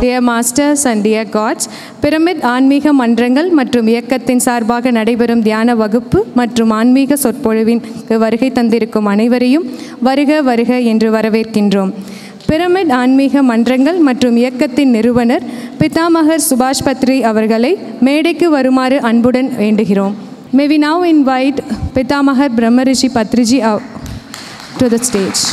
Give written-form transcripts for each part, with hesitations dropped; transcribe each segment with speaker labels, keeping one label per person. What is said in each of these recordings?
Speaker 1: Dear Masters and dear Gods, pyramid ஆன்மீக மன்றங்கள் மற்றும் இயக்கத்தின் சார்பாக நடைபெறும் தியான வகுப்பு மற்றும் ஆன்மீக சொற்பொழிவின் வருகை தந்திருக்கும் அனைவரையும் வருக வருக என்று வரவேற்கின்றோம். பிரமிட் ஆன்மீக மன்றங்கள் மற்றும் இயக்கத்தின் நிறுவனர் பிதாமகர் சுபாஷ் பத்ரி அவர்களை மேடைக்கு வருமாறு அன்புடன் வேண்டுகிறோம். May we now invite Pitamahar Brahmarishi Patriji to the stage.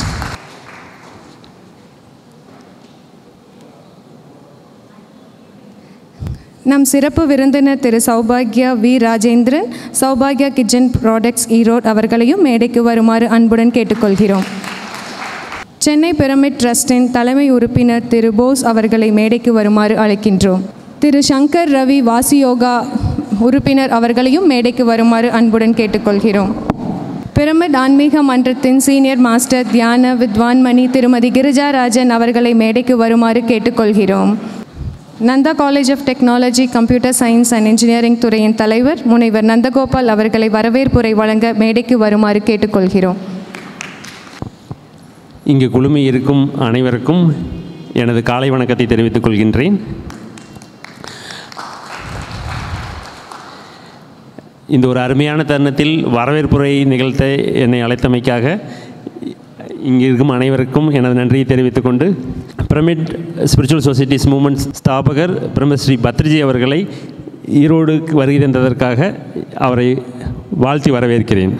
Speaker 1: நம் சிறப்பு விருந்தினர் திரு சௌபாக்யா we Rajendran, Saubhagya kitchen products Erode அவர்களையும் மேடைக்கு வருமாறு அன்புடன் கேட்டுக்கொள்கிறோம். சென்னை பிரமிட் ட்ரஸ்டின் தலைமை உறுப்பினர் திரு போஸ் அவர்களை மேடைக்கு வருமாறு அழைக்கின்றோம். திரு சங்கர் ரவி வாசி யோகா உறுப்பினர் அவர்களையும் மேடைக்கு வருமாறு அன்புடன் கேட்டுக்கொள்கிறோம். பிரமிட் ஆன்மீக மன்றத்தின் சீனியர் மாஸ்டர் தியான வித்வான்மணி திருமதி கிரிஜா ராஜன் அவர்களை மேடைக்கு வருமாறு கேட்டுக்கொள்கிறோம். Nanda college of technology computer science and engineering துறையின் தலைவர் முனைவர் நந்தகோபால் அவர்களை வரவேற்புரை வழங்க மேடைக்கு வருமாறு கேட்டுக்கொள்கிறோம்.
Speaker 2: இங்கு குழுமி இருக்கும் அனைவருக்கும் எனது காலை வணக்கத்தை தெரிவித்துக் கொள்கின்றேன். இந்த ஒரு அருமையான தருணத்தில் வரவேற்புரை நிகழ்த்த என்னை அழைத்தமைக்காக இங்கே இருக்கும் அனைவருக்கும் எனது நன்றியை தெரிவித்துக் கொண்டு பிரமிட் ஸ்பிரிச்சுவல் சொசைட்டிஸ் மூமெண்ட்ஸ் ஸ்தாபகர் பிரம்மஸ்ரீ பத்ரிஜி அவர்களை ஈரோடு வருகை தந்ததற்காக அவரை வாழ்த்தி வரவேற்கிறேன்.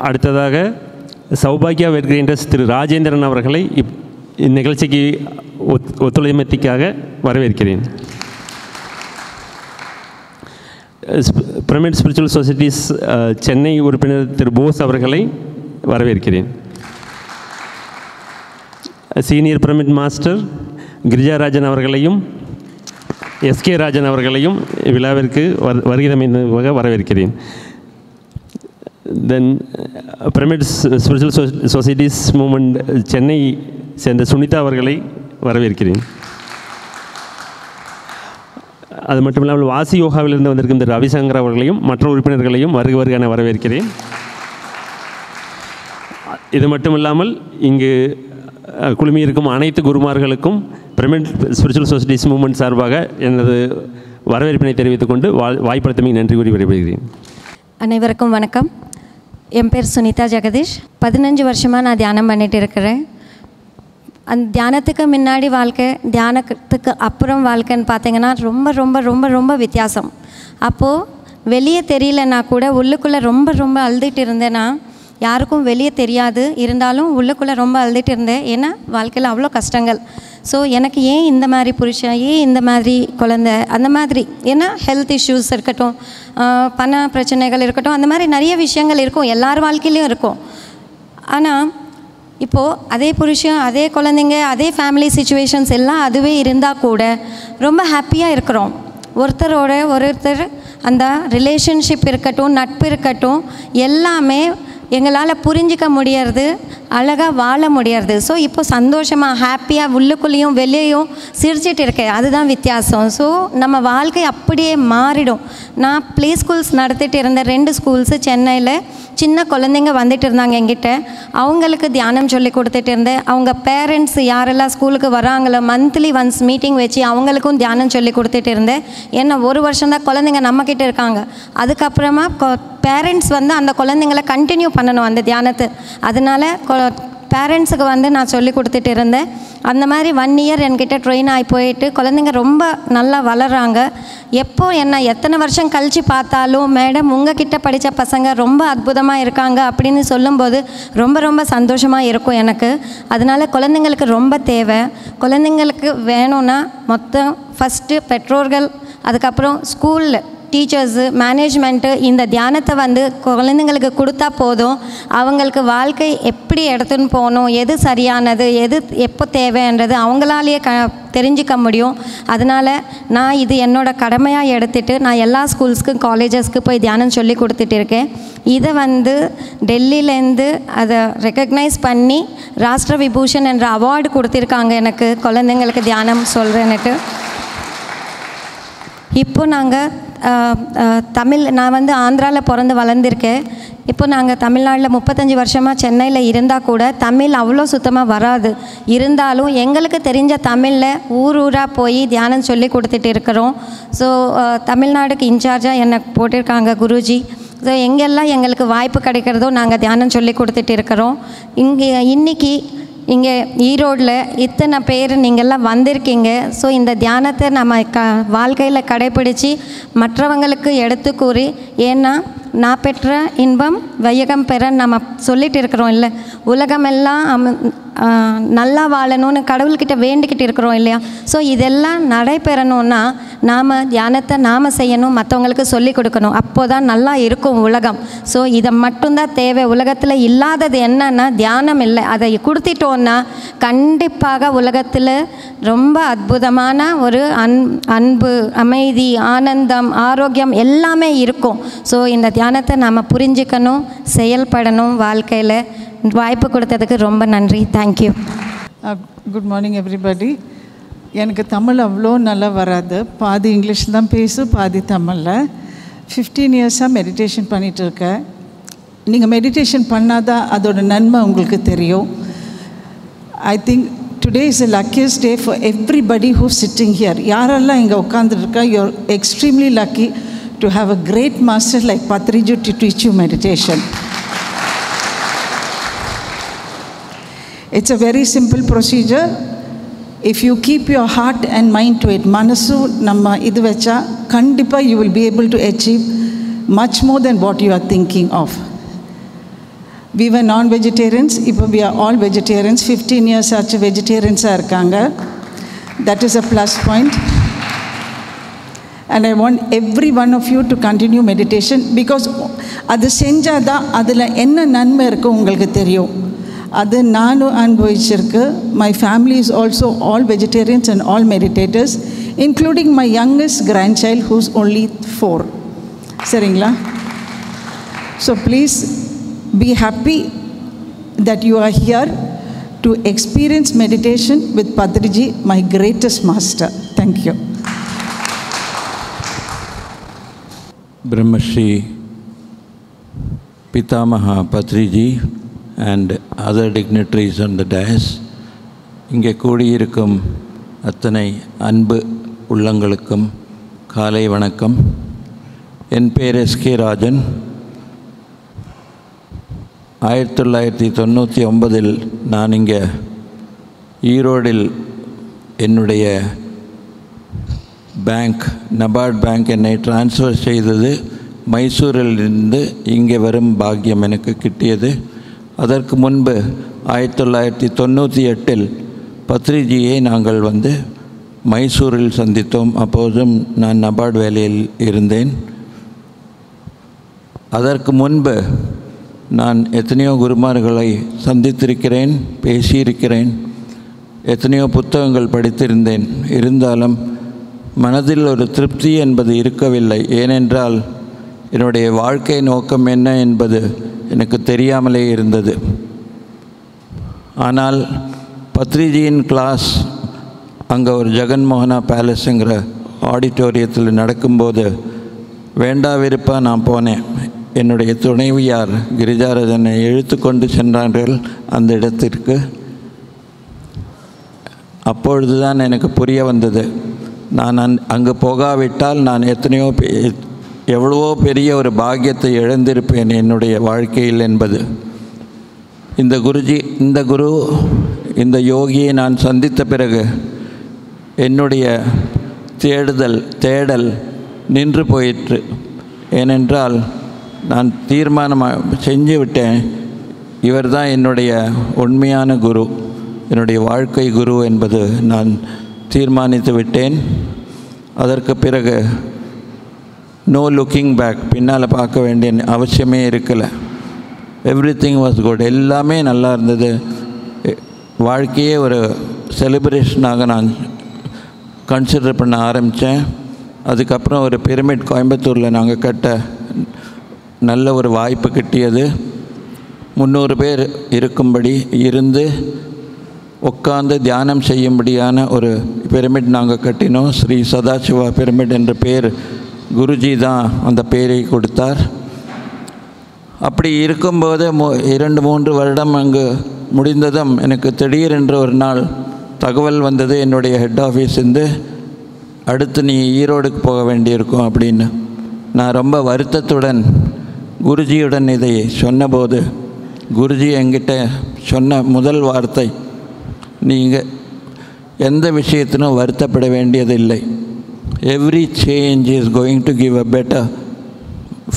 Speaker 2: அடுத்ததாக சௌபாக்யா வெட்கிரேண்டர்ஸ் திரு ராஜேந்திரன் அவர்களை இந்நிகழ்ச்சிக்கு ஒத்துழைமைக்காக வரவேற்கிறேன். பிரமிட் ஸ்பிரிச்சுவல் சொசைட்டிஸ் சென்னை உறுப்பினர் திரு போஸ் அவர்களை வரவேற்கிறேன். சீனியர் பிரமிட் மாஸ்டர் கிரிஜாராஜன் அவர்களையும் எஸ்கே ராஜன் அவர்களையும் விழாவிற்கு வருகை தந்தமைக்காக வரவேற்கிறேன். தென் pyramid spiritual societies movement Chennai சேர்ந்த சுனிதா அவர்களை வரவேற்கிறேன். அது மட்டும் இல்லாமல் வாசி யோகாவிலிருந்து வந்திருக்கும் திரு ரவிசங்கர் அவர்களையும் மற்ற உறுப்பினர்களையும் வருக என வரவேற்கிறேன். இது மட்டும் இல்லாமல் இங்கு குழுமியிருக்கும் அனைத்து குருமார்களுக்கும் பிரமிட் ஸ்பிரிச்சுவல் சொசைட்டிஸ் மூமெண்ட் சார்பாக எனது வரவேற்பினை தெரிவித்துக் கொண்டு வாய்ப்படுத்தமைக்கு நன்றி கூறி விடைபெறுகிறேன்.
Speaker 3: அனைவருக்கும் வணக்கம். என் பேர் சுனிதா ஜெகதீஷ். 15 வருஷமாக நான் தியானம் பண்ணிகிட்டு இருக்கிறேன். அந்த தியானத்துக்கு முன்னாடி வாழ்க்கை, தியானத்துக்கு அப்புறம் வாழ்க்கைன்னு பார்த்தீங்கன்னா ரொம்ப ரொம்ப ரொம்ப ரொம்ப வித்தியாசம். அப்போது வெளியே தெரியலன்னா கூட உள்ளுக்குள்ளே ரொம்ப ரொம்ப அழுதுட்டு இருந்தேன்னா, யாருக்கும் வெளியே தெரியாது, இருந்தாலும் உள்ளுக்குள்ளே ரொம்ப அழுதுட்டு இருந்தேன். ஏன்னா வாழ்க்கையில் அவ்வளோ கஷ்டங்கள். ஸோ எனக்கு ஏன் இந்த மாதிரி புருஷன், ஏன் இந்த மாதிரி குழந்தை, அந்த மாதிரி ஏன்னா ஹெல்த் இஷ்யூஸ் இருக்கட்டும், பண பிரச்சனைகள் இருக்கட்டும், அந்த மாதிரி நிறைய விஷயங்கள் இருக்கும், எல்லார் வாழ்க்கையிலையும் இருக்கும். ஆனால் இப்போது அதே புருஷன், அதே குழந்தைங்க, அதே ஃபேமிலி சுச்சுவேஷன்ஸ் எல்லாம் அதுவே இருந்தால் கூட ரொம்ப ஹாப்பியாக இருக்கிறோம். ஒருத்தர் அந்த ரிலேஷன்ஷிப் இருக்கட்டும், நட்பு இருக்கட்டும், எல்லாமே எங்களால் புரிஞ்சிக்க முடியறது, அழகாக வாழ முடியறது. ஸோ இப்போ சந்தோஷமாக ஹாப்பியாக உள்ளுக்குள்ளேயும் வெளியேயும் சிரிச்சிட்டு இருக்கேன். அதுதான் வித்தியாசம். ஸோ நம்ம வாழ்க்கை அப்படியே மாறிடும். நான் ப்ளே ஸ்கூல்ஸ் நடத்திட்டு இருந்தேன். 2 ஸ்கூல்ஸு சென்னையில். சின்ன குழந்தைங்க வந்துட்டு இருந்தாங்க என்கிட்ட. அவங்களுக்கு தியானம் சொல்லி கொடுத்துட்டு இருந்தேன். அவங்க பேரண்ட்ஸ் யாரெல்லாம் ஸ்கூலுக்கு வராங்களோ மந்த்லி ஒன்ஸ் மீட்டிங் வச்சு அவங்களுக்கும் தியானம் சொல்லி கொடுத்துட்டு இருந்தேன். ஏன்னா 1 வருஷம்தான் குழந்தைங்க நம்மக்கிட்ட இருக்காங்க. அதுக்கப்புறமா பேரண்ட்ஸ் அந்த குழந்தைங்களை கண்டினியூ பண்ணணும் அந்த தியானத்தை. அதனால் பேரண்ட்ஸுக்கு நான் சொல்லி கொடுத்துட்டு இருந்தேன். அந்த மாதிரி 1 இயர் என்கிட்ட ட்ரெயின் ஆகி போயிட்டு குழந்தைங்க ரொம்ப நல்லா வளர்கிறாங்க. எத்தனை வருஷம் கழித்து பார்த்தாலும் மேடம் உங்ககிட்ட படித்த பசங்க ரொம்ப அற்புதமாக இருக்காங்க அப்படின்னு சொல்லும்போது ரொம்ப ரொம்ப சந்தோஷமாக இருக்கும் எனக்கு. அதனால் குழந்தைங்களுக்கு ரொம்ப தேவை. குழந்தைங்களுக்கு வேணும்னா மொத்தம் ஃபஸ்ட்டு பெற்றோர்கள், அதுக்கப்புறம் ஸ்கூலில் டீச்சர்ஸு, மேனேஜ்மெண்ட்டு இந்த தியானத்தை குழந்தைங்களுக்கு கொடுத்தா போதும். அவங்களுக்கு வாழ்க்கை எப்படி எடுத்துன்னு போகணும், எது சரியானது, எது எப்போ தேவைன்றது அவங்களாலேயே தெரிஞ்சிக்க முடியும். அதனால் நான் இது என்னோடய கடமையாக எடுத்துகிட்டு நான் எல்லா ஸ்கூல்ஸ்க்கு, காலேஜஸ்க்கு போய் தியானம் சொல்லி கொடுத்துட்டு இருக்கேன். இதை டெல்லியிலேருந்து அதை ரெக்கக்னைஸ் பண்ணி ராஷ்டிர விபூஷன் என்ற அவார்டு கொடுத்துருக்காங்க எனக்கு, குழந்தைங்களுக்கு தியானம் சொல்கிறேன்னுட்டு. இப்போ நாங்கள் நான் ஆந்திராவில் பிறந்து வளர்ந்துருக்கேன். இப்போ நாங்கள் தமிழ்நாட்டில் 35 வருஷமாக சென்னையில் இருந்தால் கூட தமிழ் அவ்வளோ சுத்தமாக வராது. இருந்தாலும் எங்களுக்கு தெரிஞ்ச தமிழில் ஊராக போய் தியானம் சொல்லி கொடுத்துட்டு இருக்கிறோம். ஸோ தமிழ்நாடுக்கு இன்சார்ஜாக என்னை போட்டிருக்காங்க குருஜி. ஸோ எங்கெல்லாம் எங்களுக்கு வாய்ப்பு கிடைக்கிறதோ நாங்கள் தியானம் சொல்லி கொடுத்துட்டு இருக்கிறோம். இன்றைக்கி இங்கே ஈரோடில் இத்தனை பேர் நீங்கள்லாம் வந்திருக்கீங்க. ஸோ இந்த தியானத்தை நம்ம வாழ்க்கையில் கடைப்பிடித்து மற்றவங்களுக்கு எடுத்து கூறி, ஏன்னா நான் பெற்ற இன்பம் வையகம் பெற நம்ம சொல்லிகிட்டு இருக்கிறோம் இல்லை, உலகமெல்லாம் நல்லா வாழணும்னு கடவுள்கிட்ட வேண்டிக்கிட்டு இருக்கிறோம் இல்லையா. ஸோ இதெல்லாம் நடைபெறணும்னா நாம் தியானத்தை நாம் செய்யணும், மற்றவங்களுக்கு சொல்லிக் கொடுக்கணும். அப்போ தான் நல்லா இருக்கும் உலகம். ஸோ இதை மட்டும்தான் தேவை. உலகத்தில் இல்லாதது என்னன்னா தியானம் இல்லை. அதை கொடுத்துட்டோன்னா கண்டிப்பாக உலகத்தில் ரொம்ப அற்புதமான ஒரு அன்பு, அமைதி, ஆனந்தம், ஆரோக்கியம் எல்லாமே இருக்கும். ஸோ இந்த தியானத்தை நாம் புரிஞ்சுக்கணும், செயல்படணும் வாழ்க்கையில். வாய்ப்பு கொடுத்ததுக்கு ரொம்ப நன்றி. தேங்க்யூ.
Speaker 4: Good morning everybody. எனக்கு தமிழ் அவ்வளோ நல்லா வராது. பாதி இங்கிலீஷில் தான் பாதி தமிழில். 15 இயர்ஸாக மெடிடேஷன் பண்ணிகிட்டு இருக்கேன். நீங்கள் மெடிடேஷன் பண்ணாதான் அதோட நன்மை உங்களுக்கு தெரியும். I think today is the luckiest day for everybody who's sitting here. யாரெல்லாம் இங்கே உட்காந்துருக்கா, you're extremely lucky to have a great master like Patriji to teach you meditation. It's a very simple procedure. If you keep your heart and mind to it, manasu namma idu vecha kandipa you will be able to achieve much more than what you are thinking of. We were non-vegetarians, ipo we are all vegetarians. 15 years achu vegetarians ah irukanga. That is a plus point. And I want every one of you to continue meditation, because adu senja da adula enna nanma irukku ungalku theriyum. அது நானும் அனுபவிச்சிருக்கு. My family is also all vegetarians and all meditators, including my youngest grandchild whose only 4. சரிங்களா? So please be happy that you are here to experience meditation with Patriji, my greatest master. Thank you.
Speaker 5: Brahmashi Pitamaha Patriji and other dignitaries on the dais, இங்கே கூடியிருக்கும் அத்தனை அன்பு உள்ளங்களுக்கும் காலை வணக்கம். என் பேர் SK Rajan. 1999 நான் இங்கே ஈரோடில் என்னுடைய பேங்க், நபார்ட் பேங்க் என்னை டிரான்ஸ்ஃபர் செய்தது. மைசூரிலிருந்து இங்கே வரும் பாக்கியம் எனக்கு கிட்டியது. அதற்கு முன்பு 1998 பத்ரிஜியை நாங்கள் மைசூரில் சந்தித்தோம். அப்போதும் நான் நபார்டு வேலையில் இருந்தேன். அதற்கு முன்பு நான் எத்தனையோ குருமார்களை சந்தித்திருக்கிறேன், பேசியிருக்கிறேன், எத்தனையோ புத்தகங்கள் படித்திருந்தேன். இருந்தாலும் மனதில் ஒரு திருப்தி என்பது இருக்கவில்லை. ஏனென்றால் என்னுடைய வாழ்க்கை நோக்கம் என்ன என்பது எனக்கு தெரியாமலே இருந்தது. ஆனால் பத்ரிஜியின் கிளாஸ் அங்கே ஒரு ஜெகன்மோகனா பேலஸுங்கிற ஆடிட்டோரியத்தில் நடக்கும்போது வேண்டா விருப்பா நான் போனேன். என்னுடைய துணைவியார் கிரிஜாராஜனை இழுத்து கொண்டு சென்றார்கள் அந்த இடத்திற்கு. அப்பொழுது தான் எனக்கு புரிய வந்தது, நான் அங்கு போகாவிட்டால் நான் எவ்வளவோ பெரிய ஒரு பாக்கியத்தை இழந்திருப்பேன் என்னுடைய வாழ்க்கையில் என்பது. இந்த குரு இந்த யோகியை நான் சந்தித்த பிறகு என்னுடைய தேடல் நின்று போயிற்று. ஏனென்றால் நான் தீர்மானம் செஞ்சு விட்டேன், இவர் தான் என்னுடைய உண்மையான குரு, என்னுடைய வாழ்க்கை குரு என்பது நான் தீர்மானித்து விட்டேன். அதற்கு பிறகு நோ லுக்கிங் பேக், பின்னால் பார்க்க வேண்டிய அவசியமே இருக்கலை. எவ்ரிதிங் வாஸ் குட், எல்லாமே நல்லா இருந்தது. வாழ்க்கையே ஒரு செலிப்ரேஷனாக நான் கன்சிடர் பண்ண ஆரம்பித்தேன். அதுக்கப்புறம் ஒரு பிரமிட் கோயம்புத்தூரில் நாங்கள் கட்ட நல்ல ஒரு வாய்ப்பு கிட்டியது. 300 பேர் இருக்கும்படி இருந்து உட்கார்ந்து தியானம் செய்யும்படியான ஒரு பிரமிட் நாங்கள் கட்டினோம். ஸ்ரீ சதாசிவா பிரமிட் என்ற பேர் குருஜி தான் அந்த பேரை கொடுத்தார். அப்படி இருக்கும்போது 2-3 வருடம் அங்கு முடிந்ததும் எனக்கு திடீரென்று ஒரு நாள் தகவல் வந்தது என்னுடைய ஹெட் ஆஃபீஸிருந்து, அடுத்து நீ ஈரோடுக்கு போக வேண்டியிருக்கும் அப்படின்னு. நான் ரொம்ப வருத்தத்துடன் குருஜியுடன் இதை சொன்னபோது குருஜி என்கிட்ட சொன்ன முதல் வார்த்தை, நீங்கள் எந்த விஷயத்திலும் வருத்தப்பட வேண்டியதில்லை. Every change is going to give a better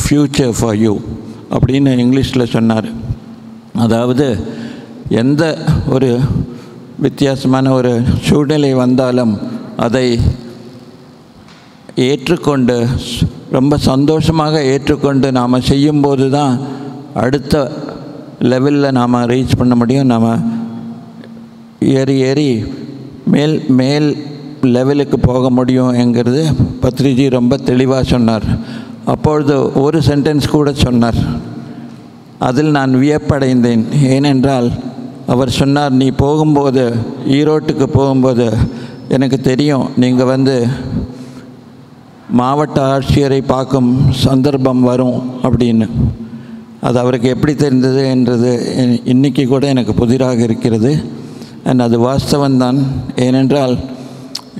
Speaker 5: future for you அப்படின்னு இங்கிலீஷில் சொன்னார். அதாவது எந்த ஒரு வித்தியாசமான ஒரு சூழ்நிலை வந்தாலும் அதை ஏற்றுக்கொண்டு ரொம்ப சந்தோஷமாக ஏற்றுக்கொண்டு நாம் செய்யும்போது தான் அடுத்த லெவலில் நாம் ரீச் பண்ண முடியும். நாம் ஏறி மேல் லெவலுக்கு போக முடியும்ங்கிறது பத்ரிஜி ரொம்ப தெளிவாக சொன்னார். அப்பொழுது ஒரு சென்டென்ஸ் கூட சொன்னார், அதில் நான் வியப்படைந்தேன். ஏனென்றால் அவர் சொன்னார், நீ போகும்போது ஈரோட்டுக்கு போகும்போது எனக்கு தெரியும் நீங்கள் மாவட்ட ஆட்சியரை பார்க்கும் சந்தர்ப்பம் வரும் அப்படின்னு. அது அவருக்கு எப்படி தெரிந்தது என்றது இன்றைக்கி கூட எனக்கு புதிராக இருக்கிறது. அண்ட் அது வாஸ்தவந்தான். ஏனென்றால்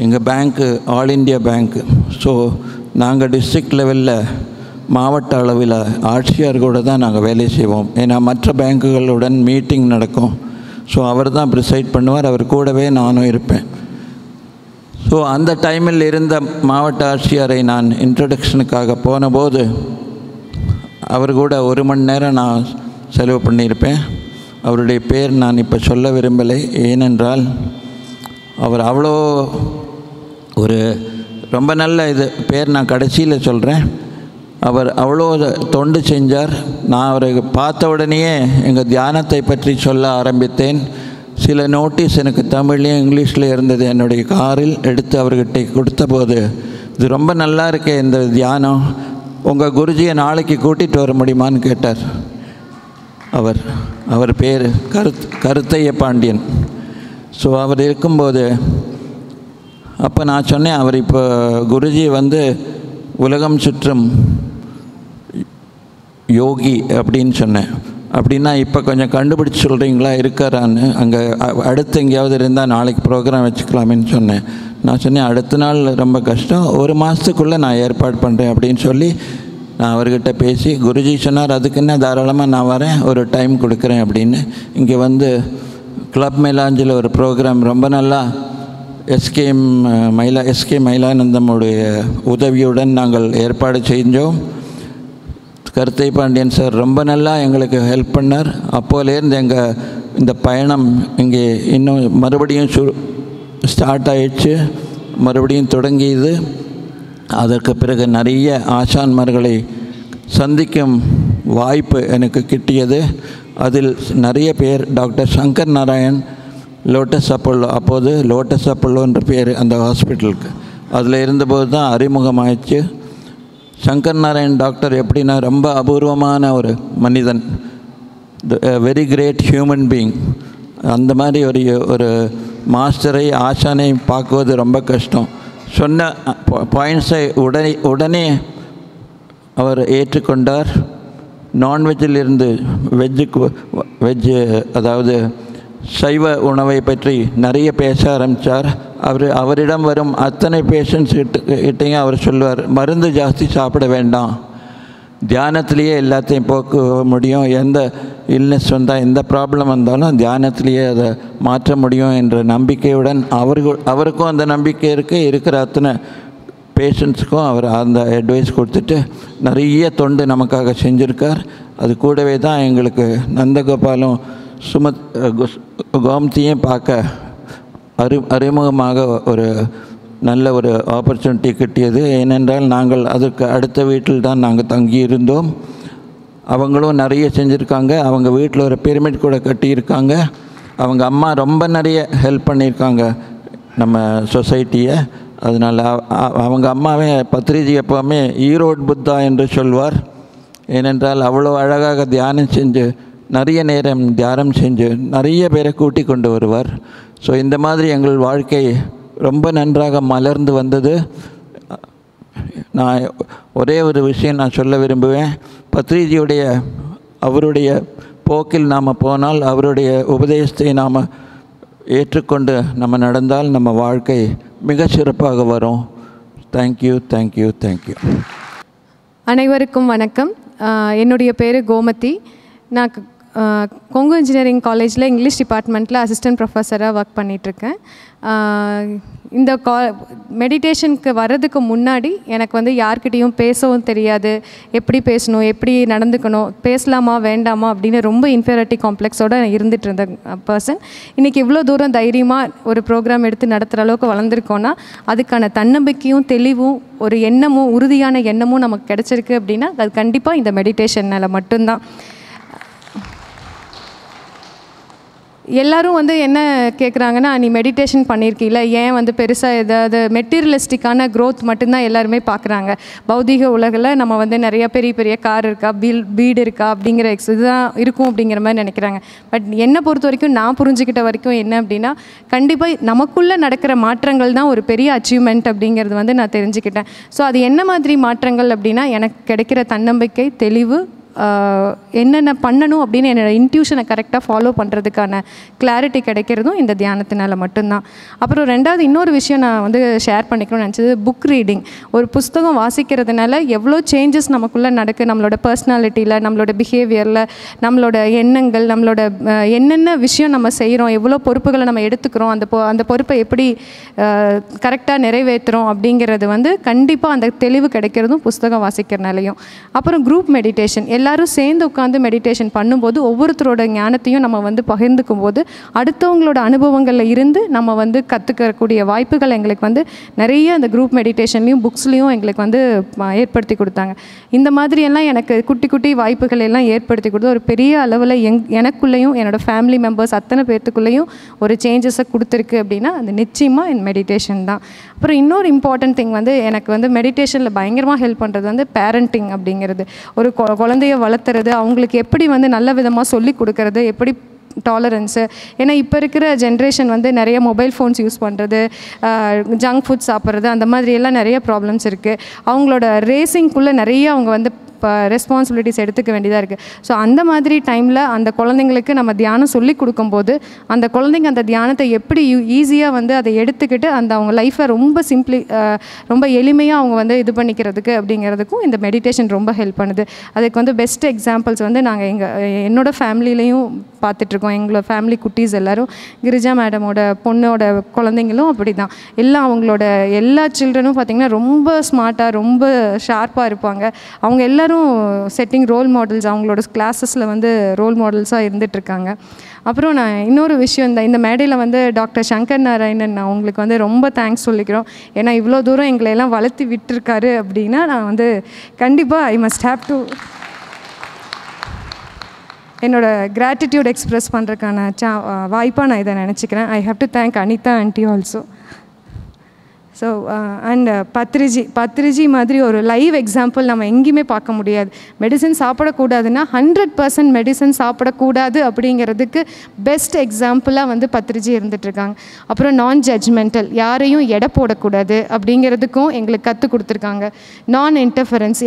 Speaker 5: எங்கள் பேங்க்கு ஆல் இண்டியா பேங்க்கு. ஸோ நாங்கள் டிஸ்ட்ரிக்ட் லெவலில் மாவட்ட அளவில் ஆட்சியர் கூட தான் நாங்கள் வேலை செய்வோம். ஏன்னா மற்ற பேங்க்குகளுடன் மீட்டிங் நடக்கும். ஸோ அவர் தான் ப்ரிசைட் பண்ணுவார், அவர் கூடவே நானும் இருப்பேன். ஸோ அந்த டைமில் இருந்த மாவட்ட ஆட்சியரை நான் இன்ட்ரடக்ஷனுக்காக போனபோது அவர் கூட 1 மணி நேரம் நான் செலவு பண்ணியிருப்பேன். அவருடைய பேர் நான் இப்போ சொல்ல விரும்பலை. ஏனென்றால் அவர் அவ்வளோ ஒரு ரொம்ப நல்ல பேர் நான் கடைசியில் சொல்கிறேன். அவர் அவ்வளோ தொண்டு செஞ்சார். நான் அவரை பார்த்த உடனேயே எங்கள் தியானத்தை பற்றி சொல்ல ஆரம்பித்தேன். சில நோட்டீஸ் எனக்கு தமிழ்லேயும் இங்கிலீஷில் இருந்தது. என்னுடைய காரில் எடுத்து அவர்கிட்ட கொடுத்த போது, இது ரொம்ப நல்லா இருக்கே இந்த தியானம், உங்கள் குருஜியை நாளைக்கு கூட்டிகிட்டு வர முடியுமான்னு கேட்டார். அவர் பேர் கருத்தைய பாண்டியன். ஸோ அவர் இருக்கும்போது அப்போ நான் சொன்னேன், அவர் இப்போ குருஜி உலகம் சுற்றும் யோகி அப்படின்னு சொன்னேன். அப்படின்னா இப்போ கொஞ்சம் கண்டுபிடிச்சி சொல்கிறீங்களா இருக்காரான்னு, அங்கே அடுத்து எங்கேயாவது இருந்தால் நாளைக்கு ப்ரோக்ராம் வச்சுக்கலாமேன்னு சொன்னேன். நான் சொன்னேன், அடுத்த நாள் ரொம்ப கஷ்டம், 1 மாதத்துக்குள்ளே நான் ஏற்பாடு பண்ணுறேன் அப்படின்னு சொல்லி நான் அவர்கிட்ட பேசி, குருஜி சொன்னார் அதுக்கு என்ன தாராளமாக நான் வரேன், ஒரு டைம் கொடுக்குறேன் அப்படின்னு. இங்கே கிளப் மைலாஞ்சில் ஒரு ப்ரோக்ராம் ரொம்ப நல்லா எஸ்கே மயிலானந்தமுடைய உதவியுடன் நாங்கள் ஏற்பாடு செஞ்சோம். கருத்தை பாண்டியன் சார் ரொம்ப நல்லா எங்களுக்கு ஹெல்ப் பண்ணார். அப்போலேருந்து இந்த பயணம் இங்கே இன்னும் மறுபடியும் ஸ்டார்ட் ஆயிடுச்சு, மறுபடியும் தொடங்கியது. அதற்கு பிறகு நிறைய ஆசான்மார்களை சந்திக்கும் வாய்ப்பு எனக்கு கிட்டியது. அதில் நிறைய பேர் doctor Shankar Narayan lotus Apollo, அப்போது லோட்டஸ் அப்போலோன்ற பேர் அந்த ஹாஸ்பிட்டலுக்கு, அதில் இருந்தபோது தான் அறிமுகமாகிடுச்சு. சங்கர் நாராயண் டாக்டர் எப்படின்னா ரொம்ப அபூர்வமான ஒரு மனிதன், வெரி கிரேட் ஹியூமன் பீயிங். அந்த மாதிரி ஒரு மாஸ்டரை ஆசானை பார்க்குவது ரொம்ப கஷ்டம். சொன்ன பாயிண்ட்ஸை உடனே அவர் ஏற்றுக்கொண்டார். நான்வெஜ்ஜில் இருந்து வெஜ்ஜு அதாவது சைவ உணவை பற்றி நிறைய பேச ஆரம்பித்தார். அவரிடம் வரும் அத்தனை பேஷண்ட்ஸ் கிட்டையும் அவர் சொல்லுவார், மருந்து ஜாஸ்தி சாப்பிட வேண்டாம், தியானத்திலேயே எல்லாத்தையும் போக்க முடியும், எந்த இல்னஸ் வந்தால் எந்த ப்ராப்ளம் வந்தாலும் தியானத்திலேயே அதை மாற்ற முடியும் என்ற நம்பிக்கையுடன் அவருக்கும் அந்த நம்பிக்கை இருக்கிற அத்தனை பேஷண்ட்ஸுக்கும் அவர் அந்த அட்வைஸ் கொடுத்துட்டு நிறைய தொண்டு நமக்காக செஞ்சுருக்கார். அது கூடவே தான் எங்களுக்கு நந்தகோபாலும் கோமதியும் பார்க்க அறிமுகமாக ஒரு நல்ல ஒரு ஆப்பர்ச்சுனிட்டி கிட்டியது. ஏனென்றால் நாங்கள் அதற்கு அடுத்த வீட்டில் தான் நாங்கள் தங்கியிருந்தோம். அவங்களும் நிறைய செஞ்சுருக்காங்க. அவங்க வீட்டில் ஒரு பிரமிட் கூட கட்டியிருக்காங்க. அவங்க அம்மா ரொம்ப நிறைய ஹெல்ப் பண்ணியிருக்காங்க நம்ம சொசைட்டியை. அதனால் அவங்க அம்மாவே பத்ரிஜி எப்போவுமே ஈரோடு புத்தா என்று சொல்வார். ஏனென்றால் அவ்வளோ அழகாக தியானம் செஞ்சு நிறைய நேரம் தியானம் செஞ்சு நிறைய பேரை கூட்டி கொண்டு வருவார். ஸோ இந்த மாதிரி எங்கள் வாழ்க்கை ரொம்ப நன்றாக மலர்ந்து வந்தது. நான் ஒரே ஒரு விஷயம் நான் சொல்ல விரும்புவேன். பத்ரிஜியுடைய அவருடைய போக்கில் நாம் போனால், அவருடைய உபதேசத்தை நாம் ஏற்றுக்கொண்டு நம்ம நடந்தால் நம்ம வாழ்க்கை மிக சிறப்பாக வரும். Thank you, thank you, thank you.
Speaker 1: அனைவருக்கும் வணக்கம். என்னுடைய பேர் கோமதி. நான் கொங்கு இன்ஜினியரிங் காலேஜில் இங்கிலீஷ் டிபார்ட்மெண்ட்டில் அசிஸ்டன்ட் ப்ரொஃபஸராக ஒர்க் பண்ணிகிட்ருக்கேன். இந்த மெடிடேஷனுக்கு வர்றதுக்கு முன்னாடி எனக்கு வந்து யார்கிட்டையும் பேசவும் தெரியாது, எப்படி பேசணும், எப்படி நடந்துக்கணும், பேசலாமா வேண்டாமா அப்படின்னு ரொம்ப இன்ஃபீரியாரிட்டி காம்ப்ளெக்ஸோடு இருந்துகிட்டு இருந்த பர்சன். இன்றைக்கி இவ்வளோ தூரம் தைரியமாக ஒரு ப்ரோக்ராம் எடுத்து நடத்துகிற அளவுக்கு வளர்ந்துருக்கோன்னா அதுக்கான தன்னம்பிக்கையும் தெளிவும் ஒரு எண்ணமும் உறுதியான எண்ணமும் நமக்கு கிடச்சிருக்கு அப்படின்னா அது கண்டிப்பாக இந்த மெடிடேஷனால் மட்டும்தான். எல்லோரும் வந்து என்ன கேட்குறாங்கன்னா, நீ மெடிடேஷன் பண்ணியிருக்கீல, ஏன் வந்து பெருசாக ஏதாவது மெட்டீரியலிஸ்டிக்கான க்ரோத் மட்டும்தான் எல்லாருமே பார்க்குறாங்க. பௌதிக உலகில் நம்ம வந்து நிறைய பெரிய பெரிய கார் இருக்கா, வீடு இருக்கா அப்படிங்கிற இதுதான் இருக்கும் அப்படிங்கிற மாதிரி நினைக்கிறாங்க. பட் என்னை பொறுத்த வரைக்கும், நான் புரிஞ்சுக்கிட்ட வரைக்கும் என்ன அப்படின்னா, கண்டிப்பாக நமக்குள்ளே நடக்கிற மாற்றங்கள் தான் ஒரு பெரிய அச்சீவ்மெண்ட் அப்படிங்கிறது வந்து நான் தெரிஞ்சுக்கிட்டேன். ஸோ அது என்ன மாதிரி மாற்றங்கள் அப்படின்னா, எனக்கு கிடைக்கிற தன்னம்பிக்கை, தெளிவு, என்னென்ன பண்ணணும் அப்படின்னு என்னோடய இன்ட்யூஷனை கரெக்டாக ஃபாலோ பண்ணுறதுக்கான கிளாரிட்டி கிடைக்கிறதும் இந்த தியானத்தினால மட்டும்தான். அப்புறம் ரெண்டாவது இன்னொரு விஷயம் நான் வந்து ஷேர் பண்ணிக்கணும்னு நினச்சது, புக் ரீடிங். ஒரு புஸ்தகம் வாசிக்கிறதுனால எவ்வளோ சேஞ்சஸ் நமக்குள்ளே நடக்குது, நம்மளோட பர்சனாலிட்டியில், நம்மளோட பிஹேவியரில், நம்மளோட எண்ணங்கள், நம்மளோட என்னென்ன விஷயம் நம்ம செய்கிறோம், எவ்வளோ பொறுப்புகளை நம்ம எடுத்துக்கிறோம், அந்த பொறுப்பை எப்படி கரெக்டாக நிறைவேற்றுறோம் அப்படிங்கிறது வந்து கண்டிப்பாக அந்த தெளிவு கிடைக்கிறதும் புஸ்தகம் வாசிக்கிறனாலையும். அப்புறம் குரூப் மெடிடேஷன், எல்லாரும் சேர்ந்து உட்காந்து மெடிடேஷன் பண்ணும்போது ஒவ்வொருத்தரோட ஞானத்தையும் நம்ம வந்து பகிர்ந்துக்கும் போது அடுத்தவங்களோட அனுபவங்களில் இருந்து நம்ம வந்து கற்றுக்கக்கூடிய வாய்ப்புகள் எங்களுக்கு வந்து நிறைய அந்த குரூப் மெடிடேஷன்லையும் புக்ஸ்லேயும் எங்களுக்கு வந்து ஏற்படுத்தி கொடுத்தாங்க. இந்த மாதிரியெல்லாம் எனக்கு குட்டி குட்டி வாய்ப்புகள் எல்லாம் ஏற்படுத்தி கொடுத்து ஒரு பெரிய அளவில் எனக்குள்ளேயும் என்னோடய ஃபேமிலி மெம்பர்ஸ் அத்தனை பேர்த்துக்குள்ளேயும் ஒரு சேஞ்சஸை கொடுத்துருக்கு அப்படின்னா அது நிச்சயமாக இந்த மெடிடேஷன் தான். அப்புறம் இன்னொரு இம்பார்ட்டன்ட் திங் வந்து எனக்கு வந்து மெடிடேஷனில் பயங்கரமாக ஹெல்ப் பண்ணுறது வந்து பேரண்டிங் அப்படிங்கிறது. ஒரு குழந்தைய வளர்த்துறது, அவங்களுக்கு எப்படி வந்து நல்ல விதமாக சொல்லி கொடுக்கறது, எப்படி டாலரன்ஸு. ஏன்னா இப்போ இருக்கிற ஜென்ரேஷன் வந்து நிறைய மொபைல் ஃபோன்ஸ் யூஸ் பண்ணுறது, ஜங்க் ஃபுட் சாப்பிட்றது, அந்த மாதிரியெல்லாம் நிறைய ப்ராப்ளம்ஸ் இருக்குது. அவங்களோட ரேசிங்குள்ளே நிறைய அவங்க வந்து இப்போ ரெஸ்பான்சிபிலிட்டிஸ் எடுத்துக்க வேண்டியதாக இருக்குது. ஸோ அந்த மாதிரி டைமில் அந்த குழந்தைங்களுக்கு நம்ம தியானம் சொல்லி கொடுக்கும்போது அந்த குழந்தைங்க அந்த தியானத்தை எப்படி ஈஸியாக வந்து அதை எடுத்துக்கிட்டு அந்த அவங்க லைஃப்பை ரொம்ப எளிமையாக அவங்க வந்து இது பண்ணிக்கிறதுக்கு அப்படிங்கிறதுக்கும் இந்த மெடிடேஷன் ரொம்ப ஹெல்ப் பண்ணுது. அதுக்கு வந்து பெஸ்ட் எக்ஸாம்பிள்ஸ் வந்து நாங்கள் என்னோடய ஃபேமிலியிலையும் பார்த்துட்ருக்கோம். எங்களோட ஃபேமிலி குட்டீஸ் எல்லோரும், கிரிஜா மேடமோட பொண்ணோட குழந்தைங்களும் அப்படி தான். எல்லாம் அவங்களோட எல்லா சில்ட்ரனும் பார்த்திங்கன்னா ரொம்ப ஸ்மார்ட்டாக, ரொம்ப ஷார்ப்பாக இருப்பாங்க. அவங்க எல்லோரும் செட்டிங் ரோல் மாடல்ஸ், அவங்களோட கிளாஸஸில் வந்து ரோல் மாடல்ஸாக இருந்துகிட்ருக்காங்க. அப்புறம் நான் இன்னொரு விஷயம், இந்த மேடையில் வந்து டாக்டர் சங்கர் நாராயணன் அவங்களுக்கு வந்து ரொம்ப தேங்க்ஸ் சொல்லிக்கிறோம். ஏன்னா இவ்வளோ தூரம் எங்களை எல்லாம் வளர்த்து விட்டுருக்காரு அப்படின்னா நான் வந்து கண்டிப்பாக ஐ மஸ்ட் ஹேவ் டு என்னோடய கிராட்டிடியூட் எக்ஸ்ப்ரெஸ் பண்ணுறதுக்கான வாய்ப்பாக நான் இதை நினச்சிக்கிறேன். I have to thank Anitha aunty also. So and Patriji மாதிரி ஒரு லைவ் எக்ஸாம்பிள் நம்ம எங்கேயுமே பார்க்க முடியாது. மெடிசன் சாப்பிடக்கூடாதுன்னா 100% மெடிசன் சாப்பிடக்கூடாது அப்படிங்கிறதுக்கு பெஸ்ட் எக்ஸாம்பிளாக வந்து பத்ரிஜி இருந்துகிட்ருக்காங்க. அப்புறம் நான் ஜட்ஜ்மெண்டல், யாரையும் எடை போடக்கூடாது அப்படிங்கிறதுக்கும் எங்களுக்கு கற்றுக் கொடுத்துருக்காங்க. நான் இன்டர்ஃபரன்ஸ்,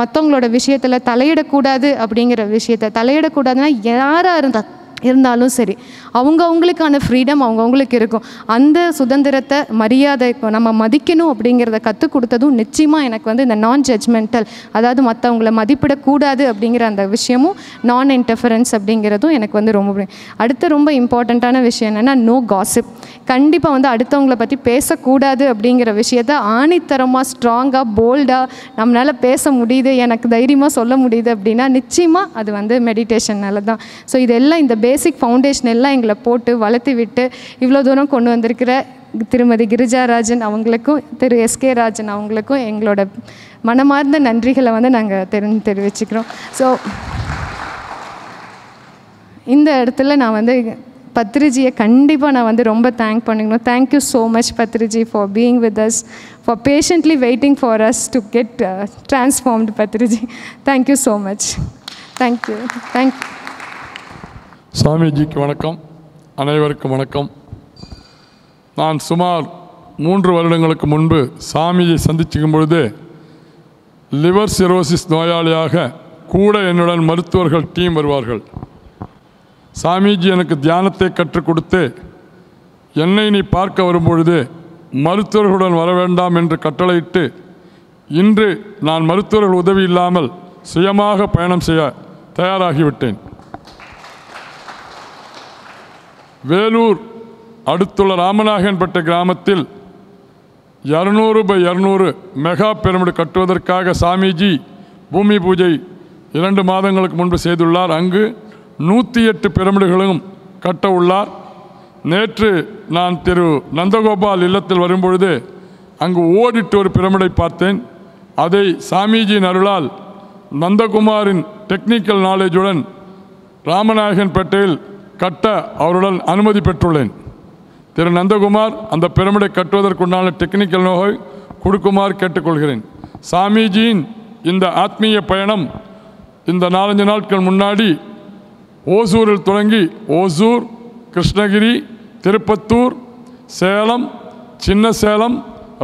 Speaker 1: மற்றவங்களோட விஷயத்தில் தலையிடக்கூடாது அப்படிங்கிற விஷயத்தை, தலையிடக்கூடாதுன்னா யாராக இருந்தாலும் சரி, அவங்களுக்கான ஃப்ரீடம் அவங்களுக்கு இருக்கும். அந்த சுதந்திரத்தை, மரியாதை நம்ம மதிக்கணும் அப்படிங்கிறத கற்றுக் கொடுத்ததும் நிச்சயமாக எனக்கு வந்து இந்த நான் ஜட்ஜ்மெண்டல், அதாவது மற்றவங்களை மதிப்பிடக்கூடாது அப்படிங்கிற அந்த விஷயமும், நான் இன்டர்ஃபரன்ஸ் அப்படிங்கிறதும் எனக்கு வந்து ரொம்ப அடுத்த ரொம்ப இம்பார்ட்டண்ட்டான விஷயம் என்னென்னா நோ காசிப். கண்டிப்பாக வந்து அடுத்தவங்களை பற்றி பேசக்கூடாது அப்படிங்கிற விஷயத்த ஆணித்தரமாக, ஸ்ட்ராங்காக, போல்டாக நம்மளால் பேச முடியுது, எனக்கு தைரியமாக சொல்ல முடியுது அப்படின்னா நிச்சயமாக அது வந்து மெடிடேஷன்னால தான். ஸோ இதெல்லாம் இந்த பேசிக் ஃபவுண்டேஷன் எல்லாம் எங்களை போட்டு வளர்த்து விட்டு இவ்வளோ தூரம் கொண்டு வந்திருக்கிற திருமதி கிரிஜாராஜன் அவங்களுக்கும் திரு எஸ்கே ராஜன் அவங்களுக்கும் எங்களோட மனமார்ந்த நன்றிகளை வந்து நாங்கள் தெரிவிச்சுக்கிறோம். ஸோ இந்த இடத்துல நான் வந்து பத்ரிஜியை கண்டிப்பாக நான் வந்து ரொம்ப தேங்க் பண்ணிக்கணும். Thank you so much Patriji for being with us, for patiently waiting for us to get transformed. Patriji, thank you so much. Thank you.
Speaker 6: சாமிஜிக்கு வணக்கம், அனைவருக்கும் வணக்கம். நான் சுமார் 3 வருடங்களுக்கு முன்பு சாமியை சந்திச்சுக்கும் பொழுது லிவர் சிரோசிஸ் நோயாளியாக கூட என்னுடன் மருத்துவர்கள் டீம் வருவார்கள். சாமிஜி எனக்கு தியானத்தை கற்றுக் கொடுத்து என்னை நீ பார்க்க வரும்பொழுது மருத்துவர்களுடன் வர வேண்டாம் என்று கட்டளையிட்டு இன்று நான் மருத்துவர்கள் உதவி இல்லாமல் சுயமாக பயணம் செய்ய தயாராகிவிட்டேன். வேலூர் அடுத்துள்ள ராமநாயகன்பேட்டை கிராமத்தில் 200x200 மெகா பிரமிடு கட்டுவதற்காக சாமிஜி பூமி பூஜை 2 மாதங்களுக்கு முன்பு செய்துள்ளார். அங்கு 108 பிரமிடுகளும் கட்ட உள்ளார். நேற்று நான் திரு நந்தகோபால் இல்லத்தில் வரும்பொழுது அங்கு ஓடிட்டு ஒரு பிரமிடை பார்த்தேன். அதை சாமிஜியின் அருளால் நந்தகுமாரின் டெக்னிக்கல் நாலேஜுடன் ராமநாயகன்பேட்டையில் கட்ட அவருடன் அனுமதி பெற்றுள்ளேன். திரு நந்தகுமார் அந்த பிரமிடை கட்டுவதற்குண்டான டெக்னிக்கல் நோயை கொடுக்குமாறு கேட்டுக்கொள்கிறேன். சாமிஜியின் இந்த ஆத்மீய பயணம் இந்த 4-5 நாட்கள் முன்னாடி ஓசூரில் தொடங்கி ஓசூர், கிருஷ்ணகிரி, திருப்பத்தூர், சேலம், சின்ன சேலம்,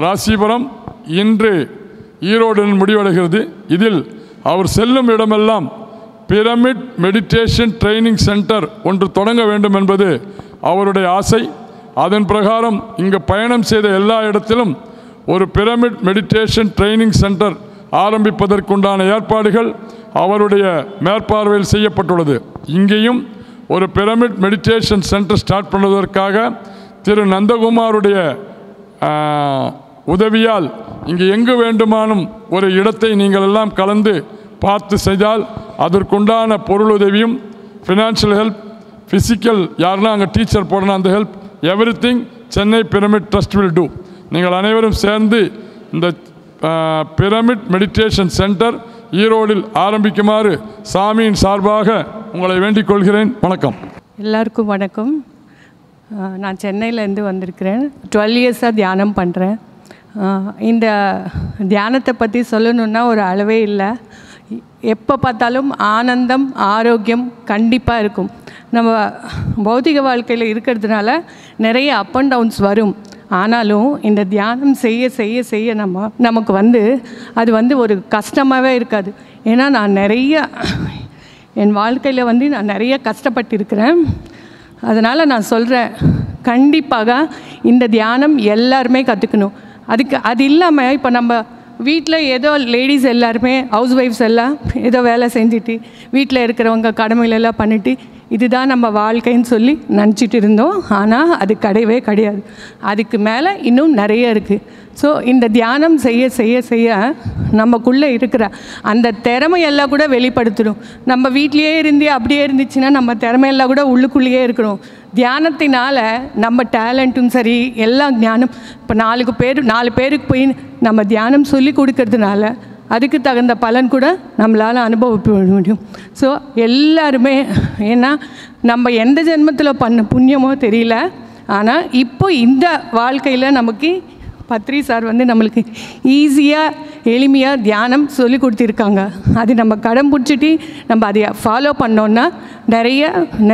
Speaker 6: ராசிபுரம், இன்று ஈரோடுடன் முடிவடைகிறது. இதில் அவர் செல்லும் இடமெல்லாம் பிரமிட் மெடிடேஷன் ட்ரைனிங் சென்டர் ஒன்று தொடங்க வேண்டும் என்பது அவருடைய ஆசை. அதன் பிரகாரம் இங்கு பயணம் செய்த எல்லா இடத்திலும் ஒரு பிரமிட் மெடிடேஷன் ட்ரைனிங் சென்டர் ஆரம்பிப்பதற்குண்டான ஏற்பாடுகள் அவருடைய மேற்பார்வையில் செய்யப்பட்டுள்ளது. இங்கேயும் ஒரு பிரமிட் மெடிடேஷன் சென்டர் ஸ்டார்ட் பண்ணுவதற்காக திரு நந்தகுமாருடைய உதவியால் இங்கு எங்கு வேண்டுமானும் ஒரு இடத்தை நீங்கள் எல்லாம் கலந்து பார்த்து செய்தால் அதற்குண்டான பொருள் உதவியும், ஃபினான்ஷியல் ஹெல்ப், ஃபிசிக்கல் யாருன்னா அங்கே டீச்சர் போடணும் அந்த help, everything Chennai pyramid trust will do. நீங்கள் அனைவரும் சேர்ந்து இந்த பிரமிட் மெடிடேஷன் சென்டர் ஈரோடில் ஆரம்பிக்குமாறு சாமியின் சார்பாக உங்களை வேண்டிக் கொள்கிறேன். வணக்கம்.
Speaker 7: எல்லாருக்கும் வணக்கம். நான் சென்னையிலேருந்து வந்திருக்கிறேன். 12 இயர்ஸாக தியானம் பண்ணுறேன். இந்த தியானத்தை பற்றி சொல்லணுன்னா ஒரு அளவே இல்லை. எப்போ பார்த்தாலும் ஆனந்தம், ஆரோக்கியம் கண்டிப்பாக இருக்கும். நம்ம பௌதிக வாழ்க்கையில் இருக்கிறதுனால நிறைய அப் அண்ட் டவுன்ஸ் வரும். ஆனாலும் இந்த தியானம் செய்ய செய்ய செய்ய நமக்கு அது ஒரு கஷ்டமாகவே இருக்காது. ஏன்னா நான் என் வாழ்க்கையில் நான் நிறைய கஷ்டப்பட்டிருக்கிறேன். அதனால் நான் சொல்கிறேன், கண்டிப்பாக இந்த தியானம் எல்லாருமே கற்றுக்கணும். அது இல்லாமல் இப்போ நம்ம வீட்டில் ஏதோ லேடிஸ் எல்லாருமே ஹவுஸ் ஒய்ஃப்ஸ் எல்லாம் ஏதோ வேலை செஞ்சுட்டு வீட்டில் இருக்கிறவங்க கடமைகளெல்லாம் பண்ணிவிட்டு இதுதான் நம்ம வாழ்க்கைன்னு சொல்லி நினச்சிட்டு இருந்தோம். ஆனால் அது கிடையவே கிடையாது. அதுக்கு மேலே இன்னும் நிறைய இருக்குது. ஸோ இந்த தியானம் செய்ய செய்ய செய்ய நமக்குள்ளே இருக்கிற அந்த திறமையெல்லாம் கூட வெளிப்படுத்தணும். நம்ம வீட்லேயே அப்படியே இருந்துச்சுன்னா நம்ம திறமையெல்லாம் கூட உள்ளுக்குள்ளேயே இருக்கணும். தியானத்தினால நம்ம டேலண்ட்டும் சரி எல்லாம் ஞானம். இப்போ 4 பேருக்கு போய் நம்ம தியானம் சொல்லி கொடுக்கறதுனால அதுக்கு தகுந்த பலன் கூட நம்மளால் அனுபவிக்க முடியும். ஸோ எல்லாருமே, ஏன்னா நம்ம எந்த ஜென்மத்தில் பண்ண புண்ணியமோ தெரியல, ஆனால் இப்போ இந்த வாழ்க்கையில் நமக்கு பத்ரி சார் நம்மளுக்கு ஈஸியாக எளிமையாக தியானம் சொல்லி கொடுத்துருக்காங்க. அது நம்ம கடன் பிடிச்சிட்டு நம்ம அதை ஃபாலோ பண்ணோன்னா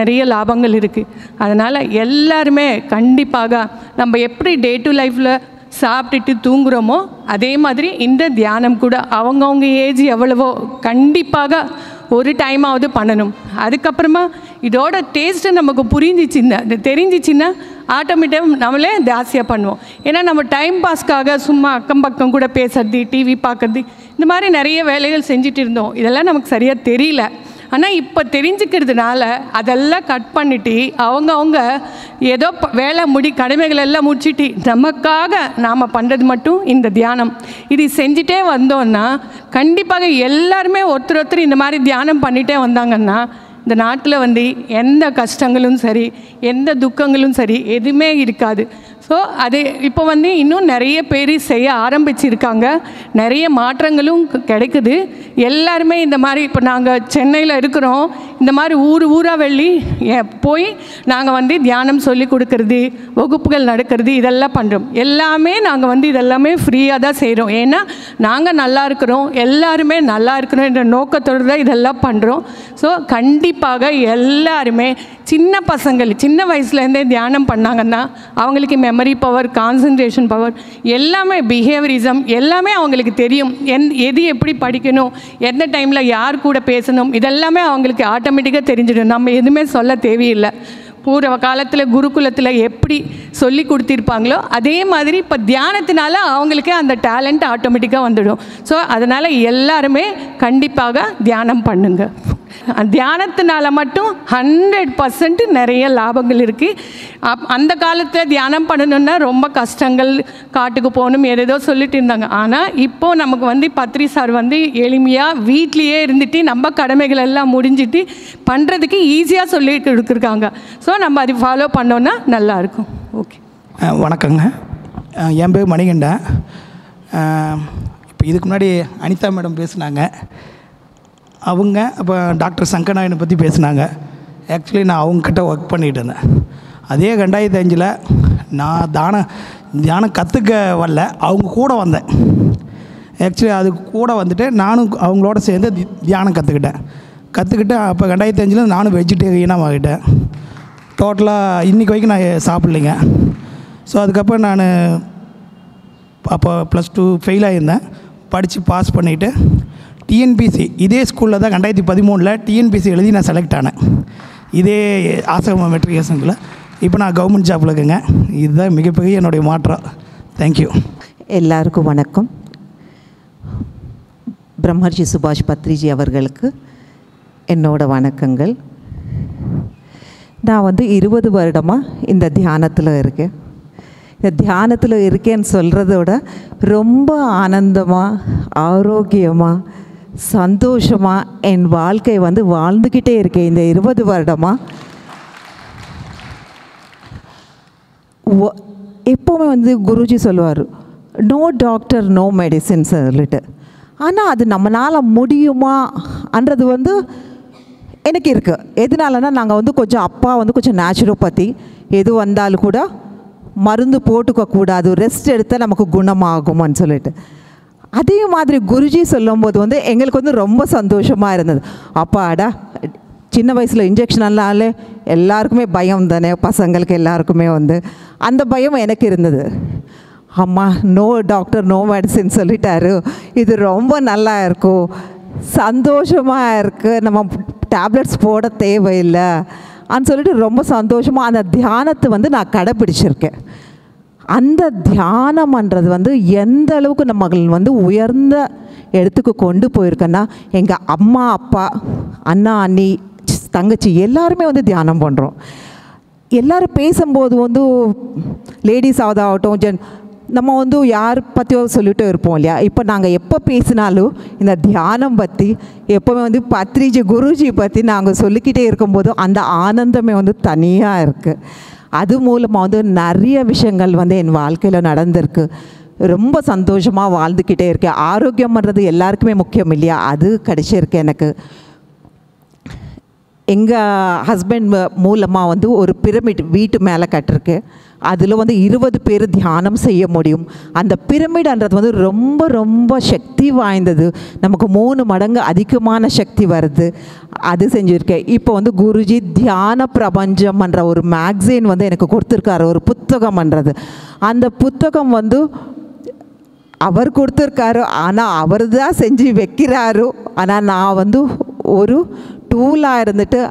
Speaker 7: நிறைய லாபங்கள் இருக்குது. அதனால் எல்லாருமே கண்டிப்பாக நம்ம எப்படி டே டு லைஃப்பில் சாப்பிட்டுட்டு தூங்குகிறோமோ அதே மாதிரி இந்த தியானம் கூட அவங்கவுங்க ஏஜ் எவ்வளவோ கண்டிப்பாக ஒரு டைமாவது பண்ணணும். அதுக்கப்புறமா இதோட டேஸ்ட்டு நமக்கு தெரிஞ்சிச்சின்னா ஆட்டோமேட்டிக்காக நம்மளே ஜாஸ்தியாக பண்ணுவோம். ஏன்னா நம்ம டைம் பாஸ்க்காக சும்மா அக்கம் பக்கம் கூட பேசுறது, டிவி பார்க்குறது, இந்த மாதிரி நிறைய வேலைகள் செஞ்சுட்டு இருந்தோம். இதெல்லாம் நமக்கு சரியாக தெரியல. ஆனால் இப்போ தெரிஞ்சுக்கிறதுனால அதெல்லாம் கட் பண்ணிவிட்டு அவங்கவுங்க ஏதோ வேலை கடமைகள் எல்லாம் முடிச்சுட்டு நமக்காக நாம் பண்ணுறது மட்டும் இந்த தியானம். இது செஞ்சுட்டே வந்தோன்னா கண்டிப்பாக எல்லாருமே ஒருத்தர் இந்த மாதிரி தியானம் பண்ணிகிட்டே வந்தாங்கன்னா இந்த நாட்டில் எந்த கஷ்டங்களும் சரி எந்த துக்கங்களும் சரி எதுவுமே இருக்காது. ஸோ அது இப்போ இன்னும் நிறைய பேர் செய்ய ஆரம்பிச்சிருக்காங்க. நிறைய மாற்றங்களும் கிடைக்குது. எல்லாருமே இந்த மாதிரி இப்போ நாங்கள் சென்னையில் இருக்கிறோம். இந்த மாதிரி ஊராக போய் நாங்கள் தியானம் சொல்லி கொடுக்கறது, வகுப்புகள் நடக்கிறது, இதெல்லாம் பண்ணுறோம். எல்லாமே நாங்கள் இதெல்லாமே ஃப்ரீயாக தான் செய்கிறோம். ஏன்னா நாங்கள் நல்லா இருக்கிறோம், எல்லாருமே நல்லா இருக்கணும் என்ற நோக்கத்தோடு தான் இதெல்லாம் பண்ணுறோம். ஸோ கண்டிப்பாக எல்லாருமே சின்ன வயசுலேருந்தே தியானம் பண்ணாங்கன்னா அவங்களுக்கு மெமரி பவர், கான்சன்ட்ரேஷன் பவர், எல்லாமே பிஹேவியரிசம் எல்லாமே அவங்களுக்கு தெரியும். எது எப்படி படிக்கணும், எந்த டைமில் யார் கூட பேசணும், இதெல்லாமே அவங்களுக்கு ஆட்டோமேட்டிக்காக தெரிஞ்சிடும். நம்ம எதுவுமே சொல்ல தேவையில்லை. பூர்வ காலத்தில் குருகுலத்தில் எப்படி சொல்லி கொடுத்திருப்பாங்களோ அதே மாதிரி இப்போ தியானத்தினால அவங்களுக்கே அந்த டேலண்ட் ஆட்டோமேட்டிக்காக வந்துடும். ஸோ அதனால் எல்லாருமே கண்டிப்பாக தியானம் பண்ணுங்க. தியானத்தினால மட்டும் 100% நிறைய லாபங்கள் இருக்குது. அந்த காலத்தில் தியானம் பண்ணணுன்னா ரொம்ப கஷ்டங்கள், காட்டுக்கு போகணும், ஏதேதோ சொல்லிட்டு இருந்தாங்க. ஆனால் இப்போது நமக்கு வந்து பத்ரி சார் வந்து எளிமையாக வீட்லேயே இருந்துட்டு நம்ம கடமைகள் எல்லாம் முடிஞ்சிட்டு பண்ணுறதுக்கு ஈஸியாக சொல்லி கொடுத்துருக்காங்க. ஸோ நம்ம அதை ஃபாலோ பண்ணோன்னா நல்லாயிருக்கும். ஓகே,
Speaker 8: வணக்கங்க. என் பேர் மணிகண்டன். இப்போ இதுக்கு முன்னாடி அனிதா மேடம் பேசுனாங்க. அவங்க அப்போ டாக்டர் சங்கநாயனை பற்றி பேசுனாங்க. ஆக்சுவலி நான் அவங்கக்கிட்ட ஒர்க் பண்ணிகிட்டு இருந்தேன். அதே 2005 நான் தியானம் கற்றுக்க வரல, அவங்க கூட வந்தேன். ஆக்சுவலி அது கூட வந்துட்டு நானும் அவங்களோட சேர்ந்து தியானம் கற்றுக்கிட்டு அப்போ 2005 நானும் வெஜிடேரியனாக ஆகிட்டேன். டோட்டலாக இன்றைக்கி வரைக்கும் நான் சாப்பிட்லைங்க. ஸோ அதுக்கப்புறம் நான் அப்போ +2 ஃபெயில் ஆகியிருந்தேன். படித்து பாஸ் பண்ணிவிட்டு டிஎன்பிசி இதே ஸ்கூலில் தான் 2013 டிஎன்பிசி எழுதி நான் செலக்ட் ஆனேன். இதே ஆசிரமம் மெட்ரிகுலேஷனில். இப்போ நான் கவர்மெண்ட் ஜாப்பில் இருக்கேங்க. இதுதான் மிகப்பெரிய என்னுடைய மாற்றம். தேங்க்யூ.
Speaker 9: எல்லாருக்கும் வணக்கம். பிரம்மர்ஷி சுபாஷ் பத்ரிஜி அவர்களுக்கு என்னோட வணக்கங்கள். நான் வந்து 20 வருடமாக இந்த தியானத்தில் இருக்கேன். இந்த தியானத்தில் இருக்கேன்னு சொல்கிறதோட ரொம்ப ஆனந்தமாக, ஆரோக்கியமாக, சந்தோஷமாக என் வாழ்க்கை வந்து வாழ்ந்துக்கிட்டே இருக்கேன். இந்த 20 வருடமாக எப்போவுமே வந்து குருஜி சொல்லுவார், நோ டாக்டர் நோ மெடிசின் சொல்லிட்டு. ஆனால் அது நம்மளால் முடியுமான்றது வந்து எனக்கு இருக்குது. எதனாலனா நாங்கள் வந்து கொஞ்சம் அப்பா வந்து கொஞ்சம் நேச்சுரோபதி, எது வந்தாலும் கூட மருந்து போட்டுக்கக்கூடாது, ரெஸ்ட் எடுத்தால் நமக்கு குணமாகுமான்னு சொல்லிட்டு. அதே மாதிரி குருஜி சொல்லும்போது வந்து எங்களுக்கு வந்து ரொம்ப சந்தோஷமாக இருந்தது. அப்பாடா, சின்ன வயசில் இன்ஜெக்ஷன்னாலே எல்லாருக்குமே பயம் தானே, பசங்களுக்கு எல்லாருக்குமே வந்து அந்த பயம் எனக்கு இருந்தது. அம்மா நோ டாக்டர் நோ மெடிசின் சொல்லிட்டாரு, இது ரொம்ப நல்லா இருக்கும், சந்தோஷமாக இருக்குது, நம்ம டேப்லெட்ஸ் போட தேவையில்லை அப்படின்னு சொல்லிட்டு ரொம்ப சந்தோஷமாக அந்த தியானத்தை வந்து நான் கடைப்பிடிச்சிருக்கேன். அந்த தியானம்ன்றது வந்து எந்த அளவுக்கு நம்மகள் வந்து உயர்ந்த இடத்துக்கு கொண்டு போயிருக்கேன்னா, எங்கள் அம்மா அப்பா, அண்ணா அண்ணி, தங்கச்சி எல்லாருமே வந்து தியானம் பண்ணுறோம். எல்லோரும் பேசும்போது வந்து லேடிஸ் ஆகட்டும் நம்ம வந்து யார் பற்றியோ சொல்லிட்டு இருப்போம் இல்லையா. இப்போ நாங்கள் எப்போ பேசினாலும் இந்த தியானம் பற்றி, எப்போவுமே வந்து பத்ரிஜி குருஜி பற்றி நாங்கள் சொல்லிக்கிட்டே இருக்கும்போது அந்த ஆனந்தமே வந்து தனியாக இருக்குது. அது மூலமாக வந்து நிறைய விஷயங்கள் வந்து என் வாழ்க்கையில் நடந்திருக்கு. ரொம்ப சந்தோஷமாக வாழ்ந்துக்கிட்டே இருக்கேன். ஆரோக்கியம்ன்றது எல்லாருக்குமே முக்கியம் இல்லையா, அது கிடைச்சிருக்கு எனக்கு. எங்கள் ஹஸ்பண்ட் மூலமாக வந்து ஒரு பிரமிட் வீட்டு மேலே கட்டிருக்கு. அதில் வந்து 20 பேர் தியானம் செய்ய முடியும். அந்த பிரமிடுன்றது வந்து ரொம்ப ரொம்ப சக்தி வாய்ந்தது. நமக்கு 3 மடங்கு அதிகமான சக்தி வருது. அது செஞ்சுருக்கேன். இப்போ வந்து குருஜி தியான பிரபஞ்சம்ன்ற ஒரு மேக்சின் வந்து எனக்கு கொடுத்துருக்காரு, ஒரு புத்தகம்ன்றது. அந்த புத்தகம் வந்து அவர் கொடுத்துருக்காரு, ஆனால் அவர் தான் செஞ்சு வைக்கிறாரு. ஆனால் நான் வந்து ஒரு டூலாக இருந்துட்டு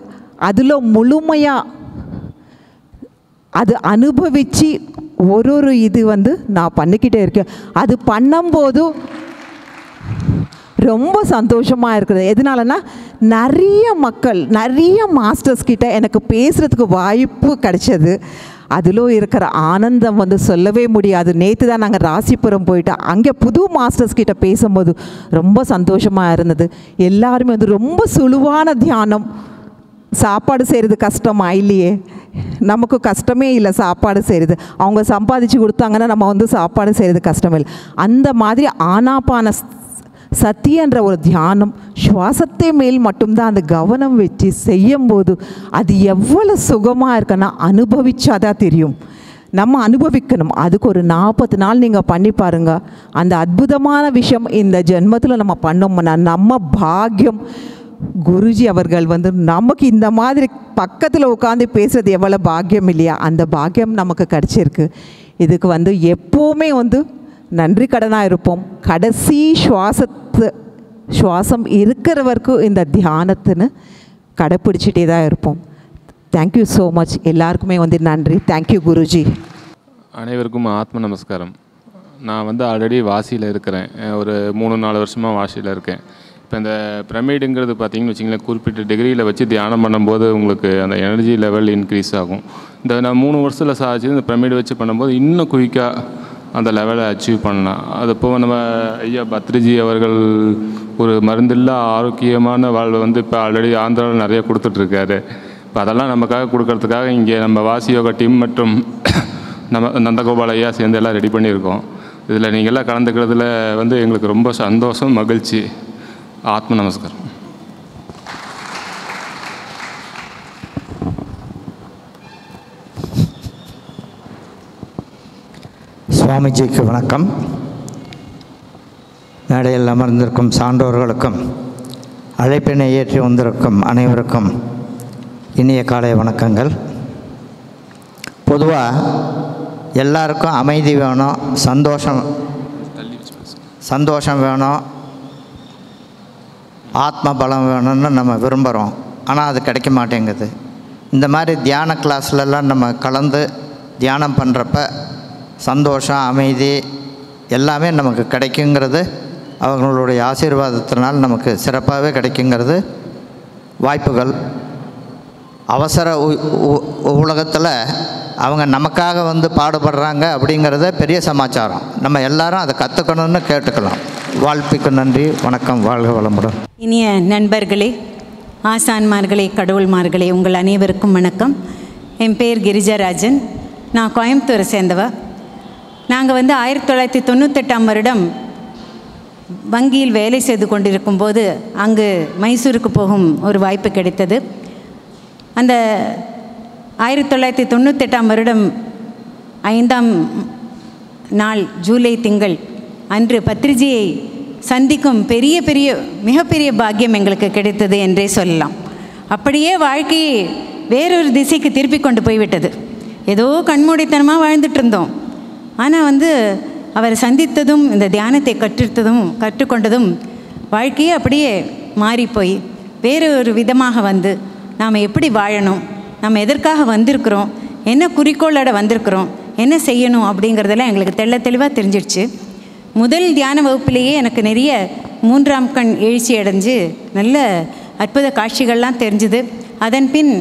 Speaker 9: அதில் முழுமையாக அது அனுபவித்து ஒரு இது வந்து நான் பண்ணிக்கிட்டே இருக்கேன். அது பண்ணும்போது ரொம்ப சந்தோஷமாக இருக்குது. எதனாலனா நிறைய மக்கள், நிறைய மாஸ்டர்ஸ் கிட்ட எனக்கு பேசுகிறதுக்கு வாய்ப்பு கிடைச்சது. அதில் இருக்கிற ஆனந்தம் வந்து சொல்லவே முடியாது. நேற்று தான் நாங்கள் ராசிபுரம் போயிட்டு அங்கே புது மாஸ்டர்ஸ் கிட்ட பேசும்போது ரொம்ப சந்தோஷமாக இருந்தது. எல்லாருமே வந்து ரொம்ப சுழுவான தியானம். சாப்பாடு செய்கிறது கஷ்டமா இல்லையே, நமக்கு கஷ்டமே இல்லை சாப்பாடு செய்கிறது. அவங்க சம்பாதிச்சு கொடுத்தாங்கன்னா நம்ம வந்து சாப்பாடு செய்கிறது கஷ்டமே இல்லை. அந்த மாதிரி ஆனாபான சத்தியன்ற ஒரு தியானம், சுவாசத்தை மேல் மட்டும்தான் அந்த கவனம் வச்சு செய்யும்போது அது எவ்வளோ சுகமாக இருக்குன்னா அனுபவிச்சாதான் தெரியும். நம்ம அனுபவிக்கணும். அதுக்கு ஒரு 40 நாள் நீங்கள் பண்ணி பாருங்கள். அந்த அற்புதமான விஷயம் இந்த ஜென்மத்தில் நம்ம பண்ணோம்னா நம்ம பாக்கியம். குருஜி அவர்கள் வந்து நமக்கு இந்த மாதிரி பக்கத்தில் உட்காந்து பேசுகிறது எவ்வளோ பாக்கியம் இல்லையா, அந்த பாக்கியம் நமக்கு கிடச்சிருக்கு. இதுக்கு வந்து எப்போவுமே வந்து நன்றி கடனாக இருப்போம். கடைசி சுவாசம் இருக்கிற வரைக்கும் இந்த தியானத்தின்னு கடைப்பிடிச்சிட்டே தான் இருப்போம். Thank you so much. எல்லாருக்குமே வந்து நன்றி. தேங்க்யூ குருஜி.
Speaker 10: அனைவருக்கும் ஆத்ம நமஸ்காரம். நான் வந்து ஆல்ரெடி வாசியில் இருக்கிறேன். ஒரு 3-4 வருஷமாக வாசியில் இருக்கேன். இப்போ இந்த பிரமிடுங்கிறது பார்த்திங்கன்னு வச்சிங்களேன், குறிப்பிட்ட டிகிரியில் வச்சு தியானம் பண்ணும்போது உங்களுக்கு அந்த எனர்ஜி லெவல் இன்க்ரீஸ் ஆகும். இந்த நான் 3 வருஷத்தில் சாதிச்சு இந்த பிரமிடு வச்சு பண்ணும்போது இன்னும் குயிக்காக அந்த லெவலை அச்சீவ் பண்ணலாம். அது இப்போ நம்ம ஐயா பத்ரிஜி அவர்கள் ஒரு மருந்தில்லா ஆரோக்கியமான வாழ்வை வந்து இப்போ ஆல்ரெடி ஆந்திராவில் நிறைய கொடுத்துட்ருக்காரு. இப்போ அதெல்லாம் நமக்காக கொடுக்கறதுக்காக இங்கே நம்ம வாசி யோகா டீம் மற்றும் நம்ம நந்தகோபால் ஐயா சேர்ந்து எல்லாம் ரெடி பண்ணியிருக்கோம். இதில் நீங்கள் எல்லாம் கலந்துக்கிறதுல வந்து எங்களுக்கு ரொம்ப சந்தோஷம், மகிழ்ச்சி. ஆத்ம நமஸ்காரம்.
Speaker 11: சுவாமிஜிக்கு வணக்கம். மேடையில் அமர்ந்திருக்கும் சான்றோர்களுக்கும் அழைப்பினை ஏற்றி வந்திருக்கும் அனைவருக்கும் இனிய காலை வணக்கங்கள். பொதுவாக எல்லாருக்கும் அமைதி வேணும், சந்தோஷம் வேணும், ஆத்ம பலம் வேணும்னு நம்ம விரும்புகிறோம். ஆனால் அது கிடைக்க மாட்டேங்குது. இந்த மாதிரி தியான கிளாஸ்லலாம் நம்ம கலந்து தியானம் பண்ணுறப்ப சந்தோஷம், அமைதி எல்லாமே நமக்கு கிடைக்குங்கிறது அவங்களுடைய ஆசீர்வாதத்தினால் நமக்கு சிறப்பாகவே கிடைக்குங்கிறது வாய்ப்புகள். அவசர உலகத்தில் அவங்க நமக்காக வந்து பாடுபடுறாங்க அப்படிங்கிறத பெரிய சமாச்சாரம். நம்ம எல்லாரும் அதை கற்றுக்கணும்னு கேட்டுக்கலாம். வாழ்த்துக்கு நன்றி. வணக்கம். வாழ்க வளமுடன்.
Speaker 12: இனிய நண்பர்களே, ஆசான்மார்களே, கடவுள்மார்களே, உங்கள் அனைவருக்கும் வணக்கம். என் பேர் கிரிஜாராஜன். நான் கோயம்புத்தூரை சேர்ந்தவ. நாங்கள் வந்து 1998ஆம் வருடம் வங்கியில் வேலை செய்து கொண்டிருக்கும்போது அங்கு மைசூருக்கு போகும் ஒரு வாய்ப்பு கிடைத்தது. அந்த 1998ஆம் வருடம் 5ஆம் நாள் ஜூலை திங்கள் அன்று பத்ரிஜியை சந்திக்கும் மிகப்பெரிய பாக்கியம் எங்களுக்கு கிடைத்தது என்றே சொல்லலாம். அப்படியே வாழ்க்கையை வேறொரு திசைக்கு திருப்பி கொண்டு போய்விட்டது. ஏதோ கண்மூடித்தனமாக வாழ்ந்துட்டு இருந்தோம். ஆனால் வந்து அவரை சந்தித்ததும் இந்த தியானத்தை கற்றுக்கொண்டதும் வாழ்க்கையே அப்படியே மாறிப்போய் வேறு ஒரு விதமாக வந்து நாம் எப்படி வாழணும், நம்ம எதற்காக வந்திருக்கிறோம், என்ன குறிக்கோளோட வந்திருக்கிறோம், என்ன செய்யணும் அப்படிங்கிறதெல்லாம் எங்களுக்கு தெளிவாக தெரிஞ்சிடுச்சு. முதல் தியான வகுப்பிலேயே எனக்கு நிறைய 3ஆம் கண் எழுச்சி அடைஞ்சு நல்ல அற்புத காட்சிகள்லாம் தெரிஞ்சுது. அதன் பின்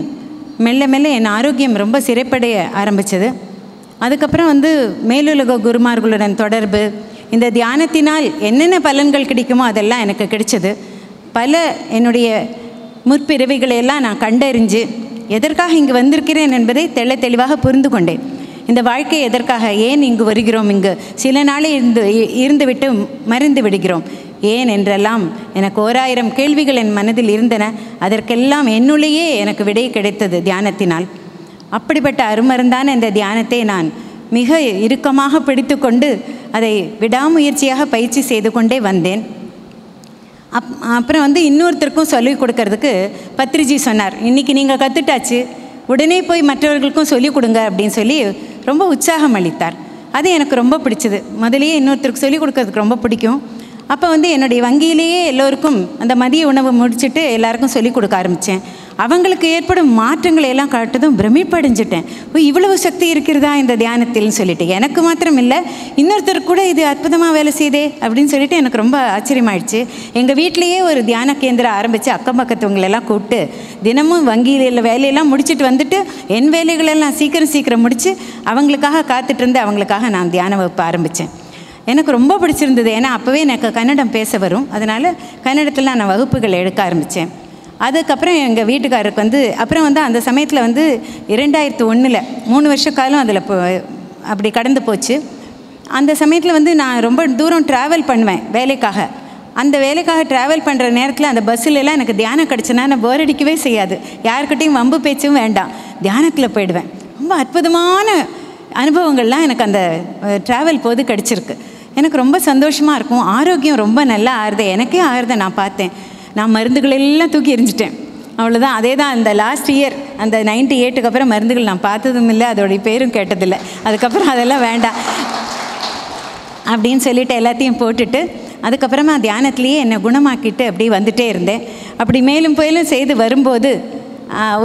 Speaker 12: மெல்ல மெல்ல என் ஆரோக்கியம் ரொம்ப சிறைப்படைய ஆரம்பித்தது. அதுக்கப்புறம் வந்து மேலுலக குருமார்களுடன் தொடர்பு, இந்த தியானத்தினால் என்னென்ன பலன்கள் கிடைக்குமோ அதெல்லாம் எனக்கு கிடைச்சது. பல என்னுடைய முற்பிறவிகளையெல்லாம் நான் கண்டறிஞ்சு எதற்காக இங்கு வந்திருக்கிறேன் என்பதை தெளிவாக புரிந்து கொண்டேன். இந்த வாழ்க்கை எதற்காக, ஏன் இங்கு வருகிறோம், இங்கு சில நாளே இருந்துவிட்டு மறைந்து விடுகிறோம், ஏன் என்றெல்லாம் எனக்கு 1000 கேள்விகள் என் மனதில் இருந்தன. அதற்கெல்லாம் என்னுள்ளேயே எனக்கு விடை கிடைத்தது தியானத்தினால். அப்படிப்பட்ட அருமருந்தான இந்த தியானத்தை நான் மிக இறுக்கமாக பிடித்து கொண்டு அதை விடாமுயற்சியாக பயிற்சி செய்து கொண்டே வந்தேன். அப்புறம் வந்து இன்னொருத்தருக்கும் சொல்லிக் கொடுக்கறதுக்கு பத்ரிஜி சொன்னார், இன்றைக்கி நீங்கள் கற்றுட்டாச்சு, உடனே போய் மற்றவர்களுக்கும் சொல்லிக் கொடுங்க அப்படின்னு சொல்லி ரொம்ப உற்சாகம் அளித்தார். அது எனக்கு ரொம்ப பிடிச்சது. முதலேயே இன்னொருத்தருக்கு சொல்லிக் கொடுக்கறதுக்கு ரொம்ப பிடிக்கும். அப்போ வந்து என்னுடைய வங்கியிலேயே எல்லோருக்கும் அந்த மதிய உணவு முடிச்சுட்டு எல்லாருக்கும் சொல்லிக் கொடுக்க ஆரம்பித்தேன். அவங்களுக்கு ஏற்படும் மாற்றங்களை எல்லாம் காட்டுதும் பிரமிப்படைஞ்சிட்டேன். இவ்வளவு சக்தி இருக்கிறதா இந்த தியானத்தில்னு சொல்லிட்டு எனக்கு மாத்திரம் இல்லை, இன்னொருத்தர் கூட இது அற்புதமாக வேலை செய்தே அப்படின்னு சொல்லிட்டு எனக்கு ரொம்ப ஆச்சரியமாயிடுச்சு. எங்கள் வீட்டிலையே ஒரு தியான கேந்திரம் ஆரம்பித்து அக்கம் பக்கத்தவங்களெல்லாம் கூப்பிட்டு தினமும் வங்கியில் வேலையெல்லாம் முடிச்சுட்டு வந்துட்டு என் வேலைகளெல்லாம் சீக்கிரம் முடித்து அவங்களுக்காக காத்துட்டு இருந்து அவங்களுக்காக நான் தியான வகுப்பு ஆரம்பித்தேன். எனக்கு ரொம்ப பிடிச்சிருந்தது. ஏன்னா அப்போவே எனக்கு கன்னடம் பேச வரும். அதனால் கன்னடத்தில் நான் வகுப்புகள் எடுக்க ஆரம்பித்தேன். அதுக்கப்புறம் எங்கள் வீட்டுக்காரருக்கு வந்து அப்புறம் வந்து அந்த சமயத்தில் வந்து 2001 3 வருஷ காலம் அதில் அப்படி கடந்து போச்சு. அந்த சமயத்தில் வந்து நான் ரொம்ப தூரம் ட்ராவல் பண்ணுவேன் வேலைக்காக. அந்த வேலைக்காக ட்ராவல் பண்ணுற நேரத்தில் அந்த பஸ்ஸிலலாம் எனக்கு தியானம் கிடச்சுன்னா நான் போர் அடிக்கவே செய்யாது. யாருக்கிட்டையும் வம்பு பேச்சும் வேண்டாம், தியானத்தில் போயிடுவேன். ரொம்ப அற்புதமான அனுபவங்கள்லாம் எனக்கு அந்த ட்ராவல் போது கிடச்சிருக்கு. எனக்கு ரொம்ப சந்தோஷமாக இருக்கும். ஆரோக்கியம் ரொம்ப நல்லா ஆறுது, எனக்கே ஆறுதை நான் பார்த்தேன். நான் மருந்துகளெல்லாம் தூக்கி எறிஞ்சிட்டேன், அவ்வளோதான். அதே தான் இந்த லாஸ்ட் இயர் அந்த 98க்கு அப்புறம் மருந்துகள் நான் பார்த்ததும் இல்லை, அதோடைய பேரும் கேட்டதில்லை. அதுக்கப்புறம் அதெல்லாம் வேண்டாம் அப்படின்னு சொல்லிட்டு எல்லாத்தையும் போட்டுட்டு அதுக்கப்புறமா தியானத்துலேயே என்னை குணமாக்கிட்டு அப்படியே வந்துகிட்டே இருந்தேன். அப்படி மேலும் போயிலும் செய்து வரும்போது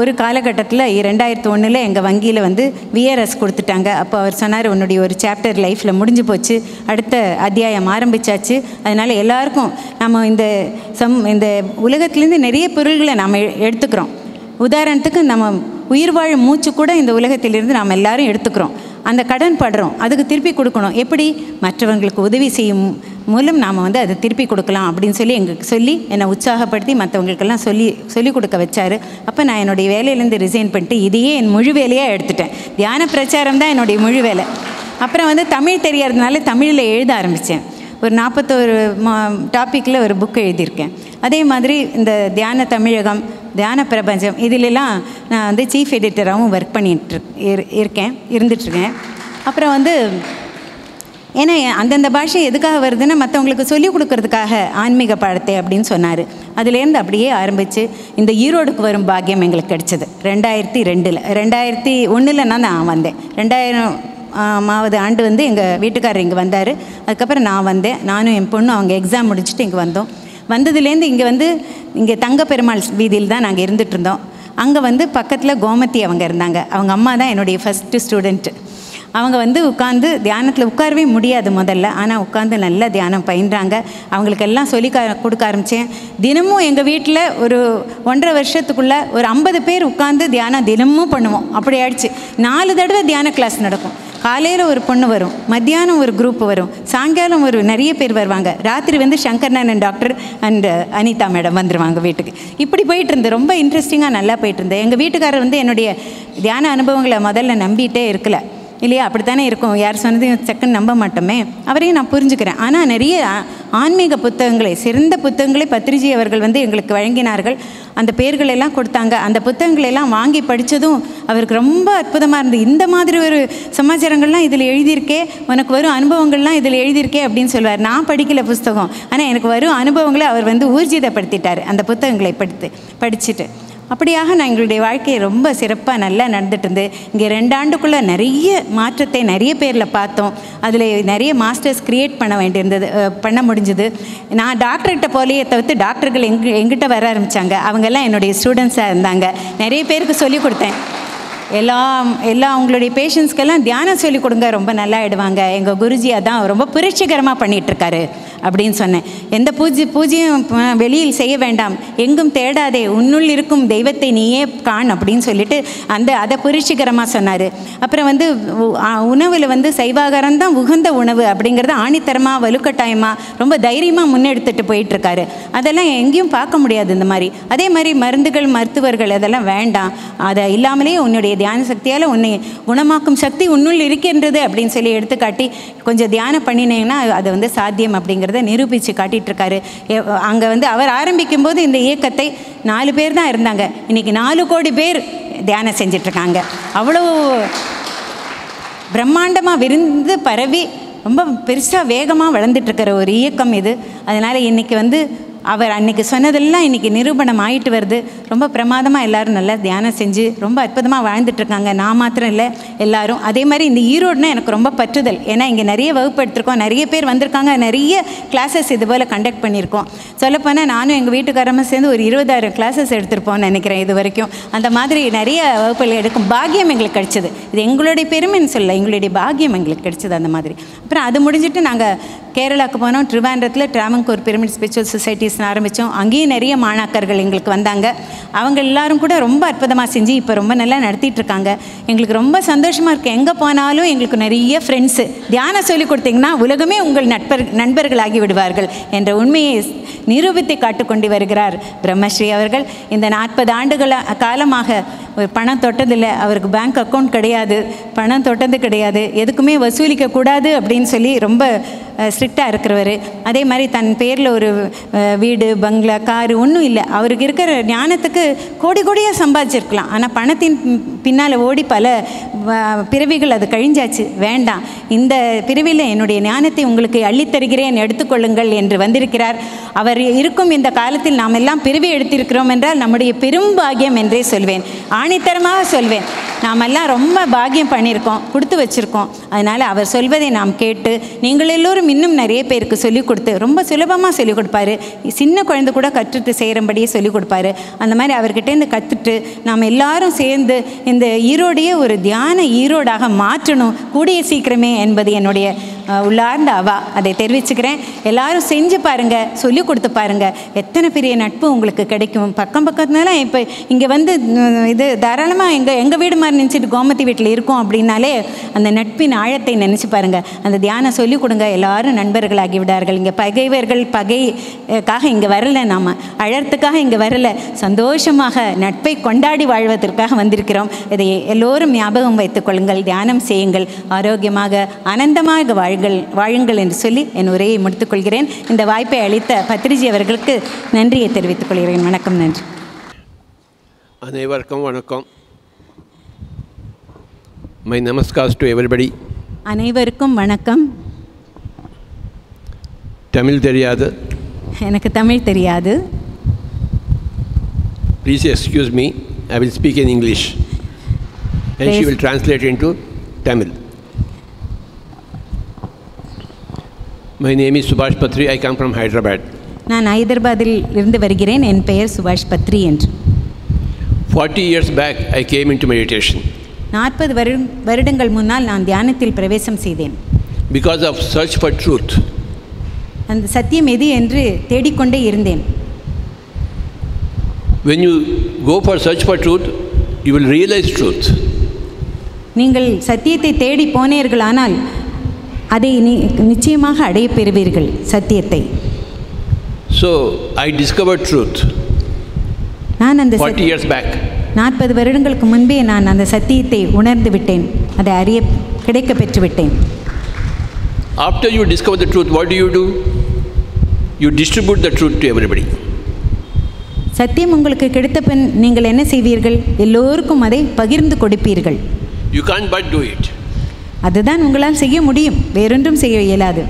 Speaker 12: ஒரு காலகட்டத்தில் 2001 எங்கள் வங்கியில் வந்து விஆர்எஸ் கொடுத்துட்டாங்க. அப்போ அவர் சொன்னார், உன்னுடைய ஒரு சாப்டர் லைஃப்பில் முடிஞ்சு போச்சு, அடுத்த அத்தியாயம் ஆரம்பித்தாச்சு. அதனால் எல்லாருக்கும் நம்ம இந்த உலகத்துலேருந்து நிறைய பொருள்களை நாம் எடுத்துக்கிறோம். உதாரணத்துக்கு நம்ம உயிர் வாழும் மூச்சு கூட இந்த உலகத்திலிருந்து நாம் எல்லாரும் எடுத்துக்கிறோம். அந்த கடன் படுறோம், அதுக்கு திருப்பி கொடுக்கணும். எப்படி? மற்றவங்களுக்கு உதவி செய்யும் மூலம் நாம் வந்து அதை திருப்பி கொடுக்கலாம் அப்படின்னு சொல்லி எங்களுக்கு சொல்லி என்னை உற்சாகப்படுத்தி மற்றவங்களுக்கெல்லாம் சொல்லிக் கொடுக்க வச்சார். அப்போ நான் என்னுடைய வேலையிலேருந்து ரிசைன் பண்ணிட்டு இதையே என் முழு வேலையாக எடுத்துட்டேன். தியான பிரச்சாரம் தான் என்னுடைய முழு வேலை. அப்புறம் வந்து தமிழ் தெரியாததுனால தமிழில் எழுத ஆரம்பித்தேன். ஒரு 41 டாப்பிக்கில் ஒரு புக் எழுதியிருக்கேன். அதே மாதிரி இந்த தியான தமிழகம், தியான பிரபஞ்சம் இதிலெல்லாம் நான் வந்து சீஃப் எடிட்டராகவும் ஒர்க் பண்ணிட்டு இருந்துட்டுருக்கேன். அப்புறம் வந்து ஏன்னா அந்தந்த பாஷை எதுக்காக வருதுன்னா மற்றவங்களுக்கு சொல்லிக் கொடுக்கறதுக்காக ஆன்மீக பாடத்தை அப்படின்னு சொன்னார். அதுலேருந்து அப்படியே ஆரம்பித்து இந்த ஈரோடுக்கு வரும் பாக்கியம் எங்களுக்கு கிடச்சிது 2002. 2001 நான் வந்தேன். 2000ஆவது ஆண்டு வந்து எங்கள் வீட்டுக்காரர் இங்கே வந்தார். அதுக்கப்புறம் நான் வந்தேன். நானும் என் பொண்ணும் அவங்க எக்ஸாம் முடிச்சுட்டு இங்கே வந்தோம். வந்ததுலேருந்து இங்கே தங்க பெருமாள் வீதியில் தான் நாங்கள் இருந்துகிட்டு இருந்தோம். அங்கே வந்து பக்கத்தில் கோமதி அவங்க இருந்தாங்க. அவங்க அம்மா தான் என்னுடைய ஃபஸ்ட்டு ஸ்டூடெண்ட்டு. அவங்க வந்து உட்காந்து தியானத்தில் உட்காரவே முடியாது முதல்ல, ஆனால் உட்காந்து நல்ல தியானம் பயின்றாங்க. அவங்களுக்கெல்லாம் சொல்லி கொடுக்க ஆரம்பித்தேன். தினமும் எங்கள் வீட்டில் ஒரு 1.5 வருஷத்துக்குள்ளே ஒரு 50 பேர் உட்காந்து தியானம் தினமும் பண்ணுவோம். அப்படி ஆயிடுச்சு. 4 தடவை தியான கிளாஸ் நடக்கும். காலையில் ஒரு பொண்ணு வரும், மத்தியானம் ஒரு குரூப் வரும், சாயங்காலம் ஒரு நிறைய பேர் வருவாங்க, ராத்திரி வந்து சங்கர்நாராயணன் டாக்டர் அண்ட் அனிதா மேடம் வந்துடுவாங்க வீட்டுக்கு. இப்படி போயிட்டு இருந்து ரொம்ப இன்ட்ரெஸ்டிங்காக நல்லா போயிட்டு இருந்தேன். எங்கள் வீட்டுக்காரர் வந்து என்னுடைய தியான அனுபவங்களை முதல்ல நம்பிகிட்டே இருக்கல இல்லையா? அப்படித்தானே இருக்கும், யார் சொன்னதையும் செகண்ட் நம்ப மாட்டோமே. அவரையும் நான் புரிஞ்சுக்கிறேன். ஆனால் நிறைய ஆன்மீக புத்தகங்களை, சிறந்த புத்தகங்களை பத்ரிஜி அவர்கள் வந்து எங்களுக்கு வழங்கினார்கள். அந்த பேர்களெல்லாம் கொடுத்தாங்க. அந்த புத்தகங்களெல்லாம் வாங்கி படித்ததும் அவருக்கு ரொம்ப அற்புதமாக இருந்தது. இந்த மாதிரி ஒரு சமாச்சாரங்கள்லாம் இதில் எழுதியிருக்கே, உனக்கு வரும் அனுபவங்கள்லாம் இதில் எழுதியிருக்கே அப்படின்னு சொல்லுவார். நான் படிக்கல புஸ்தகம், ஆனால் எனக்கு வரும் அனுபவங்களை அவர் வந்து ஊர்ஜிதப்படுத்திட்டார் அந்த புத்தகங்களை படிச்சுட்டு. அப்படியாக நான் எங்களுடைய வாழ்க்கையை ரொம்ப சிறப்பாக நல்லா நடந்துட்டு இருந்து இங்கே 2 ஆண்டுக்குள்ளே நிறைய மாற்றத்தை நிறைய பேரில் பார்த்தோம். அதில் நிறைய மாஸ்டர்ஸ் க்ரியேட் பண்ண முடிஞ்சுது. நான் டாக்டர்கிட்ட போலையே தவிர்த்து டாக்டர்கள் எங்கிட்ட வர ஆரம்பித்தாங்க. அவங்கெல்லாம் என்னுடைய ஸ்டூடெண்ட்ஸாக இருந்தாங்க. நிறைய பேருக்கு சொல்லிக் கொடுத்தேன். எல்லா அவங்களுடைய பேஷண்ட்ஸ்க்கெல்லாம் தியானம் சொல்லிக் கொடுங்க, ரொம்ப நல்லா ஆகிடுவாங்க. எங்கள் குருஜி அதான் ரொம்ப புரட்சிகரமாக பண்ணிகிட்ருக்காரு அப்படின்னு சொன்னேன். எந்த பூஜையும் வெளியில் செய்ய வேண்டாம், எங்கும் தேடாதே, உன்னுள் இருக்கும் தெய்வத்தை நீயே காண் அப்படின்னு சொல்லிட்டு அதை புரட்சிகரமாக சொன்னார். அப்புறம் வந்து உணவில் வந்து சைவாகாரம் தான் உகந்த உணவு அப்படிங்கிறத ஆணித்தரமாக வலுக்கட்டாயமாக ரொம்ப தைரியமாக முன்னெடுத்துட்டு போயிட்டுருக்காரு. அதெல்லாம் எங்கேயும் பார்க்க முடியாது இந்த மாதிரி. அதே மாதிரி மருந்துகள், மருத்துவர்கள் அதெல்லாம் வேண்டாம், அதை இல்லாமலே உன்னுடைய தியான சக்தியால் உன்னை குணமாக்கும் சக்தி உன்னுள் இருக்கின்றது அப்படின்னு சொல்லி எடுத்துக்காட்டி கொஞ்சம் தியானம் பண்ணினீங்கன்னா அது வந்து சாத்தியம் அப்படிங்கிறத நிரூபித்து காட்டிகிட்ருக்காரு. அங்கே வந்து அவர் ஆரம்பிக்கும் போது இந்த இயக்கத்தை 4 பேர் தான் இருந்தாங்க. இன்றைக்கி 4 கோடி பேர் தியானம் செஞ்சிட்ருக்காங்க. அவ்வளோ பிரம்மாண்டமாக விரிந்து பரவி ரொம்ப பெருசாக வேகமாக வளர்ந்துட்டுருக்கிற ஒரு இயக்கம் இது. அதனால் இன்றைக்கி வந்து அவர் அன்றைக்கி சொன்னதெல்லாம் இன்றைக்கி நிரூபணம் ஆகிட்டு வருது. ரொம்ப பிரமாதமாக எல்லோரும் நல்லா தியானம் செஞ்சு ரொம்ப அற்புதமாக வாழ்ந்துட்டுருக்காங்க. நான் மாத்திரம் இல்லை, எல்லோரும். அதே மாதிரி இந்த ஈரோடுனா எனக்கு ரொம்ப பற்றுதல். ஏன்னா இங்கே நிறைய வகுப்பு எடுத்திருக்கோம், நிறைய பேர் வந்திருக்காங்க, நிறைய கிளாஸஸ் இது போல் கண்டக்ட் பண்ணியிருக்கோம். சொல்லப்போனால் நானும் எங்கள் வீட்டுக்காரமாக சேர்ந்து ஒரு 20,000 கிளாஸஸ் எடுத்திருப்போம்னு நினைக்கிறேன் இது வரைக்கும். அந்த மாதிரி நிறைய வகுப்புகள் எடுக்கும் பாக்கியம் எங்களுக்கு கிடச்சிது. இது எங்களுடைய பெருமைன்னு சொல்ல, எங்களுடைய பாக்கியம் எங்களுக்கு கிடச்சிது அந்த மாதிரி. அப்புறம் அது முடிஞ்சுட்டு நாங்கள் கேரளாவுக்கு போனோம். ட்ரிவாண்ட்ரத்தில் ட்ராவங்கூர் பிரமிட் ஸ்பிரிச்சுவல் சொசைட்டிஸ் ஆரம்பித்தோம். அங்கேயும் நிறைய மாணாக்கர்கள் எங்களுக்கு வந்தாங்க. அவங்க எல்லாரும் கூட ரொம்ப அற்புதமாக செஞ்சு இப்போ ரொம்ப நல்லா நடத்திட்டுருக்காங்க. எங்களுக்கு ரொம்ப சந்தோஷமாக இருக்குது. எங்கே போனாலும் எங்களுக்கு நிறைய ஃப்ரெண்ட்ஸு. தியானம் சொல்லிக் கொடுத்தீங்கன்னா உலகமே உங்கள் நண்பர்களாகி விடுவார்கள் என்ற உண்மையை நிரூபித்து காட்டுக்கொண்டு வருகிறார் பிரம்மஸ்ரீ அவர்கள். இந்த 40 ஆண்டுகள் காலமாக ஒரு பணம் தொட்டதில்லை, அவருக்கு பேங்க் அக்கௌண்ட் கிடையாது, பணம் தொட்டது கிடையாது, எதுக்குமே வசூலிக்கக்கூடாது அப்படின்னு சொல்லி ரொம்ப ஸ்ட்ரிக்டாக இருக்கிறவர். அதே மாதிரி தன் பேரில் ஒரு வீடு, பங்களா, காரு ஒன்றும் இல்லை. அவருக்கு இருக்கிற ஞானத்துக்கு கோடி கோடியாக சம்பாதிச்சிருக்கலாம். ஆனால் பின்னால் ஓடி பல பிறவிகள் அது கழிஞ்சாச்சு, வேண்டாம், இந்த பிறவியில் என்னுடைய ஞானத்தை உங்களுக்கு அள்ளித்தருகிறேன், எடுத்துக்கொள்ளுங்கள் என்று வந்திருக்கிறார். அவர் இருக்கும் இந்த காலத்தில் நாம் எல்லாம் பிறவி எடுத்திருக்கிறோம் என்றால் நம்முடைய பெரும் பாக்கியம் என்றே சொல்வேன், ஆணித்தரமாக சொல்வேன். நாமெல்லாம் ரொம்ப பாக்கியம் பண்ணியிருக்கோம், கொடுத்து வச்சுருக்கோம். அதனால் அவர் சொல்வதை நாம் கேட்டு நீங்கள் எல்லோரும் இன்னும் நிறைய பேருக்கு சொல்லிக் கொடுத்து, ரொம்ப சுலபமாக சொல்லிக் கொடுப்பாரு, சின்ன குழந்தை கூட கற்றுட்டு செய்கிறபடியே சொல்லிக் கொடுப்பாரு. அந்த மாதிரி அவர்கிட்டேருந்து கற்றுட்டு நாம் எல்லாரும் சேர்ந்து இந்த ஈரோடையே ஒரு தியான ஈரோடாக மாற்றணும் கூடிய சீக்கிரமே என்பது என்னுடைய உள்ளார்ந்த அவா. அதை தெரிவிச்சுக்கிறேன். எல்லாரும் செஞ்சு பாருங்கள், சொல்லிக் கொடுத்து பாருங்கள், எத்தனை பெரிய நட்பு உங்களுக்கு கிடைக்கும். பக்கம் பக்கத்துலலாம் இப்போ இங்கே வந்து இது தாராளமாக எங்கள் வீடு மாதிரி நினச்சிட்டு கோமதி வீட்டில் இருக்கோம் அப்படின்னாலே அந்த நட்பின் ஆழத்தை நினச்சி பாருங்கள். அந்த தியானம் சொல்லிக் கொடுங்க, எல்லாரும் நண்பர்களாகி விடார்கள். இங்கே பகைவர்கள் பகைக்காக இங்கே வரலை, நாம் அழறதுக்காக இங்கே வரலை, சந்தோஷமாக நட்பை கொண்டாடி வாழ்வதற்காக வந்திருக்கிறோம். இதை எல்லோரும் ஞாபகம் வைத்துக் கொள்ளுங்கள், தியானம் செய்யுங்கள், ஆரோக்கியமாக ஆனந்தமாக வாழுங்கள் என்று சொல்லி என் உரையை முடித்துக்கொள்கிறேன். இந்த வாய்ப்பை அளித்த பத்ரிஜி அவர்களுக்கு நன்றியை தெரிவித்துக் கொள்கிறேன். வணக்கம். நன்றி.
Speaker 13: அனைவருக்கும் வணக்கம். My namaskars to everybody.
Speaker 12: அனைவருக்கும் வணக்கம்.
Speaker 13: தமிழ் தெரியாது,
Speaker 12: எனக்கு தமிழ் தெரியாது.
Speaker 13: Please excuse me, I will speak in English and she will translate into Tamil. My name is Subhash Patri. I come from Hyderabad.
Speaker 12: நான் ஹைதராபாத்தில் இருந்து வருகிறேன். என் பெயர் சுபாஷ் பத்ரி என்று.
Speaker 13: 40 years back I came into meditation.
Speaker 12: 40 வருடங்கள் முன்னால் நான் தியானத்தில் பிரவேசம் செய்தேன்.
Speaker 13: Because of search for truth.
Speaker 12: அந்த சத்தியம் எது என்று தேடிக்கொண்டே இருந்தேன்.
Speaker 13: When you go for search for truth, you will realize truth.
Speaker 12: நீங்கள் சத்தியத்தை தேடி போனீர்களானால் அதை நிச்சயமாக அடைய பெறுவீர்கள் சத்தியத்தை.
Speaker 13: So I discovered truth.
Speaker 12: நான் அந்த
Speaker 13: 40 years back.
Speaker 12: 40 வருடங்களுக்கு முன்பே நான் அந்த சத்தியத்தை உணர்ந்து விட்டேன், அதை அறிய கிடைக்க பெற்று விட்டேன்.
Speaker 13: After you discover the truth, what do? You distribute the truth to everybody.
Speaker 12: சத்தியம் உங்களுக்கு கிடைத்த பின் நீங்கள் என்ன செய்வீர்கள்? எல்லோருக்கும் அதை பகிர்ந்து கொடுப்பீர்கள்.
Speaker 13: You can't but do it.
Speaker 12: அதுதான் உங்களால் செய்ய முடியும், வேறொன்றும் செய்ய இயலாது.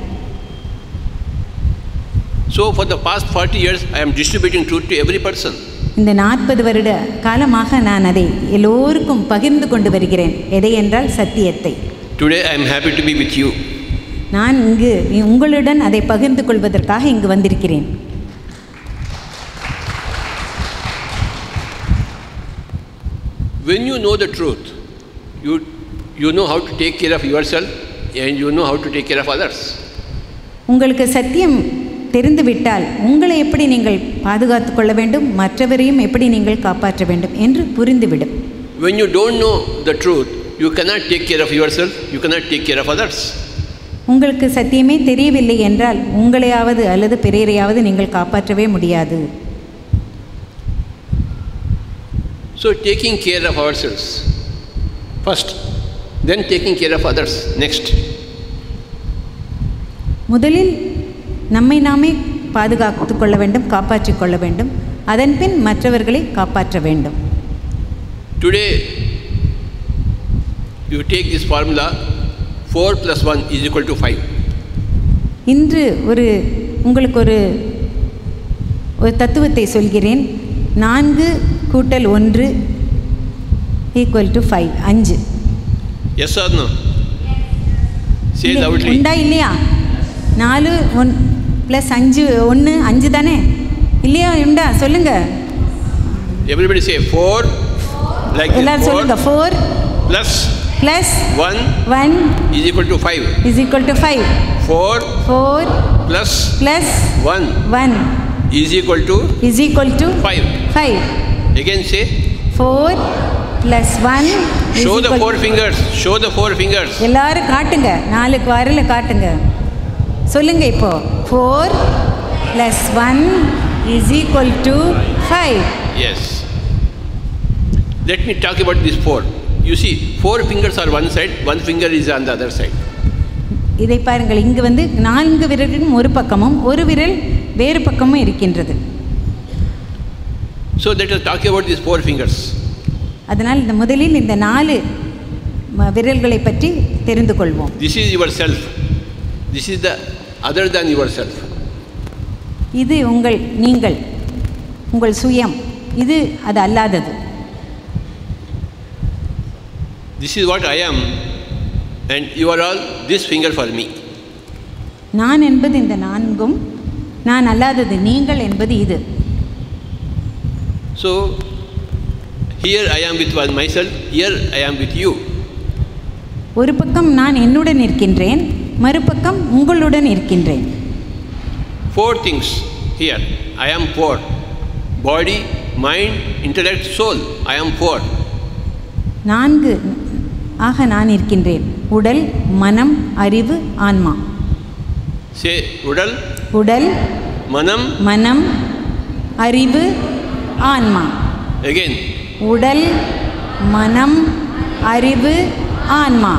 Speaker 13: So for the past 40 years I am distributing truth to every person.
Speaker 12: இந்த 40 வருட காலமாக நான் அதை எல்லோருக்கும் பகிர்ந்து கொண்டு வருகிறேன். எதை என்றால் சத்தியத்தை.
Speaker 13: Today I am happy to be with you.
Speaker 12: நான் இங்கு உங்களுடன் அதை பகிர்ந்து கொள்வதற்காக இங்கு வந்திருக்கிறேன்.
Speaker 13: When you know the truth, you know how to take care of yourself and you know how to take care of others.
Speaker 12: உங்களுக்கு சத்தியம் தெரிந்துவிட்டால் உங்களை எப்படி நீங்கள் பாதுகாத்து கொள்ள வேண்டும், மற்றவரையும் எப்படி நீங்கள் காப்பாற்ற வேண்டும் என்று புரிந்துவிடும்.
Speaker 13: When you don't know the truth, you cannot take care of yourself, you cannot take care of others.
Speaker 12: உங்களுக்கு சத்தியமே தெரியவில்லை என்றால் உங்களையாவது அல்லது பிறரையாவது நீங்கள் காப்பாற்றவே முடியாது.
Speaker 13: So taking care of ourselves first, then taking care of others next.
Speaker 12: முதலில் நம்மை நாமே பாதுகாத்து கொள்ள வேண்டும், காப்பாற்றிக் கொள்ள வேண்டும், அதன் பின் மற்றவர்களை காப்பாற்ற வேண்டும்.
Speaker 13: Today you take this formula 4 + 1 = 5.
Speaker 12: இன்று உங்களுக்கு ஒரு தத்துவத்தை சொல்கிறேன். 4 + 1 = 5. 5.
Speaker 13: Yes or no? Say loudly.
Speaker 12: உண்டா இல்லையா? 4 + 5 1 5 தானே? இல்லையா? உண்டா? சொல்லுங்க.
Speaker 13: Everybody say 4. Like
Speaker 12: எல்லாரும் சொல்லுங்க. 4
Speaker 13: plus 1 = 5.
Speaker 12: = 5.
Speaker 13: 4 plus 1 = 5.
Speaker 12: 5.
Speaker 13: Again say
Speaker 12: 4 + 1.
Speaker 13: Show the 4 fingers. Show the 4 fingers.
Speaker 12: எல்லாரும் காட்டுங்க, 4 விரல காட்டுங்க. சொல்லுங்க இப்போ. 4 + 1 = 5.
Speaker 13: Yes. Let me talk about this 4. You see, 4 fingers are one side, 1 finger is on the other side.
Speaker 12: இதை பாருங்கள், இங்கு 4 விரல்களும் ஒரு பக்கமும் ஒரு விரல் வேறு பக்கமும் இருக்கின்றது.
Speaker 13: So let us talk about these 4 fingers.
Speaker 12: அதனால் இந்த முதலில் இந்த 4 விரல்களை பற்றி தெரிந்து கொள்வோம்.
Speaker 13: This is yourself. This is the other than yourself.
Speaker 12: இது நீங்கள், உங்கள் சுயம். இது அது அல்லாதது.
Speaker 13: This is what I am, and you are all this finger for me.
Speaker 12: நான் என்பது இந்த 4ம், நான் அல்லாதது நீங்கள் என்பது இது.
Speaker 13: So here I am with myself, here I am with you.
Speaker 12: ஒரு பக்கம் நான் என்னுடன் இருக்கின்றேன், மறுபக்கம் உங்களுடன் இருக்கின்றேன்.
Speaker 13: 4 things here. I am 4. Body, mind, intellect, soul. I am 4.
Speaker 12: 4 ஆக நான் இருக்கின்றேன். உடல், மனம், அறிவு, ஆன்மா.
Speaker 13: Say udal,
Speaker 12: manam, அறிவு, ஆன்மா.
Speaker 13: Again.
Speaker 12: உடல், மனம், அறிவு, ஆன்மா.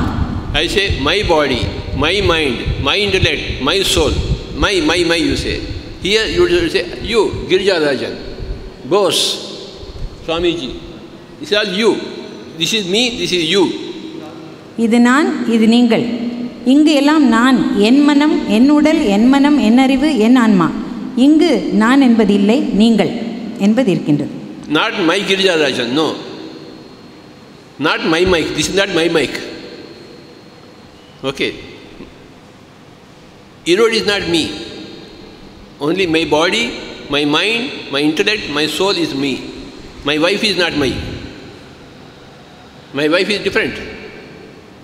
Speaker 13: I say my body, my mind, my intellect, my soul. My you say. Here you say you, Girija Rajan, Bose, Swamiji. This is all you. This is me, this is you.
Speaker 12: இது நான், இது நீங்கள். இங்கு எல்லாம் நான், என் மனம், என் உடல், என் மனம், என் அறிவு, என் ஆன்மா. இங்கு நான் என்பது இல்லை, நீங்கள் என்பது இருக்கின்றது.
Speaker 13: Not my Girija Rajan, no. Not my mic. This is not my mic. Okay. Erode is not me. Only my body, my mind, my intellect, my soul is me. My wife is not me. My wife is different.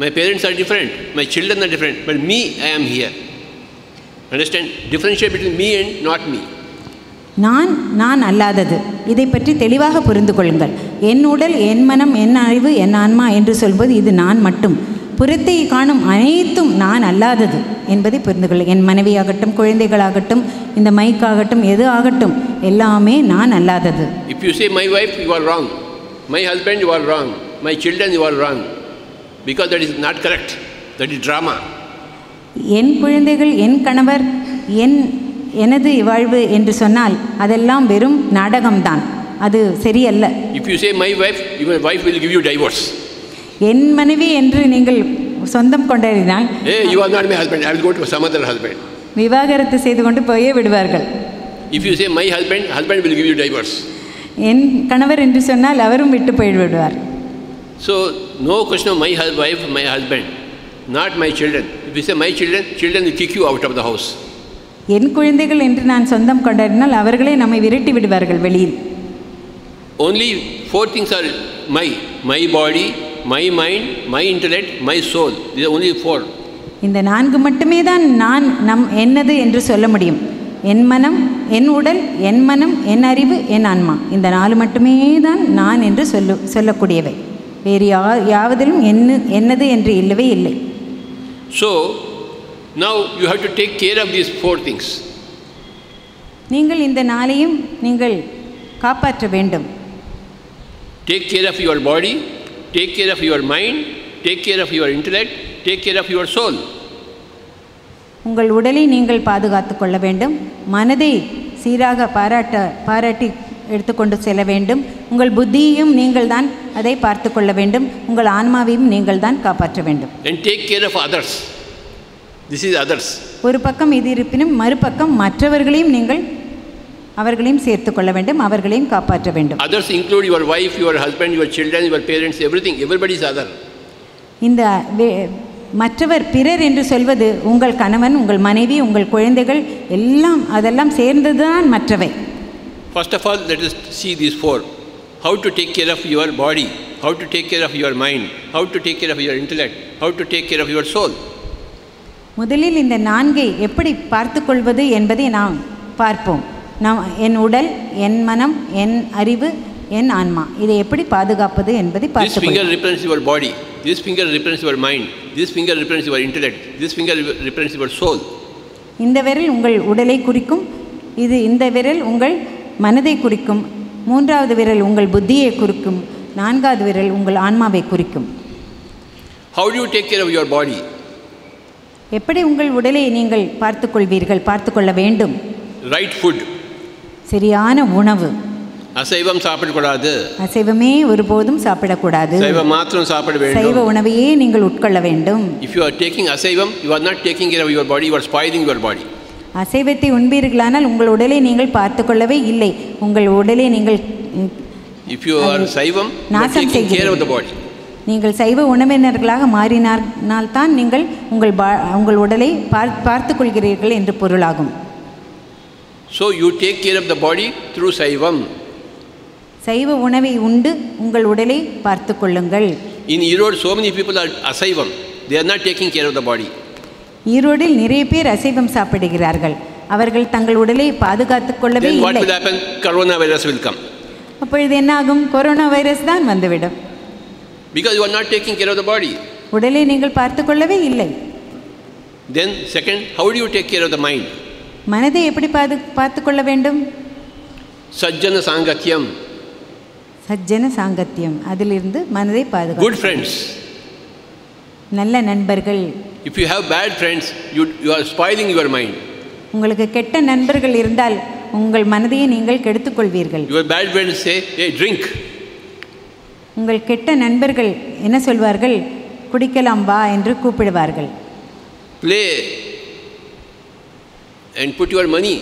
Speaker 13: My parents are different. My children are different. But me, I am here. Understand? Differentiate between me and not me.
Speaker 12: நான் அல்லாதது. இதை பற்றி தெளிவாக புரிந்து கொள்ளுங்கள். என் உடல், என் மனம், என் அறிவு, என் ஆன்மா என்று சொல்வது இது நான் மட்டும். புறத்தை காணும் அனைத்தும் நான் அல்லாதது என்பதை புரிந்து கொள்ள. என் மனைவியாகட்டும், குழந்தைகளாகட்டும், இந்த மைக்காகட்டும், எது ஆகட்டும், எல்லாமே நான் அல்லாதது.
Speaker 13: If you say my wife, you are wrong. My husband, you are wrong. My children, you are wrong. Because that is not correct. That is drama.
Speaker 12: என் குழந்தைகள், என் கணவர், எனது வாழ்வு என்று சொன்னால் அதெல்லாம் வெறும் நாடகம்தான். அது சரியல்ல.
Speaker 13: If you say my wife, your wife will give you divorce.
Speaker 12: என் மனைவி என்று நீங்கள் சொந்தம் கொண்டாடினால்,
Speaker 13: hey, you are not my husband, I will go to some other husband.
Speaker 12: விவாகரத்து செய்து கொண்டு போயே விடுவார்கள்.
Speaker 13: If you say my husband, husband will give you divorce.
Speaker 12: என் கணவர் என்று சொன்னால் அவரும் விட்டு போய்விடுவார்.
Speaker 13: So no question of my wife, my husband, not my children. If you say my children, children will kick you out of the house.
Speaker 12: என் குழந்தைகள் என்று நான் சொந்தம் கொண்டாடினால் அவர்களே நம்மை விரட்டி விடுவார்கள் வெளியில்.
Speaker 13: Only 4 things are my body, my mind, my intellect, my soul. These are only 4.
Speaker 12: இந்த 4 மட்டுமே தான் நான் என்னது என்று சொல்ல முடியும். என் மனம், என் உடல், என் மனம், என் அறிவு, என் ஆன்மா. இந்த 4 மட்டுமே தான் நான் என்று சொல்லக்கூடியவை. வேறு யாவதிலும் என்னது என்று இல்லவே இல்லை.
Speaker 13: So now you have to take care of these 4 things.
Speaker 12: நீங்கள் இந்த 4ஐயும் நீங்கள் காப்பாற்ற வேண்டும்.
Speaker 13: Take care of your body, take care of your mind, take care of your intellect, take care of your soul.
Speaker 12: உங்கள் உடலை நீங்கள் பாதுகாத்து கொள்ள வேண்டும். மனதை சீராக பாராட்டி எடுத்துக்கொண்டு செல்ல வேண்டும். உங்கள் புத்தியையும் நீங்கள் தான் அதை பார்த்து கொள்ள வேண்டும். உங்கள் ஆன்மாவையும் நீங்கள் தான் காப்பாற்ற வேண்டும்.
Speaker 13: And take care of others. This is others.
Speaker 12: ஒரு பக்கம் இது இருப்பினும் மறுபக்கம் மற்றவர்களையும் நீங்கள் அவர்களையும் சேர்த்து கொள்ள வேண்டும், அவர்களையும் காப்பாற்ற வேண்டும்.
Speaker 13: Others include your wife, your husband, your children, your parents, everything. Everybody is other.
Speaker 12: இந்த மற்றவர், பிறர் என்று சொல்வது உங்கள் கணவன், உங்கள் மனைவி, உங்கள் குழந்தைகள் எல்லாம், அதெல்லாம் சேர்ந்ததுதான் மற்றவை.
Speaker 13: First of all, let us see these 4. How to take care of your body, how to take care of your mind, how to take care of your intellect, how to take care of your soul.
Speaker 12: முதலில் இந்த 4ஐ எப்படி பார்த்துக்கொள்வது என்பதை நாம் பார்ப்போம். என் உடல், என் மனம், என் அறிவு, என் ஆன்மா, இதை எப்படி பாதுகாப்பது என்பதை பார்த்துக்கொள்வோம்.
Speaker 13: This finger represents your body, this finger represents your mind, this finger represents your intellect, this finger represents your soul.
Speaker 12: இந்த விரல் உங்கள் உடலை குறிக்கும், இந்த விரல் உங்கள் மனதை குறிக்கும், 3வது விரல் உங்கள் புத்தியை குறிக்கும், 4வது விரல் உங்கள் ஆன்மாவை குறிக்கும்.
Speaker 13: How do you take care of your body?
Speaker 12: எப்படி உங்கள் உடலை நீங்கள் பார்த்துக்கொள்வீர்கள், பார்த்துக்கொள்ள வேண்டும்?
Speaker 13: Right food.
Speaker 12: சரியான உணவு.
Speaker 13: அசைவம் சாப்பிடக்கூடாது.
Speaker 12: அசைவமே ஒருபோதும் சாப்பிடக்கூடாது.
Speaker 13: சைவம் மாத்திரம் சாப்பிட வேண்டும்.
Speaker 12: சைவ உணவையே நீங்கள் உட்கொள்ள வேண்டும்.
Speaker 13: If you are taking அசைவம், you are not taking care of your body, you are spoiling your body.
Speaker 12: அசைவத்தை உண்பீர்களானால் உங்கள் உடலை நீங்கள் பார்த்துக்கொள்ளவே இல்லை. உங்கள் உடலை நீங்கள்
Speaker 13: If you are சைவம், you are taking care of the body.
Speaker 12: நீங்கள் சைவ உணவினர்களாக மாறினால்தான் நீங்கள் உங்கள் உடலை பார்த்து கொள்கிறீர்கள் என்று பொருளாகும்.
Speaker 13: So you take care of the body through சைவம்.
Speaker 12: சைவ உணவை உண்டு உங்கள் உடலை பார்த்து கொள்ளுங்கள்.
Speaker 13: In Erode, so many people are asaivam. They are not taking care of the body.
Speaker 12: ஈரோடில் நிறைய பேர் அசைவம் சாப்பிடுகிறார்கள். அவர்கள் தங்கள் உடலை பாதுகாத்துக் கொள்ளவே இல்லை.
Speaker 13: Then what will happen? Coronavirus will come.
Speaker 12: அப்பொழுது என்ன ஆகும்? கொரோனா வைரஸ் தான் வந்துவிடும்.
Speaker 13: Because you are not taking care of the body.
Speaker 12: உடலை நீங்கள் பார்த்து கொள்ளவே இல்லை.
Speaker 13: Then second, how do you take care of the mind?
Speaker 12: மனதை எப்படி பார்த்து கொள்ள வேண்டும்?
Speaker 13: சஜ்ஜன சாங்கத்யம்.
Speaker 12: சஜ்ஜன சாங்கத்யம், அதிலிருந்து மனதை பாதுகாக்க.
Speaker 13: Good friends.
Speaker 12: நல்ல நண்பர்கள்.
Speaker 13: If you have bad friends, you are spoiling your mind.
Speaker 12: உங்களுக்கு கெட்ட நண்பர்கள் இருந்தால் உங்கள் மனதையே நீங்கள் கெடுத்துக் கொள்வீர்கள்.
Speaker 13: Your bad friends say, "Hey, drink."
Speaker 12: உங்கள் கெட்ட நண்பர்கள் என்ன சொல்வார்கள்? குடிக்கலாம் வா என்று கூப்பிடுவார்கள்.
Speaker 13: Play and put your money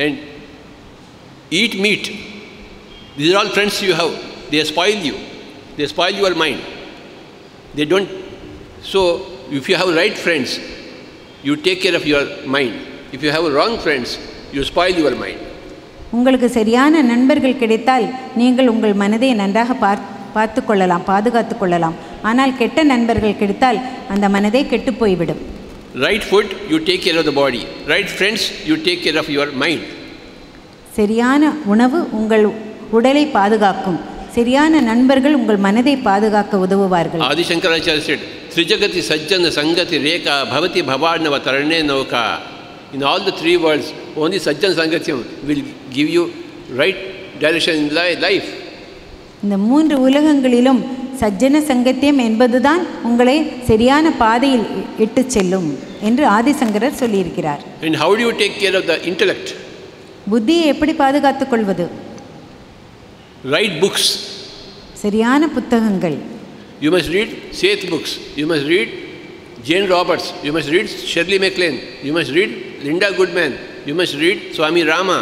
Speaker 13: and eat meat. These are all friends you have. They spoil you. They spoil your mind. They don't. So if you have right friends, you take care of your mind. If you have wrong friends, you spoil your mind.
Speaker 12: உங்களுக்கு சரியான நண்பர்கள் கிடைத்தால் நீங்கள் உங்கள் மனதை நன்றாக பார்த்து கொள்ளலாம், பாதுகாத்து கொள்ளலாம். ஆனால் கெட்ட நண்பர்கள் கிடைத்தால் அந்த மனதை கெட்டு போய்விடும்.
Speaker 13: Right food, you take care of the body. Right friends, you take care of your mind.
Speaker 12: சரியான உணவு உங்கள் உடலை பாதுகாக்கும். சரியான நண்பர்கள் உங்கள் மனதை பாதுகாக்க உதவுவார்கள்.
Speaker 13: Adi Shankaracharya said, "Trijagati sajjana sangati reka bhavati bhavarnava tarane nauka." In all the three worlds, only sajjana sangatyam will give you right direction in life.
Speaker 12: இந்த மூன்று உலகங்களிலும் சஜ்ஜன சங்கத்தியம் என்பதுதான் உங்களை சரியான பாதையில் இட்டு செல்லும் என்று ஆதிசங்கரர் சொல்லியிருக்கிறார்.
Speaker 13: And how do you take care of the intellect?
Speaker 12: புத்தியை எப்படி பாதுகாத்துக் கொள்வது?
Speaker 13: Write books.
Speaker 12: சரியான புத்தகங்கள்.
Speaker 13: You must read Seth books. You must read Jane Roberts. You must read Shirley MacLaine. You must read Linda Goodman. You must read Swami Rama,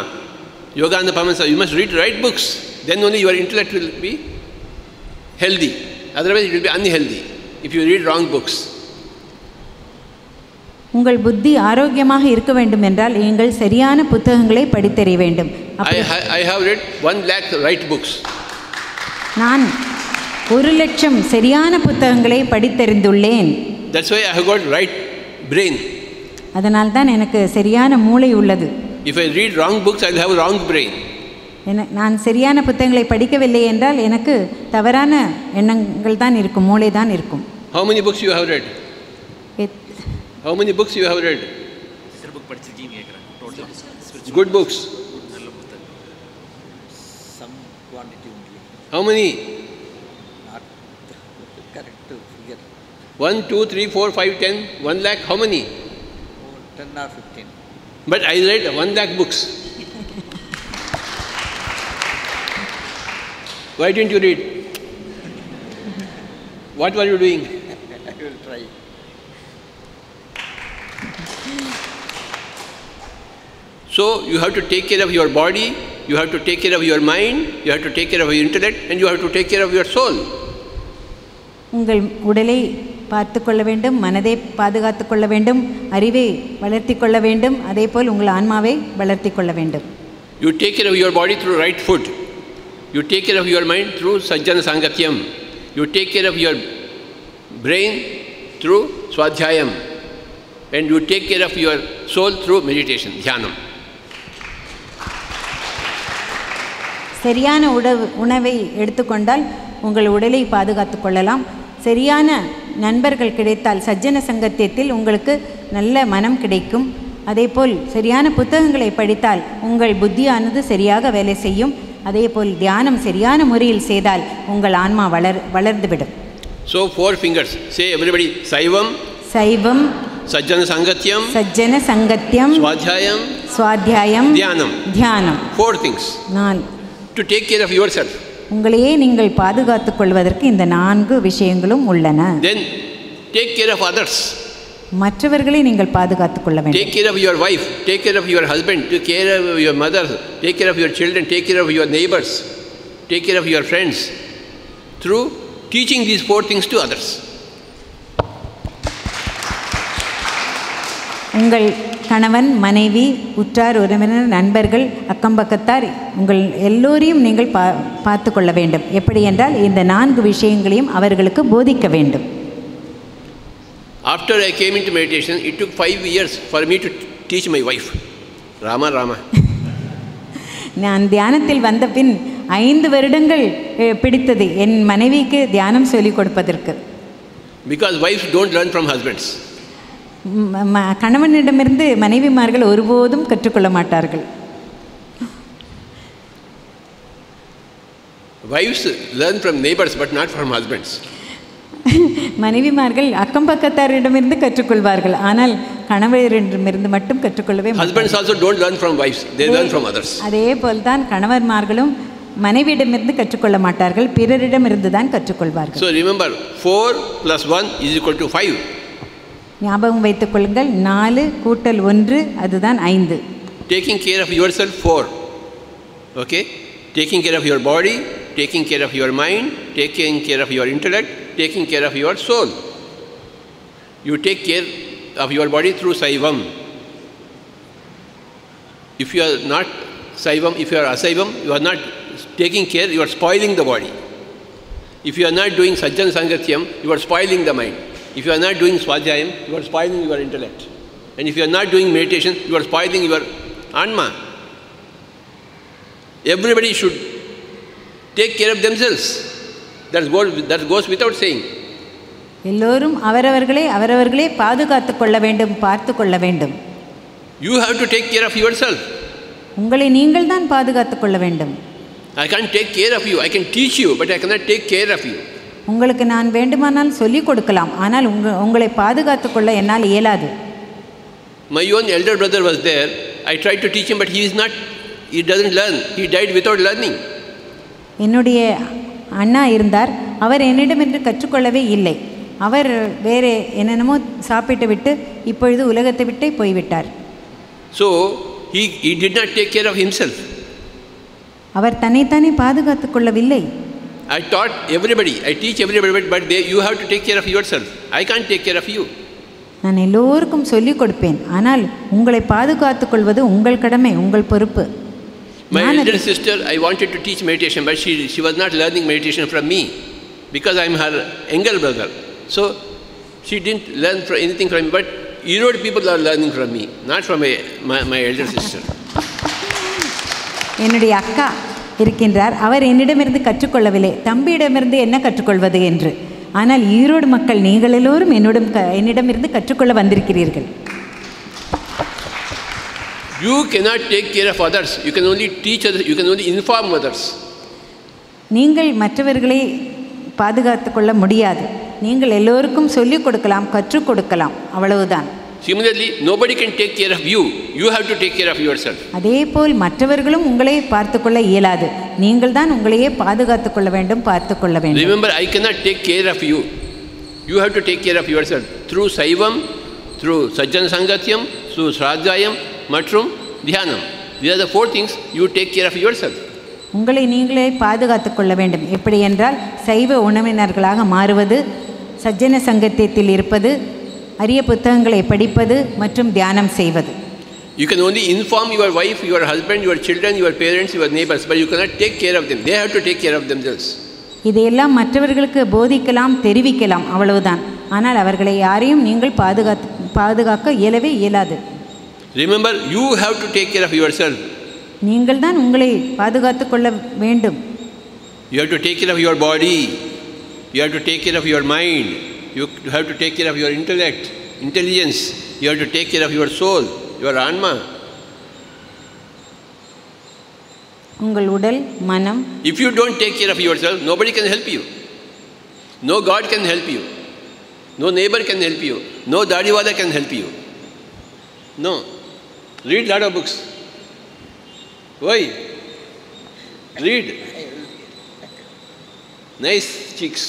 Speaker 13: Yogananda Pamansa. You must read right books. Then only your intellect will be healthy. Otherwise it will be unhealthy if you read wrong books.
Speaker 12: உங்கள் புத்தி ஆரோக்கியமாக இருக்க வேண்டும் என்றால் நீங்கள் சரியான புத்தகங்களை படித்தறிய வேண்டும்.
Speaker 13: I have read 1 lakh right books.
Speaker 12: நான் 1,00,000 சரியான புத்தகங்களை படித்தறிந்துள்ளேன்.
Speaker 13: That's why I have got right brain.
Speaker 12: அதனால் தான் எனக்கு சரியான மூளை உள்ளது.
Speaker 13: If I read wrong books, I will have wrong brain.
Speaker 12: நான் சரியான புத்தகங்களை படிக்கவில்லை என்றால் எனக்கு தவறான எண்ணங்கள் தான் இருக்கும், மூளை தான் இருக்கும்.
Speaker 13: How many books you have read? How many books you have read? Good books.
Speaker 14: Some quantity only.
Speaker 13: How many?
Speaker 14: Not correct to figure.
Speaker 13: 1, 2, 3, 4, 5, 10, 1 lakh. How many?
Speaker 14: 10 or 15.
Speaker 13: But I read 1 lakh books. Why didn't you read? What were you doing?
Speaker 14: I will try.
Speaker 13: So you have to take care of your body, you have to take care of your mind, you have to take care of your intellect, and you have to take care of your soul.
Speaker 12: உங்கள் உடலை பார்த்து கொள்ள வேண்டும், மனதை பாதுகாத்து கொள்ள வேண்டும், அறிவை வளர்த்தி கொள்ள வேண்டும், அதேபோல் உங்கள் ஆன்மாவை வளர்த்தி கொள்ள வேண்டும்.
Speaker 13: You take care of your body through right food. You take care of your mind through sajjana sangatyam. You take care of your brain through swadhyayam. And you take care of your soul through meditation, dhyanam.
Speaker 12: சரியான உணவை எடுத்துக்கொண்டால் உங்கள் உடலை பாதுகாத்து கொள்ளலாம். சரியான நண்பர்கள் கிடைத்தால் சஜ்ஜன சங்கத்தியத்தில் உங்களுக்கு நல்ல மனம் கிடைக்கும். அதேபோல் சரியான புத்தகங்களை படித்தால் உங்கள் புத்தியானது சரியாக வேலை செய்யும். அதேபோல் தியானம் சரியான முறையில் செய்தால் உங்கள் ஆன்மா வளர்ந்துவிடும்.
Speaker 13: So 4 fingers. Say everybody, Saivam,
Speaker 12: சைவம்,
Speaker 13: Sajjana Sangatyam,
Speaker 12: Sajjana Sangatyam,
Speaker 13: Swadhyayam,
Speaker 12: Swadhyayam,
Speaker 13: Dhyanam.
Speaker 12: Dhyanam.
Speaker 13: 4 things.
Speaker 12: 4.
Speaker 13: To take care of yourself.
Speaker 12: உங்களையே நீங்கள் பாதுகாத்துக் கொள்வதற்கு இந்த 4 விஷயங்களும் உள்ளன.
Speaker 13: Then take care of others.
Speaker 12: மற்றவர்களை நீங்கள் பாதுகாத்துக் கொள்ள வேண்டும்.
Speaker 13: Take care of your wife, take care of your husband, take care of your mother, take care of your children, take care of your neighbors, take care of your friends through teaching these 4 things to others.
Speaker 12: உங்கள் கணவன், மனைவி, உற்றார், உறவினர், நண்பர்கள், அக்கம்பக்கத்தார் உங்கள் எல்லோரையும் நீங்கள் பார்த்து கொள்ள வேண்டும். எப்படி என்றால் இந்த 4 விஷயங்களையும் அவர்களுக்கு போதிக்க வேண்டும்.
Speaker 13: After I came into meditation, it took 5 years for me to teach my wife. Rama Rama.
Speaker 12: நான் தியானத்தில் வந்த பின் 5 வருடங்கள் பிடித்தது என் மனைவிக்கு தியானம் சொல்லிக் கொடுப்பதற்கு.
Speaker 13: Because wives don't learn from husbands.
Speaker 12: கணவனிடமிருந்து மனைவிமார்கள் ஒருபோதும் கற்றுக்கொள்ள மாட்டார்கள்.
Speaker 13: Wives learn from neighbors but not from husbands.
Speaker 12: மனைவிமார்கள் அக்கம் பக்கத்தாரிடமிருந்து கற்றுக்கொள்வார்கள், ஆனால் கணவரிடமிருந்து மட்டும் கற்றுக்கொள்ளவே மாட்டார்கள்.
Speaker 13: Husbands also don't learn from wives, they learn from others.
Speaker 12: அதே போல்தான் கணவன்மார்களும் மனைவியிடமிருந்து கற்றுக்கொள்ள மாட்டார்கள், பிறரிடமிருந்து தான் கற்றுக்கொள்வார்கள்.
Speaker 13: So remember, 4 plus 1 is equal to 5.
Speaker 12: ஞாபகம் வைத்துக் கொள்ளுங்கள், 4 கூட்டல் 1 அதுதான் 5.
Speaker 13: Taking care of yourself 4. Okay? Taking care of your body, taking care of your mind, taking care of your intellect, taking care of your soul. You take care of your body through Saivam. If you are not Saivam, if you are Asaivam, you are not taking care, you are spoiling the body. If you are not doing Sajjana Sangatyam, you are spoiling the mind. If you are not doing Swadhyayam, you are spoiling your intellect. And if you are not doing meditation, you are spoiling your Anma. Everybody should take care of themselves. That goes without saying.
Speaker 12: எல்லோரும் அவரவர்களே பாதுகாத்துக் கொள்ள வேண்டும், பார்த்து கொள்ள வேண்டும்.
Speaker 13: You have to take care of yourself.
Speaker 12: உங்களை நீங்கள் தான் பாதுகாத்துக் கொள்ள வேண்டும்.
Speaker 13: I can't take care of you. I can teach you, but I cannot take care of you.
Speaker 12: உங்களுக்கு நான் வேண்டுமானால் சொல்லிக் கொடுக்கலாம், ஆனால் உங்களை பாதுகாத்துக் கொள்ள என்னால் இயலாது.
Speaker 13: My own elder brother was there. I tried to teach him, but he doesn't learn. He died without learning.
Speaker 12: என்னுடைய அண்ணா இருந்தார், அவர் என்னிடமிருந்து கற்றுக்கொள்ளவே இல்லை. அவர் வேறு என்னென்னமோ சாப்பிட்டு விட்டு இப்பொழுது உலகத்தை விட்டே போய்விட்டார்.
Speaker 13: So he did not take care of himself.
Speaker 12: அவர் தன்னைத்தானே பாதுகாத்துக் கொள்ளவில்லை.
Speaker 13: I taught everybody, I teach everybody, but you have to take care of yourself. I can't take care of you.
Speaker 12: நான் எல்லோருக்கும் சொல்லிக் கொடுப்பேன், ஆனால் உங்களை பாதுகாத்துக் கொள்வது உங்கள் கடமை, உங்கள் பொறுப்பு.
Speaker 13: My elder sister, I wanted to teach meditation, but she was not learning meditation from me because I am her younger brother. So she didn't learn anything from me, but Erode people are learning from me, not from my elder sister.
Speaker 12: என்னுடைய அக்கா இருக்கின்றார், அவர் என்னிடமிருந்து கற்றுக்கொள்ளவில்லை, தம்பியிடமிருந்து என்ன கற்றுக்கொள்வது என்று. ஆனால் ஈரோடு மக்கள் நீங்கள் எல்லோரும் என்னிடமிருந்து கற்றுக்கொள்ள வந்திருக்கிறீர்கள்.
Speaker 13: You cannot take care of others. You can only teach others. You can only inform others.
Speaker 12: நீங்கள் மற்றவர்களை பாதுகாத்துக் கொள்ள முடியாது. நீங்கள் எல்லோருக்கும் சொல்லிக் கொடுக்கலாம், கற்றுக் கொடுக்கலாம், அவ்வளவுதான்.
Speaker 13: Similarly, nobody can take care of you. You have to take care of yourself.
Speaker 12: அதேபோல் மற்றவர்களும் உங்களை பார்த்துக்கொள்ள இயலாது. நீங்கள் தான் உங்களையே பாதுகாத்துக் கொள்ள வேண்டும், பார்த்துக் கொள்ள வேண்டும்.
Speaker 13: Remember, I cannot take care of you. You have to take care of yourself through Saivam, through Sajjana Sangatyam, through Sradhyayam, மற்றும் தியானம். These are the 4 things you take care of yourself.
Speaker 12: உங்களை நீங்களே பாதுகாத்துக் கொள்ள வேண்டும். எப்படி என்றால் சைவ உணவினர்களாக மாறுவது, சஜ்ஜன சங்கத்தியத்தில் இருப்பது, அரிய புத்தகங்களை படிப்பது மற்றும் தியானம் செய்வது.
Speaker 13: You can only inform your wife, your husband, your children, your parents, your neighbors, but you cannot take care of them. They have to take care of themselves.
Speaker 12: இதையெல்லாம் மற்றவர்களுக்கு போதிக்கலாம், தெரிவிக்கலாம், அவ்வளவுதான். ஆனால் அவர்களை யாரையும் நீங்கள் பாதுகாக்க இயலவே இயலாது.
Speaker 13: Remember, you have to take care of yourself.
Speaker 12: நீங்கள் தான் உங்களை பாதுகாத்துக் கொள்ள வேண்டும்.
Speaker 13: You have to take care of your body. You have to take care of your mind. You have to take care of your intellect, intelligence. You have to take care of your soul, your Anma.
Speaker 12: உங்கள் உடல், மனம்.
Speaker 13: If you don't take care of yourself, nobody can help you. No God can help you. No neighbor can help you. No dadiwala can help you. No. Read lot of books. Why? Read. Nice cheeks.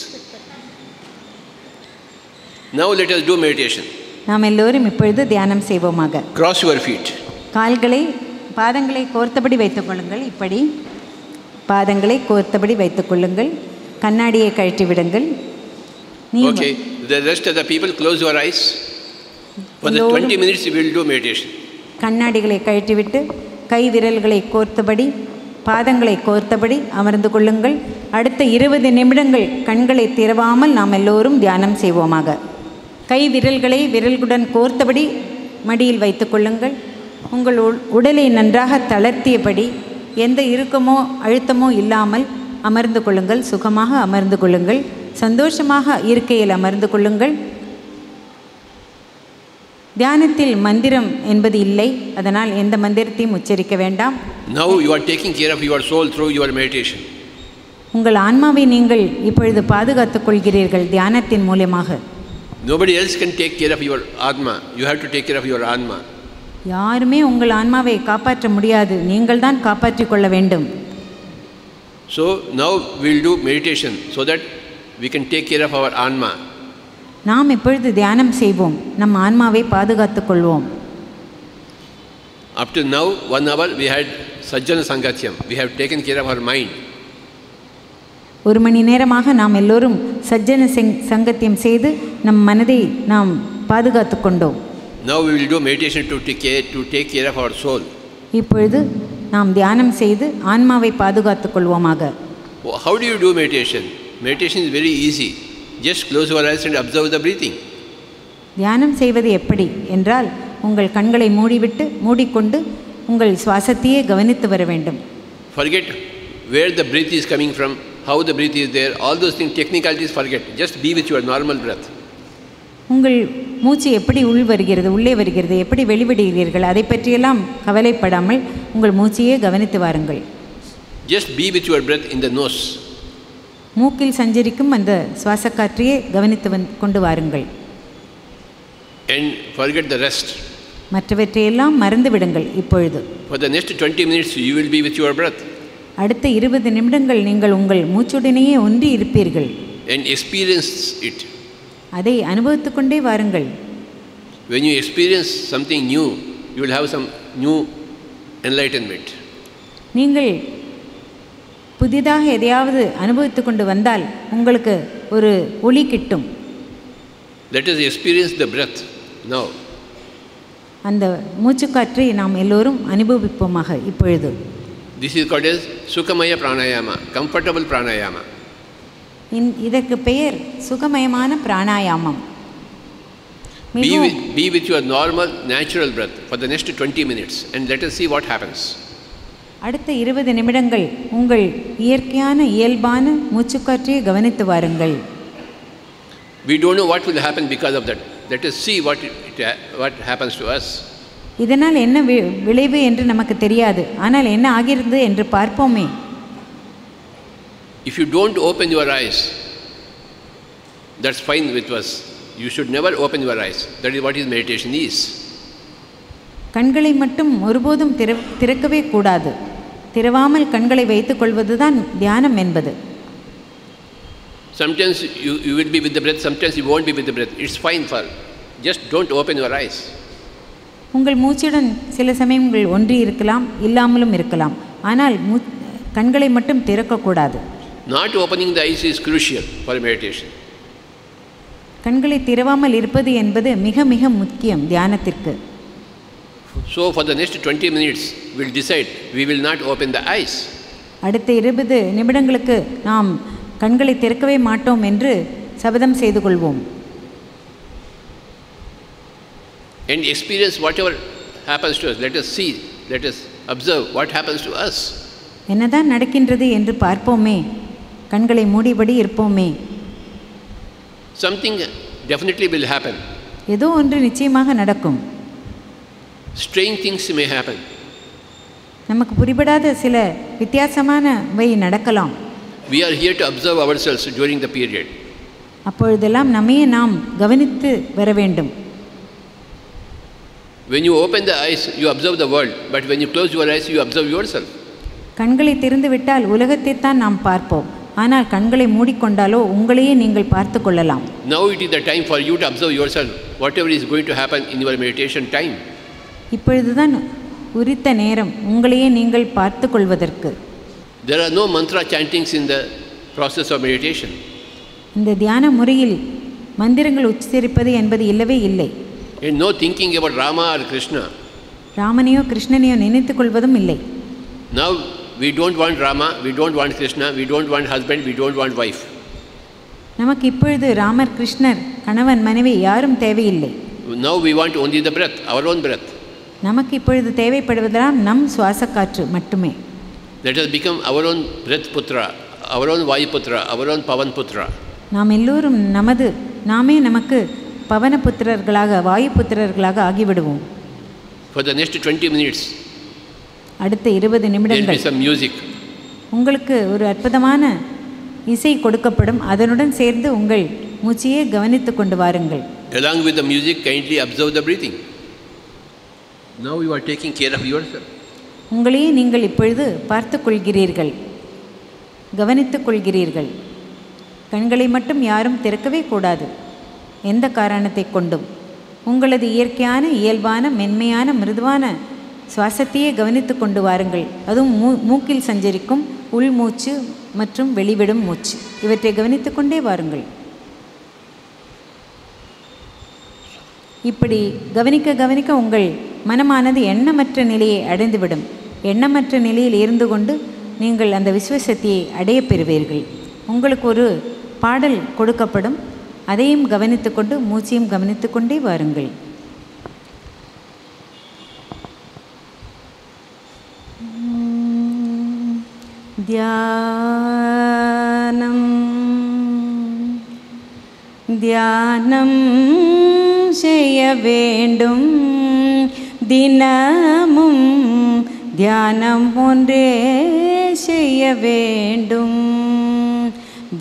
Speaker 13: Now let us do meditation.
Speaker 12: நாம் எல்லோரும் இப்பொழுது தியானம் செய்வோமாக.
Speaker 13: Cross your feet.
Speaker 12: பாதங்களை கோர்த்தபடி வைத்துக் கொள்ளுங்கள். இப்படி பாதங்களை கோர்த்தபடி வைத்துக் கொள்ளுங்கள். கண்ணாடியை கழட்டி விடுங்கள்.
Speaker 13: Okay, the rest of the people close your eyes. For the 20 minutes we will do meditation.
Speaker 12: கண்ணாடிகளை கழட்டிவிட்டு கை விரல்களை கோர்த்தபடி பாதங்களை கோர்த்தபடி அமர்ந்து கொள்ளுங்கள். அடுத்த 20 நிமிடங்கள் கண்களை திறவாமல் நாம் எல்லோரும் தியானம் செய்வோமாக. கை விரல்களை விரல்களுடன் கோர்த்தபடி மடியில் வைத்துக் கொள்ளுங்கள். உங்கள் உடலை நன்றாக தளர்த்தியபடி எந்த இறுக்கமோ அழுத்தமோ இல்லாமல் அமர்ந்து கொள்ளுங்கள். சுகமாக அமர்ந்து கொள்ளுங்கள். சந்தோஷமாக இருக்கையில் அமர்ந்து கொள்ளுங்கள். தியானத்தில் மந்திரம் என்பது இல்லை, அதனால் எந்த மந்திரத்தையும் உச்சரிக்க வேண்டாம்.
Speaker 13: Now you are taking care of your soul through your meditation.
Speaker 12: உங்கள் ஆன்மாவை நீங்கள் இப்பொழுது பாதுகாத்துக் கொள்கிறீர்கள் தியானத்தின் மூலமாக.
Speaker 13: Nobody else can take care of your atma. You have to take care of your atma.
Speaker 12: யாருமே உங்கள் ஆன்மாவை காப்பாற்ற முடியாது, நீங்கள் தான் காப்பாற்றிக் கொள்ள வேண்டும்.
Speaker 13: So now we will do meditation so that we can take care of our atma.
Speaker 12: நாம் இப்பொழுது தியானம் செய்வோம், நம் ஆன்மாவை பாதுகாத்துக் கொள்வோம்.
Speaker 13: Up to now 1 hour we had sajjana sangatyam. We have taken care of our mind.
Speaker 12: 1 மணி நேரமாக நாம் எல்லோரும் சஜ்ஜன சங்கத்தியம் செய்து நம் மனதை நாம் பாதுகாத்துக் கொண்டோம்.
Speaker 13: Now we will do meditation to take care of our soul.
Speaker 12: இப்பொழுது நாம் தியானம் செய்து ஆன்மாவை பாதுகாத்துக் கொள்வோமாக.
Speaker 13: How do you do meditation? Meditation is very easy. Just close your eyes and observe the breathing.
Speaker 12: தியானம் செய்வது எப்படி என்றால் உங்கள் கண்களை மூடிக்கொண்டு உங்கள் சுவாசத்தையே கவனித்து வர வேண்டும்.
Speaker 13: Forget where the breath is coming from, how the breath is there, all those things, technicalities forget. Just be with your normal breath.
Speaker 12: உங்கள் மூச்சு எப்படி உள் வருகிறது, உள்ளே வருகிறது, எப்படி வெளிவிடுகிறீர்கள், அதை பற்றியெல்லாம் கவலைப்படாமல் உங்கள் மூச்சையே கவனித்து வாருங்கள்.
Speaker 13: Just be with your breath in the nose.
Speaker 12: மூக்கில் சஞ்சரிக்கும் அந்த சுவாச காற்றையே கவனித்து கொண்டு வாருங்கள்.
Speaker 13: And forget the rest.
Speaker 12: மற்றவற்றையெல்லாம் மறந்து விடுங்கள். இப்பொழுது
Speaker 13: For the next 20 minutes you will be with your breath.
Speaker 12: அடுத்த 20 நிமிடங்கள் நீங்கள் உங்கள் மூச்சுடனேயே ஒன்றி இருப்பீர்கள்.
Speaker 13: And experience it.
Speaker 12: அதை அனுபவித்துக் கொண்டே வாருங்கள்.
Speaker 13: When you experience something new, you will have some new enlightenment.
Speaker 12: நீங்கள் புதிதாக எதையாவது அனுபவித்துக் கொண்டு வந்தால் உங்களுக்கு ஒரு ஒளி கிட்டும்.
Speaker 13: Let us experience the breath now.
Speaker 12: அந்த மூச்சுக்காற்றை நாம் எல்லோரும் அனுபவிப்போமாக இப்பொழுது.
Speaker 13: This is called as Sukhamaya Pranayama, comfortable Pranayama.
Speaker 12: இதற்கு பெயர் சுகமயமான பிராணாயாமம்.
Speaker 13: Be with your normal, natural breath for the next 20 minutes and let us see what happens.
Speaker 12: அடுத்த 20 நிமிடங்கள் உங்கள் இயற்கையான இயல்பான மூச்சுக்காற்றையை கவனித்து வாருங்கள்.
Speaker 13: We don't know what will happen because of that. Let us see what happens to us.
Speaker 12: இதனால் என்ன விளைவு என்று நமக்கு தெரியாது, ஆனால் என்ன ஆகிறது என்று பார்ப்போமே.
Speaker 13: If you don't open your eyes, that's fine with us. You should never open your eyes. That is what is meditation is.
Speaker 12: கண்களை மட்டும் ஒருபோதும் திறக்கவே கூடாது. திறவாமல் கண்களை வைத்துக் கொள்வதுதான் தியானம் என்பது.
Speaker 13: Sometimes you will be with the breath, sometimes you won't be with the breath. It's fine for, just don't open your eyes.
Speaker 12: உங்கள் மூச்சுடன் சில சமயங்கள் ஒன்றி இருக்கலாம், இல்லாமலும் இருக்கலாம். ஆனால் கண்களை மட்டும் திறக்கக்கூடாது.
Speaker 13: Not opening the eyes is crucial for meditation.
Speaker 12: கண்களை திறவாமல் இருப்பது என்பது மிக மிக முக்கியம் தியானத்திற்கு.
Speaker 13: So for the next 20 minutes we'll decide we will not open the eyes.
Speaker 12: அடுத்த 20 நிமிடங்களுக்கு நாம் கண்களை திறக்கவே மாட்டோம் என்று சபதம் செய்து கொள்வோம்.
Speaker 13: And experience whatever happens to us. Let us see, let us observe what happens to us.
Speaker 12: என்னதான் நடக்கின்றது என்று பார்ப்போமே. கண்களை மூடிபடி இருப்போமே.
Speaker 13: Something definitely will happen.
Speaker 12: ஏதோ ஒன்று நிச்சயமாக நடக்கும்.
Speaker 13: Strange things may happen.
Speaker 12: நமக்கு புரிபடாத சில வித்தியாசமானவை நடக்கலாம்.
Speaker 13: We are here to observe ourselves during the period.
Speaker 12: அப்பொழுதெல்லாம் நம்மையே நாம் கவனித்து வர வேண்டும்.
Speaker 13: When you open the eyes, you observe the world, but when you close your eyes, you observe yourself.
Speaker 12: கண்களை திறந்துவிட்டால் உலகத்தை தான் நாம் பார்ப்போம். ஆனால் கண்களை மூடிக்கொண்டாலோ உங்களையே நீங்கள் பார்த்து கொள்ளலாம்.
Speaker 13: Now it is the time for you to observe yourself, whatever is going to happen in your meditation time.
Speaker 12: இப்பொழுதுதான் உரித்த நேரம் உங்களையே நீங்கள் பார்த்து கொள்வதற்கு.
Speaker 13: There are no mantra chantings in the process of meditation.
Speaker 12: இந்த தியான முறையில் மந்திரங்கள் உச்சரிப்பது என்பது இல்லவே இல்லை.
Speaker 13: And no thinking about Rama or Krishna.
Speaker 12: ராமனையோ கிருஷ்ணனையோ நினைத்துக் கொள்வதும் இல்லை.
Speaker 13: Now we don't want Rama, we don't want Krishna, we don't want husband, we don't want wife.
Speaker 12: நமக்கு இப்பொழுது ராமர் கிருஷ்ணர் கணவன் மனைவி யாரும் தேவையில்லை.
Speaker 13: Now we want only the breath, our own breath.
Speaker 12: நமக்கு இப்பொழுது தேவைப்படுவதெல்லாம் நம் சுவாச காற்று மட்டுமே.
Speaker 13: Let us become our own breath putra, our own vayu putra, our own pavan putra.
Speaker 12: நாம் எல்லோரும் நாமே நமக்கு பவன புத்திரர்களாக வாயு புத்திரர்களாக ஆகிவிடுவோம்.
Speaker 13: For the next 20 minutes.
Speaker 12: அடுத்த 20 நிமிடங்கள்
Speaker 13: there will be some music.
Speaker 12: உங்களுக்கு ஒரு அற்புதமான இசை கொடுக்கப்படும். அதனுடன் சேர்ந்து உங்கள் மூச்சையே கவனித்துக் கொண்டு வாருங்கள்.
Speaker 13: Along with the music, kindly observe the breathing. Now you are taking care of yourself.
Speaker 12: உங்களையே நீங்கள் இப்பொழுது பார்த்துக் கொள்கிறீர்கள், கவனித்துக் கொள்கிறீர்கள். கண்களை மட்டும் யாரும் திறக்கவே கூடாது, எந்த காரணத்தை கொண்டும். உங்களது இயற்கையான இயல்பான மென்மையான மிருதுவான சுவாசத்தையே கவனித்து கொண்டு வாருங்கள். அதுவும் மூக்கில் சஞ்சரிக்கும் உள்மூச்சு மற்றும் வெளிவிடும் மூச்சு, இவற்றை கவனித்து கொண்டே வாருங்கள். இப்படி கவனிக்க கவனிக்க உங்கள் மனமானது எண்ணமற்ற நிலையை அடைந்துவிடும். எண்ணமற்ற நிலையில் இருந்து கொண்டு நீங்கள் அந்த விஸ்வசக்தியை அடைய பெறுவீர்கள். உங்களுக்கு ஒரு பாடல் கொடுக்கப்படும், அதையும் கவனித்து கொண்டு மூச்சையும் கவனித்து கொண்டே வாருங்கள். தியானம் தியானம் செய்ய வேண்டும், தினமும் தியானம் ஒன்றே செய்ய வேண்டும்.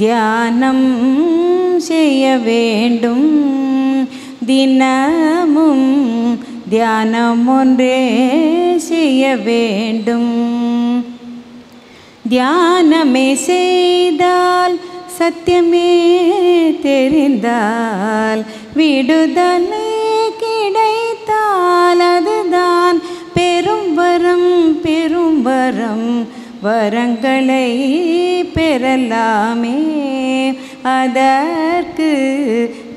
Speaker 12: தியானம் செய்ய வேண்டும், தினமும் தியானம் ஒன்றே செய்ய வேண்டும். தியானமே செய்தால் சத்தியமே தெரிந்தால் விடுதலை கிடைத்தால் அதுதான் பெரும் வரம், பெரும் வரம். வரங்களை பெறலாமே, அதற்கு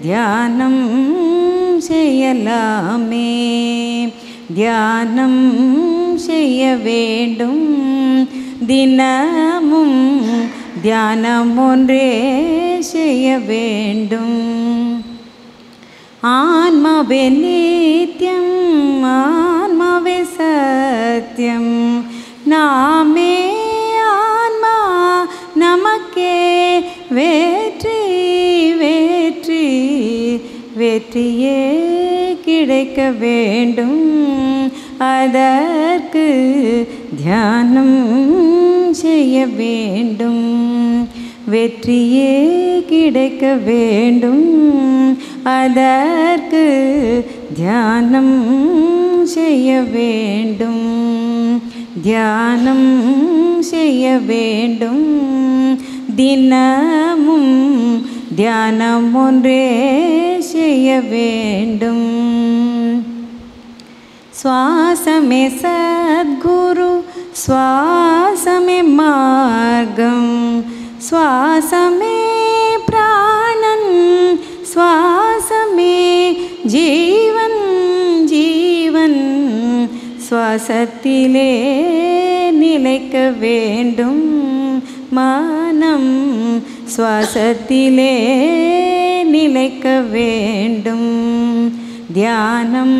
Speaker 12: தியானம் செய்யலாமே. தியானம் செய்ய வேண்டும், தினமும் தியானம் ஒன்றே செய்ய வேண்டும். ஆன்மாவே நித்தியம், ஆன்மாவே சத்தியம். நாமே ஆன்மா, நமக்கே வெற்றி, வெற்றி, வெற்றியே கிடைக்க வேண்டும். அதற்கு தியானம் செய்ய வேண்டும், வெற்றியே கிடைக்க வேண்டும். அதற்கு தியானம் செய்ய வேண்டும், தியானம் செய்ய வேண்டும். தினமும் தியானம் ஒன்றே செய்ய வேண்டும். சுவாசமே சத்குரு, சுவாசமே மார்க்கம். சுவாசமே பிராணன், சுவாசமே ஜீவன், ஜீவன். சுவாசத்திலே நிலைக்க வேண்டும் மனம், சுவாசத்திலே நிலைக்க வேண்டும். தியானம்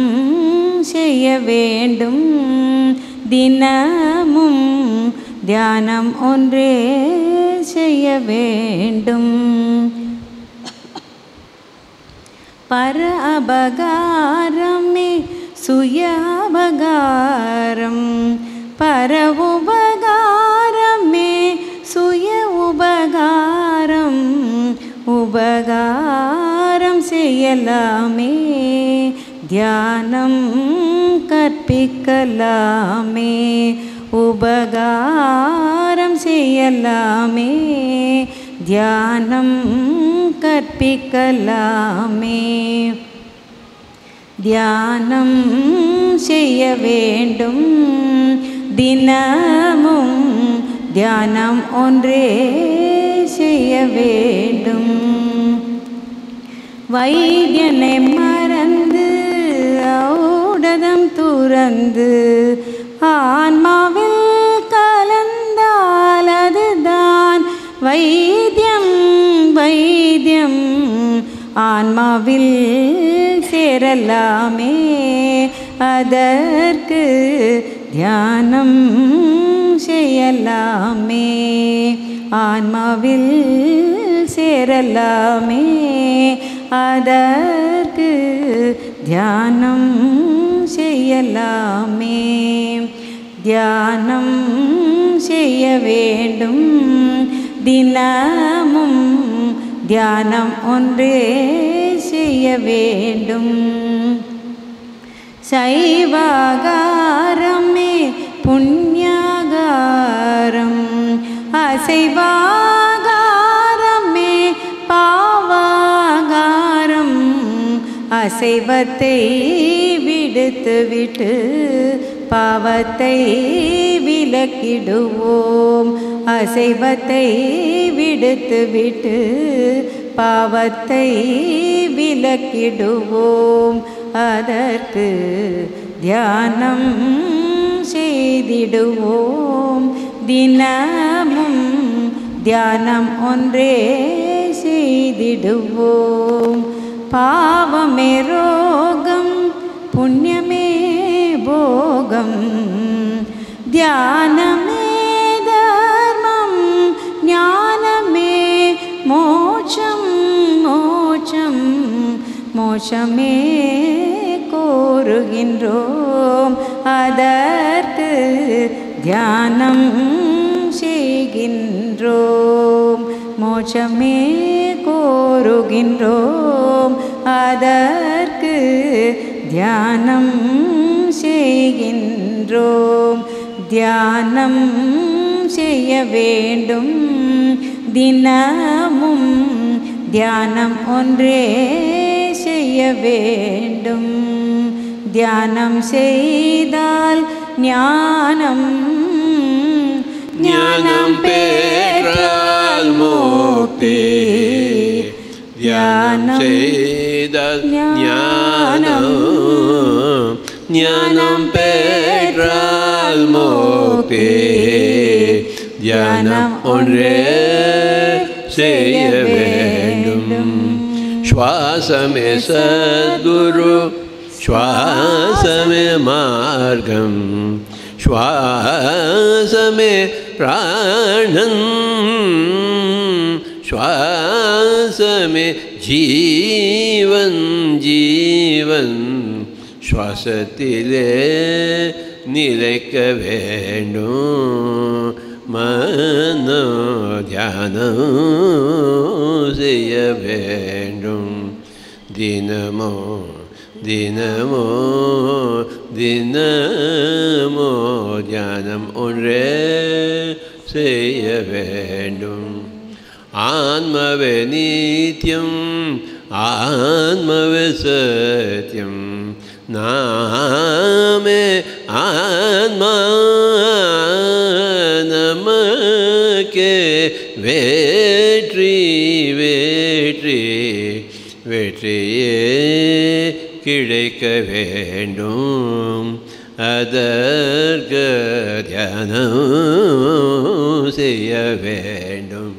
Speaker 12: செய்ய வேண்டும், தினமும் தியானம் ஒன்றே செய்ய வேண்டும். பர அபகாரமே சுய அபகாரம், பர உபகாரமே சுய உபகாரம். உபகாரம் செய்யலாமே தியானம் கற்பிக்கலாமே உபகாரம் செய்யலாமே தியானம் கற்பிக்கலாமே தியானம் செய்ய வேண்டும் தினமும் தியானம் ஒன்றே செய்ய வேண்டும் வைத்தியனை மறந்து ஔடதம் துறந்து ஆன்மாவில் கலந்தால் அதுதான் வைத்தியம் வைத்தியம் ஆன்மாவில் சேரலாமே அதற்கு தியானம் செய்யலாமே ஆன்மாவில் சேரலாமே அதற்கு தியானம் செய்யலாமே தியானம் செய்ய வேண்டும் தினமும் தியானம் ஒன்றே செய்ய வேண்டும் சைவாகாரமே புண்ணியாகாரம் அசைவாகாரமே பாவாகாரம் அசைவத்தை விடுத்துவிட்டு பாவத்தை விலக்கிடுவோம் அசைவத்தை விடுத்துவிட்டு பாவத்தை விலக்கிடுவோம் அதற்கு தியானம் செய்திடுவோம் தினமும் தியானம் ஒன்றே செய்திடுவோம் பாவமே ரோகம் புண்ணியமே போகம் தியானமே தர்மம் ஞானமே மோட்சம் மோட்சம் மோட்சமே கோருகின்றோம் அதற்கு தியானம் செய்கின்றோம் மோட்சமே கோருகின்றோம் அதற்கு தியானம் செய்கின்றோம் தியானம் செய்ய வேண்டும் தினமும் தியானம் ஒன்றே செய்ய வேண்டும் தியானம் செய்தால் ஞானம் ஞானம் பெற்றால் முக்தி தியானம் செய்தால் ஞானம் ஞானம் பெற்றால் முக்தி தியானம் ஒன்றே செய்ய வேண்டும் श्वासमे सद्गुरु श्वासमे मार्गं श्वासमे प्राणं श्वासमे जीवन जीवन श्वासतिले निलैक्क वेण्डुम मनो ध्यानं செய்ய வேண்டும் தினமோ தினமோ தினமோ தியானம் ஒன்றே செய்ய வேண்டும் ஆன்மவே நித்யம் ஆன்மவே சத்யம் நாமே ஆன்மா நமக்கே வெற்றி வெற்றி வெற்றியே கிடைக்க வேண்டும் அதற்கு தியானம் செய்ய வேண்டும்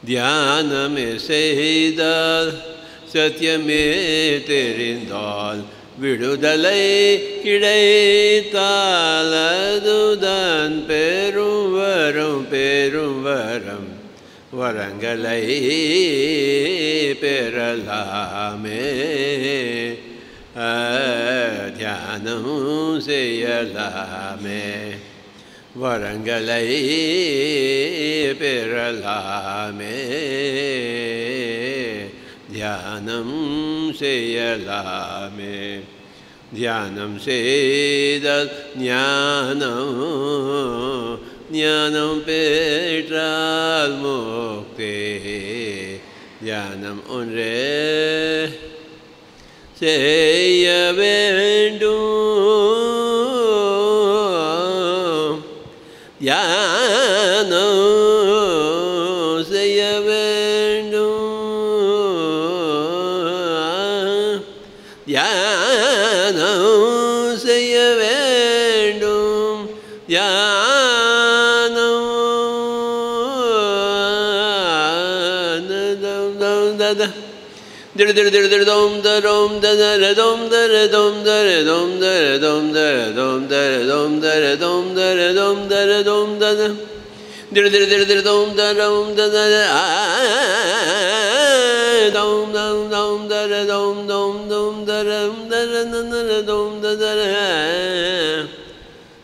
Speaker 12: தியானமே செய்தால் சத்தியமே தெரிந்தால் விடுதலை கிடைத்தால் அதுதான் பெரும் வரம் பெரும் வரம் வரங்களை பெறலாமே தியானம் செய்யலாமே வரங்களை பெறலாமே
Speaker 13: தியானம் செய்யலாமே. தியானம் செய்தால் ஞானம், ஞானம் பெற்றால் முக்தி. தியானம் ஒன்றே செய்ய வேண்டும், தியானம் செய்ய வேண்டும், தியானம் செய்ய வேண்டும், தியானம். Dir dir dir dir dom da dom da da dom da dom da dom da dom da dom da dom da dom da dom da dom da dir dir dir dir dom da dom da da dom dom dom da dom dom dom da dom da dom da da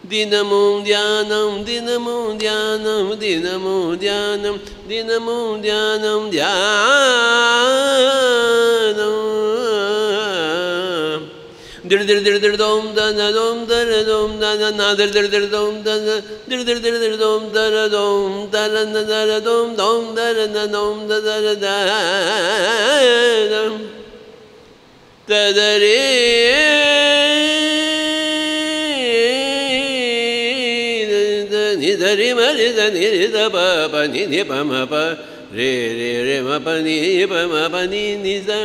Speaker 13: dinamum dhyanam dinamum dhyanam dinamum dhyanam dinamum dhyanam dhyanam dir dir dir dir dom da na dom da dom da na dir dir dir dom da dir dir dir dir dom da dom da na da dom dom da na dom da da da da re ni da re ma re da ni re da pa pa ni ni pa ma pa re re re ma pa ni pa ma pa ni ni sa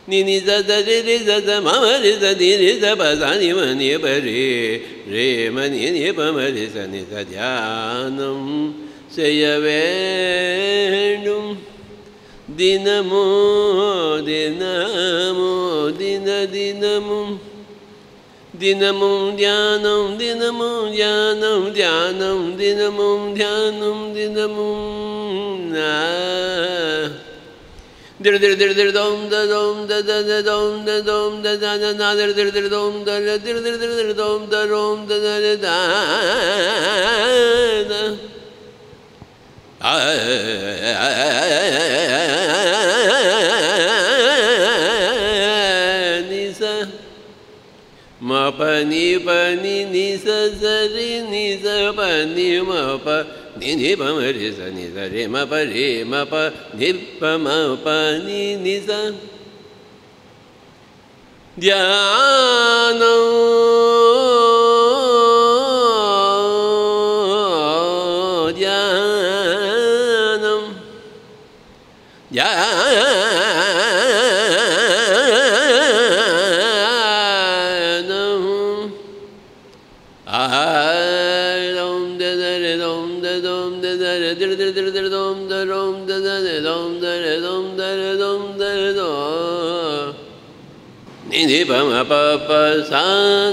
Speaker 13: ni ni da da re re da da ma ma re da ni re da pa sa ni ma ni pa re re ma ni ni pa ma re sa ni sa dhyanam செய்ய வேண்டும் தினமும் தினமும் தின தினமும் தினமும் தியானம் தினமும் தியானம் தியானம் தினமும் தியானம் தினமும் dir dir dir dir dom da dom da da da dom da dom da da da na dir dir dir dom da dir dir dir dir dom da rom da da da da nisa ma pa ni ni sa sa re ni sa pa ni ma pa ni ni pa ma re sa ni sa re ma pa ni pa ma pa ni sa dhyanam dhyanam ni pa ma pa pa sa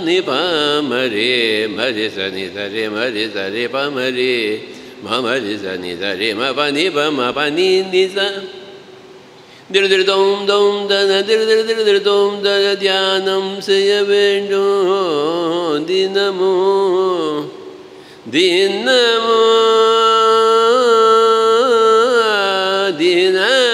Speaker 13: ni pa ma re sa ni sa re pa ma re sa ni sa re ma pa ni sa dir dir dom dom da na dir dir dir dir dom da dhyanam செய்ய வேண்டும் dinamum dinamum dinamum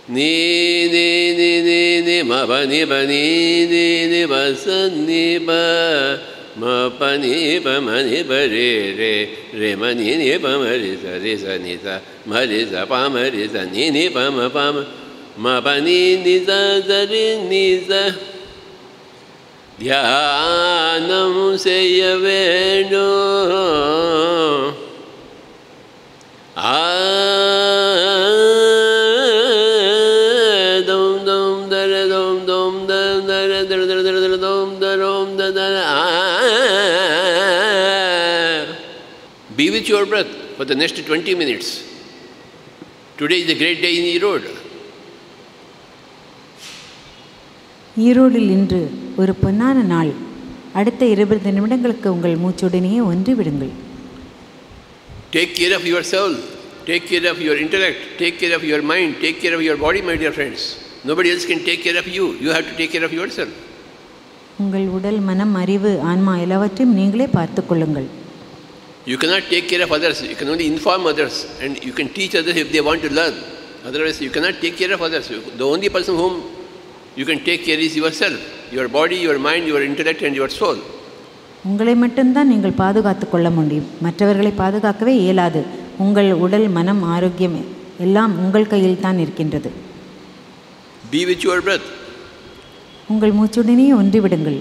Speaker 13: ni ni ni ni ni ma pa ni ni ni pa sa ni pa ma pa ni pa re re re ma ni pa ma re sa ni sa ma re sa pa ma re sa ni pa ma pa ni sa sa re ni sa dhyanam செய்ய வேண்டும் dom dom da dom dom da da dom da rom da da be with your breath for the next 20 minutes. Today is a great day in Erode.
Speaker 12: ஈரோடில் இன்று ஒரு பொன்னான நாள். அடுத்த 20 நிமிடங்களுக்கு உங்கள் மூச்சுடனேயே ஒன்று விடுங்கள்.
Speaker 13: Take care of your soul. Take care of your intellect. Take care of your mind. Take care of your body, my dear friends. Nobody else can take care of you. You have to take care of yourself.
Speaker 12: உங்கள் உடல், மனம், அறிவு, ஆன்மா எல்லாவற்றையும் நீங்களே பார்த்துக் கொள்ளுங்கள்.
Speaker 13: You cannot take care of others. You can only inform others, and you can teach others if they want to learn. Otherwise, you cannot take care of others. The only person whom you can take care is yourself. Your body, your mind, your intellect, and your soul.
Speaker 12: உங்களை மட்டும்தான் நீங்கள் பாதுகாத்துக் கொள்ள முடியும். மற்றவர்களை பாதுகாக்கவே இயலாது. உங்கள் உடல், மனம், ஆரோக்கியம் எல்லாம் உங்கள் கையில் தான் இருக்கின்றது.
Speaker 13: Be with your breath.
Speaker 12: உங்கள் மூச்சுடனே ஒன்றிவிடுங்கள்.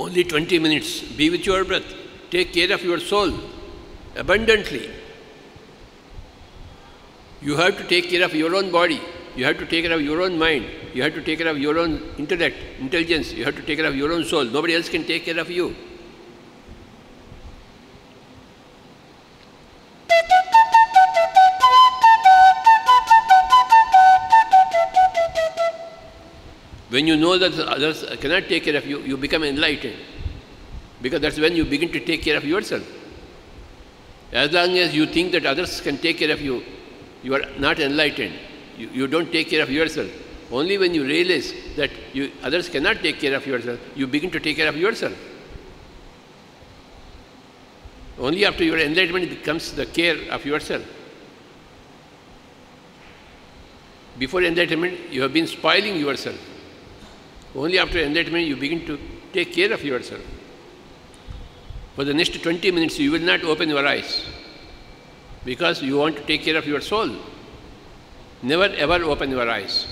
Speaker 13: Only 20 minutes. Be with your breath. Take care of your soul abundantly. You have to take care of your own body. You have to take care of your own mind. You have to take care of your own intellect, intelligence. You have to take care of your own soul. Nobody else can take care of you. When you know that others cannot take care of you, you become enlightened. Because that's when you begin to take care of yourself. As long as you think that others can take care of you, you are not enlightened. You don't take care of yourself. Only when you realize that others cannot take care of yourself, you begin to take care of yourself. Only after your enlightenment comes the care of yourself. Before enlightenment, you have been spoiling yourself. Only after enlightenment, you begin to take care of yourself. For the next 20 minutes, you will not open your eyes because you want to take care of your soul. Never ever open your eyes.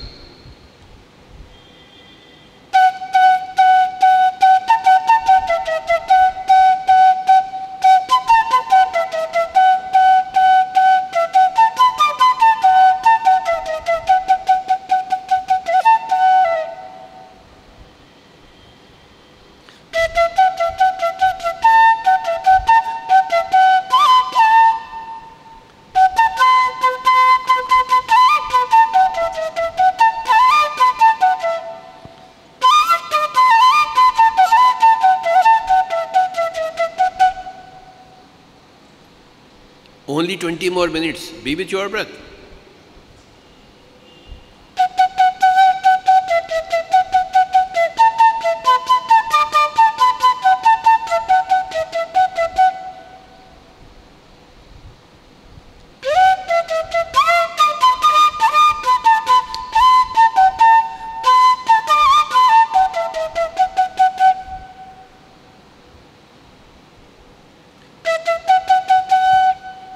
Speaker 13: Only 20 more minutes. Be with your breath.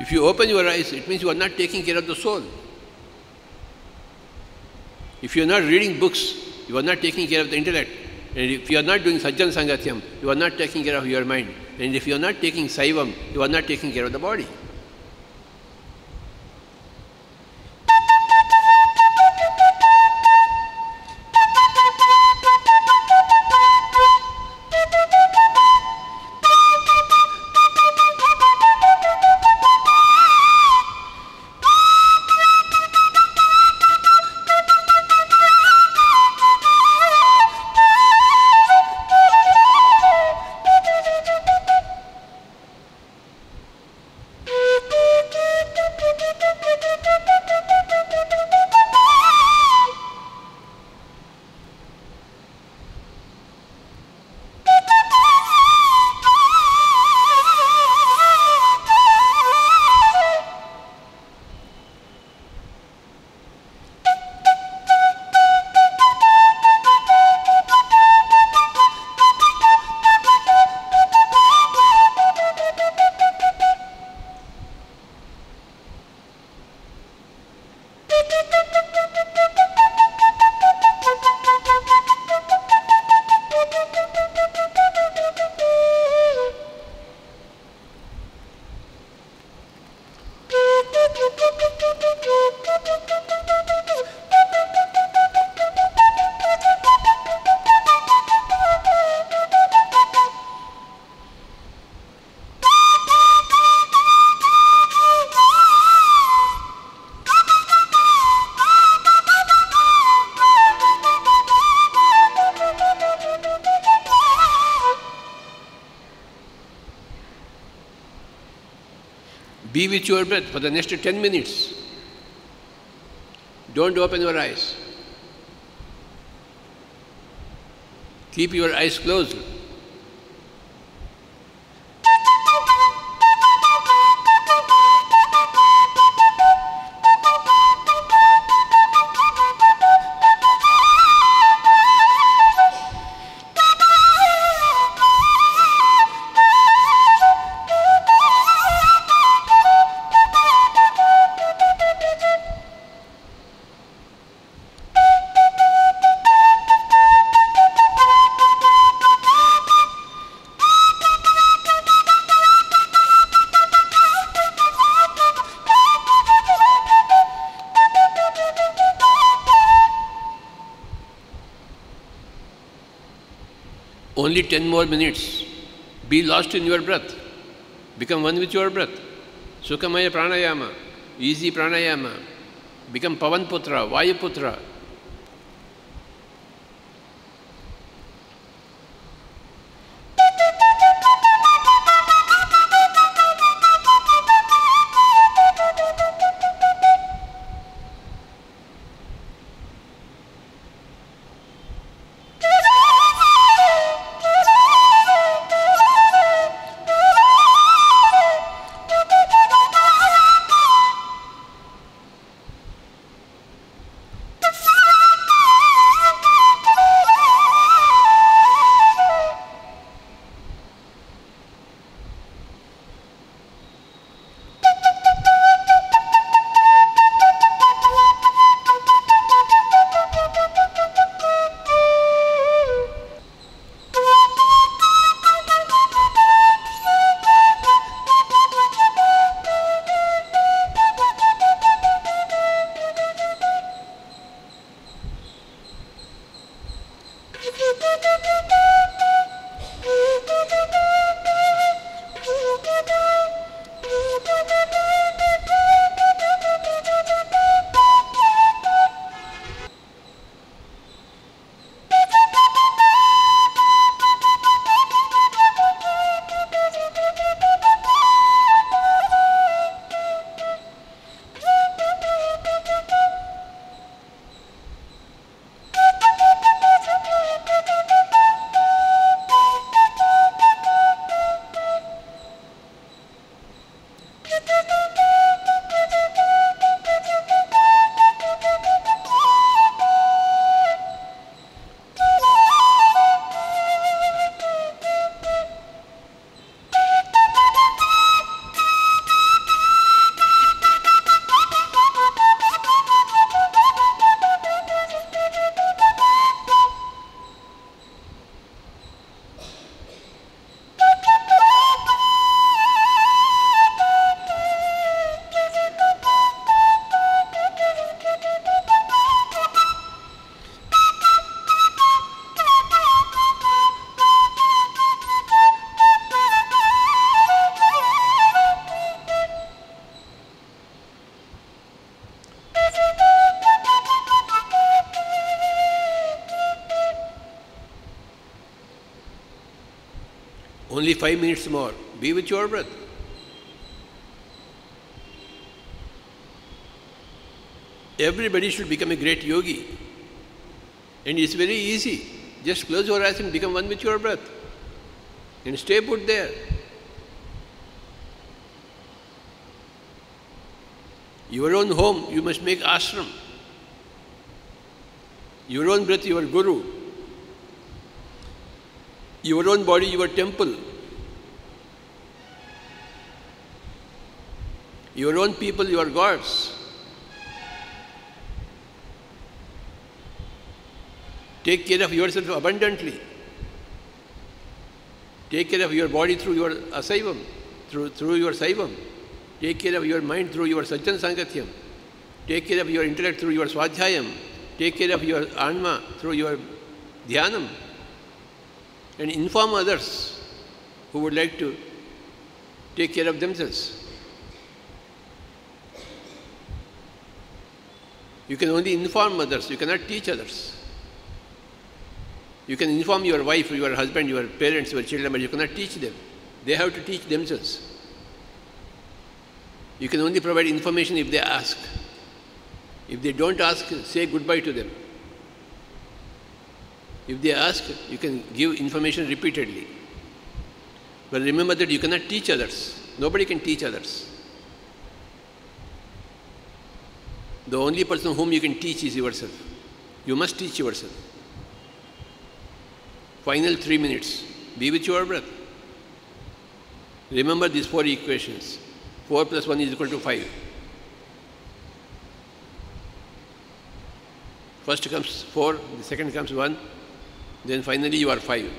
Speaker 13: If you open your eyes, it means you are not taking care of the soul. If you are not reading books, you are not taking care of the intellect. And if you are not doing Sajjan Sangatyam, you are not taking care of your mind. And if you are not taking Saivam, you are not taking care of the body. Be with your breath for the next 10 minutes. Don't open your eyes. Keep your eyes closed. Only 10 more minutes. Be lost in your breath. Become one with your breath. Sukhamaya pranayama, easy pranayama. Become Pavan Putra, Vayu Putra. Only 5 minutes more. Be with your breath. Everybody should become a great yogi. And it's very easy. Just close your eyes and become one with your breath. And stay put there. Your own home, you must make ashram. Your own breath, your guru. Your own body, your temple. Your own people, your gods. Take care of yourself abundantly. Take care of your body through your asaivam, through your saivam. Take care of your mind through your sajjan sangatyam. Take care of your intellect through your swadhyayam. Take care of your anma through your dhyanam. And inform others who would like to take care of themselves. You can only inform others, you cannot teach others. You can inform your wife, your husband, your parents, your children, but you cannot teach them. They have to teach themselves. You can only provide information if they ask. If they don't ask, say goodbye to them. If they ask, you can give information repeatedly. But remember that you cannot teach others. Nobody can teach others. The only person whom you can teach is yourself. You must teach yourself. Final 3 minutes. Be with your breath. Remember these 4 equations. 4 plus 1 is equal to 5. First comes 4, the second comes 1, then finally you are 5.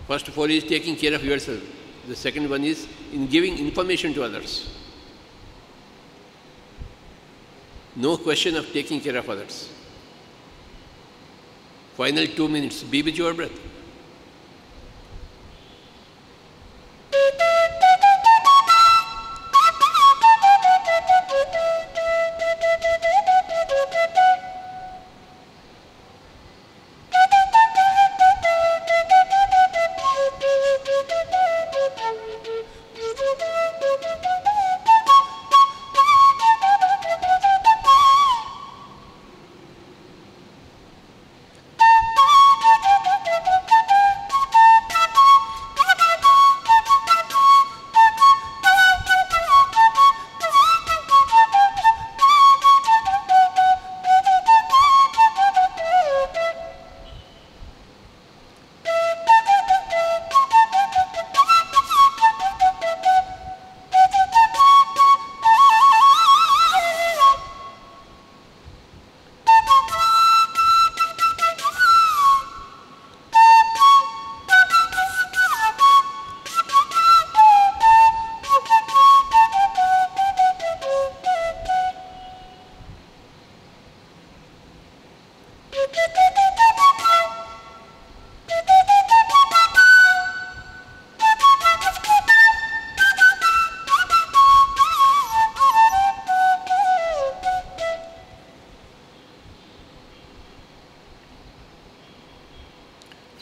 Speaker 13: First 4 is taking care of yourself. The second one is in giving information to others. No question of taking care of others. Final 2 minutes. Be with your breath.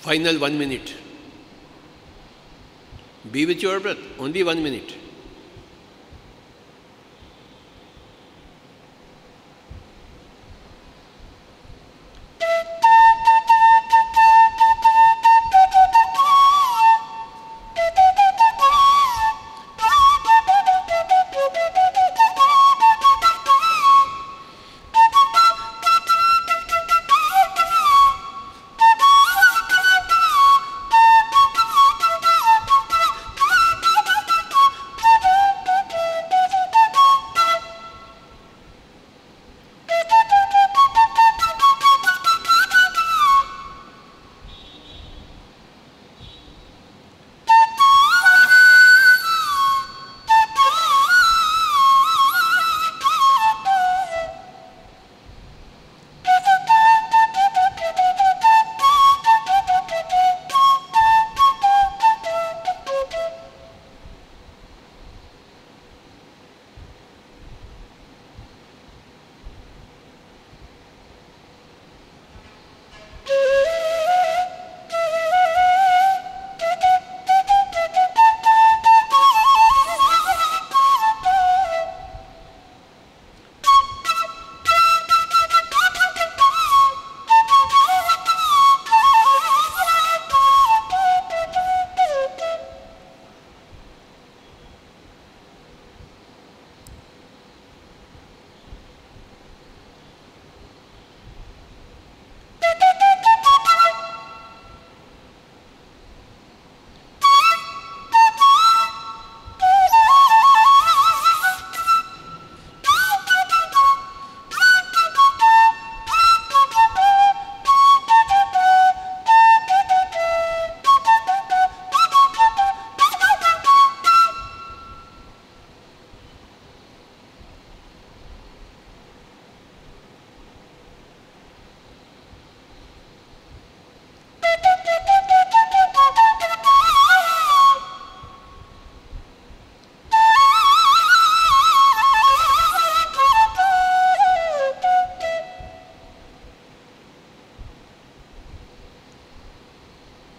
Speaker 13: Final 1 minute. Be with your breath. Only 1 minute.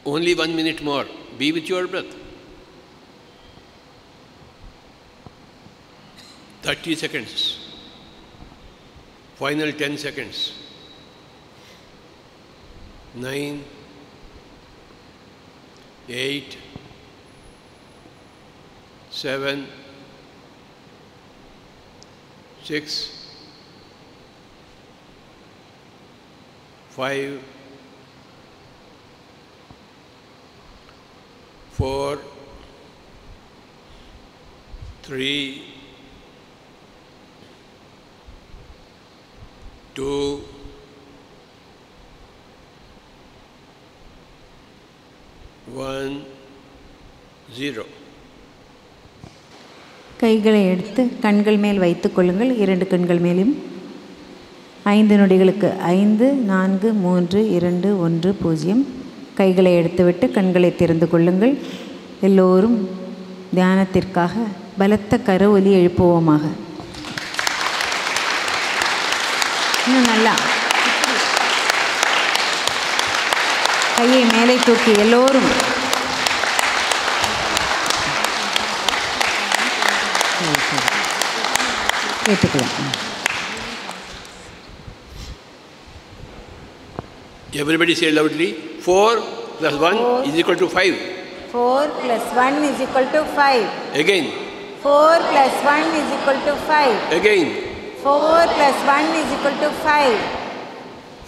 Speaker 13: Only 1 minute more. Be with your breath. 30 seconds. Final 10 seconds. 9, 8, 7, 6, 5, 4, 3, 2, 1, 0.
Speaker 12: கைகளை எடுத்து கண்கள் மேல் வைத்துக் கொள்ளுங்கள். 2 கண்கள் மேலும் 5 நொடிகளுக்கு 5, 4, 3, 2, 1, 0. கைகளை எடுத்துவிட்டு கண்களை திறந்து கொள்ளுங்கள். எல்லோரும் தியானத்திற்காக பலத்த கரவொலி எழுப்புவோமாக. இன்னும் நல்லா கையை மேலே தூக்கி எல்லோரும் கேட்டுக்கலாம்.
Speaker 13: Everybody say loudly. 4 plus 1 is equal to 5.
Speaker 12: 4 plus 1 is equal to 5.
Speaker 13: Again.
Speaker 12: 4 plus 1 is equal to 5.
Speaker 13: Again.
Speaker 12: 4 plus 1 is equal to 5.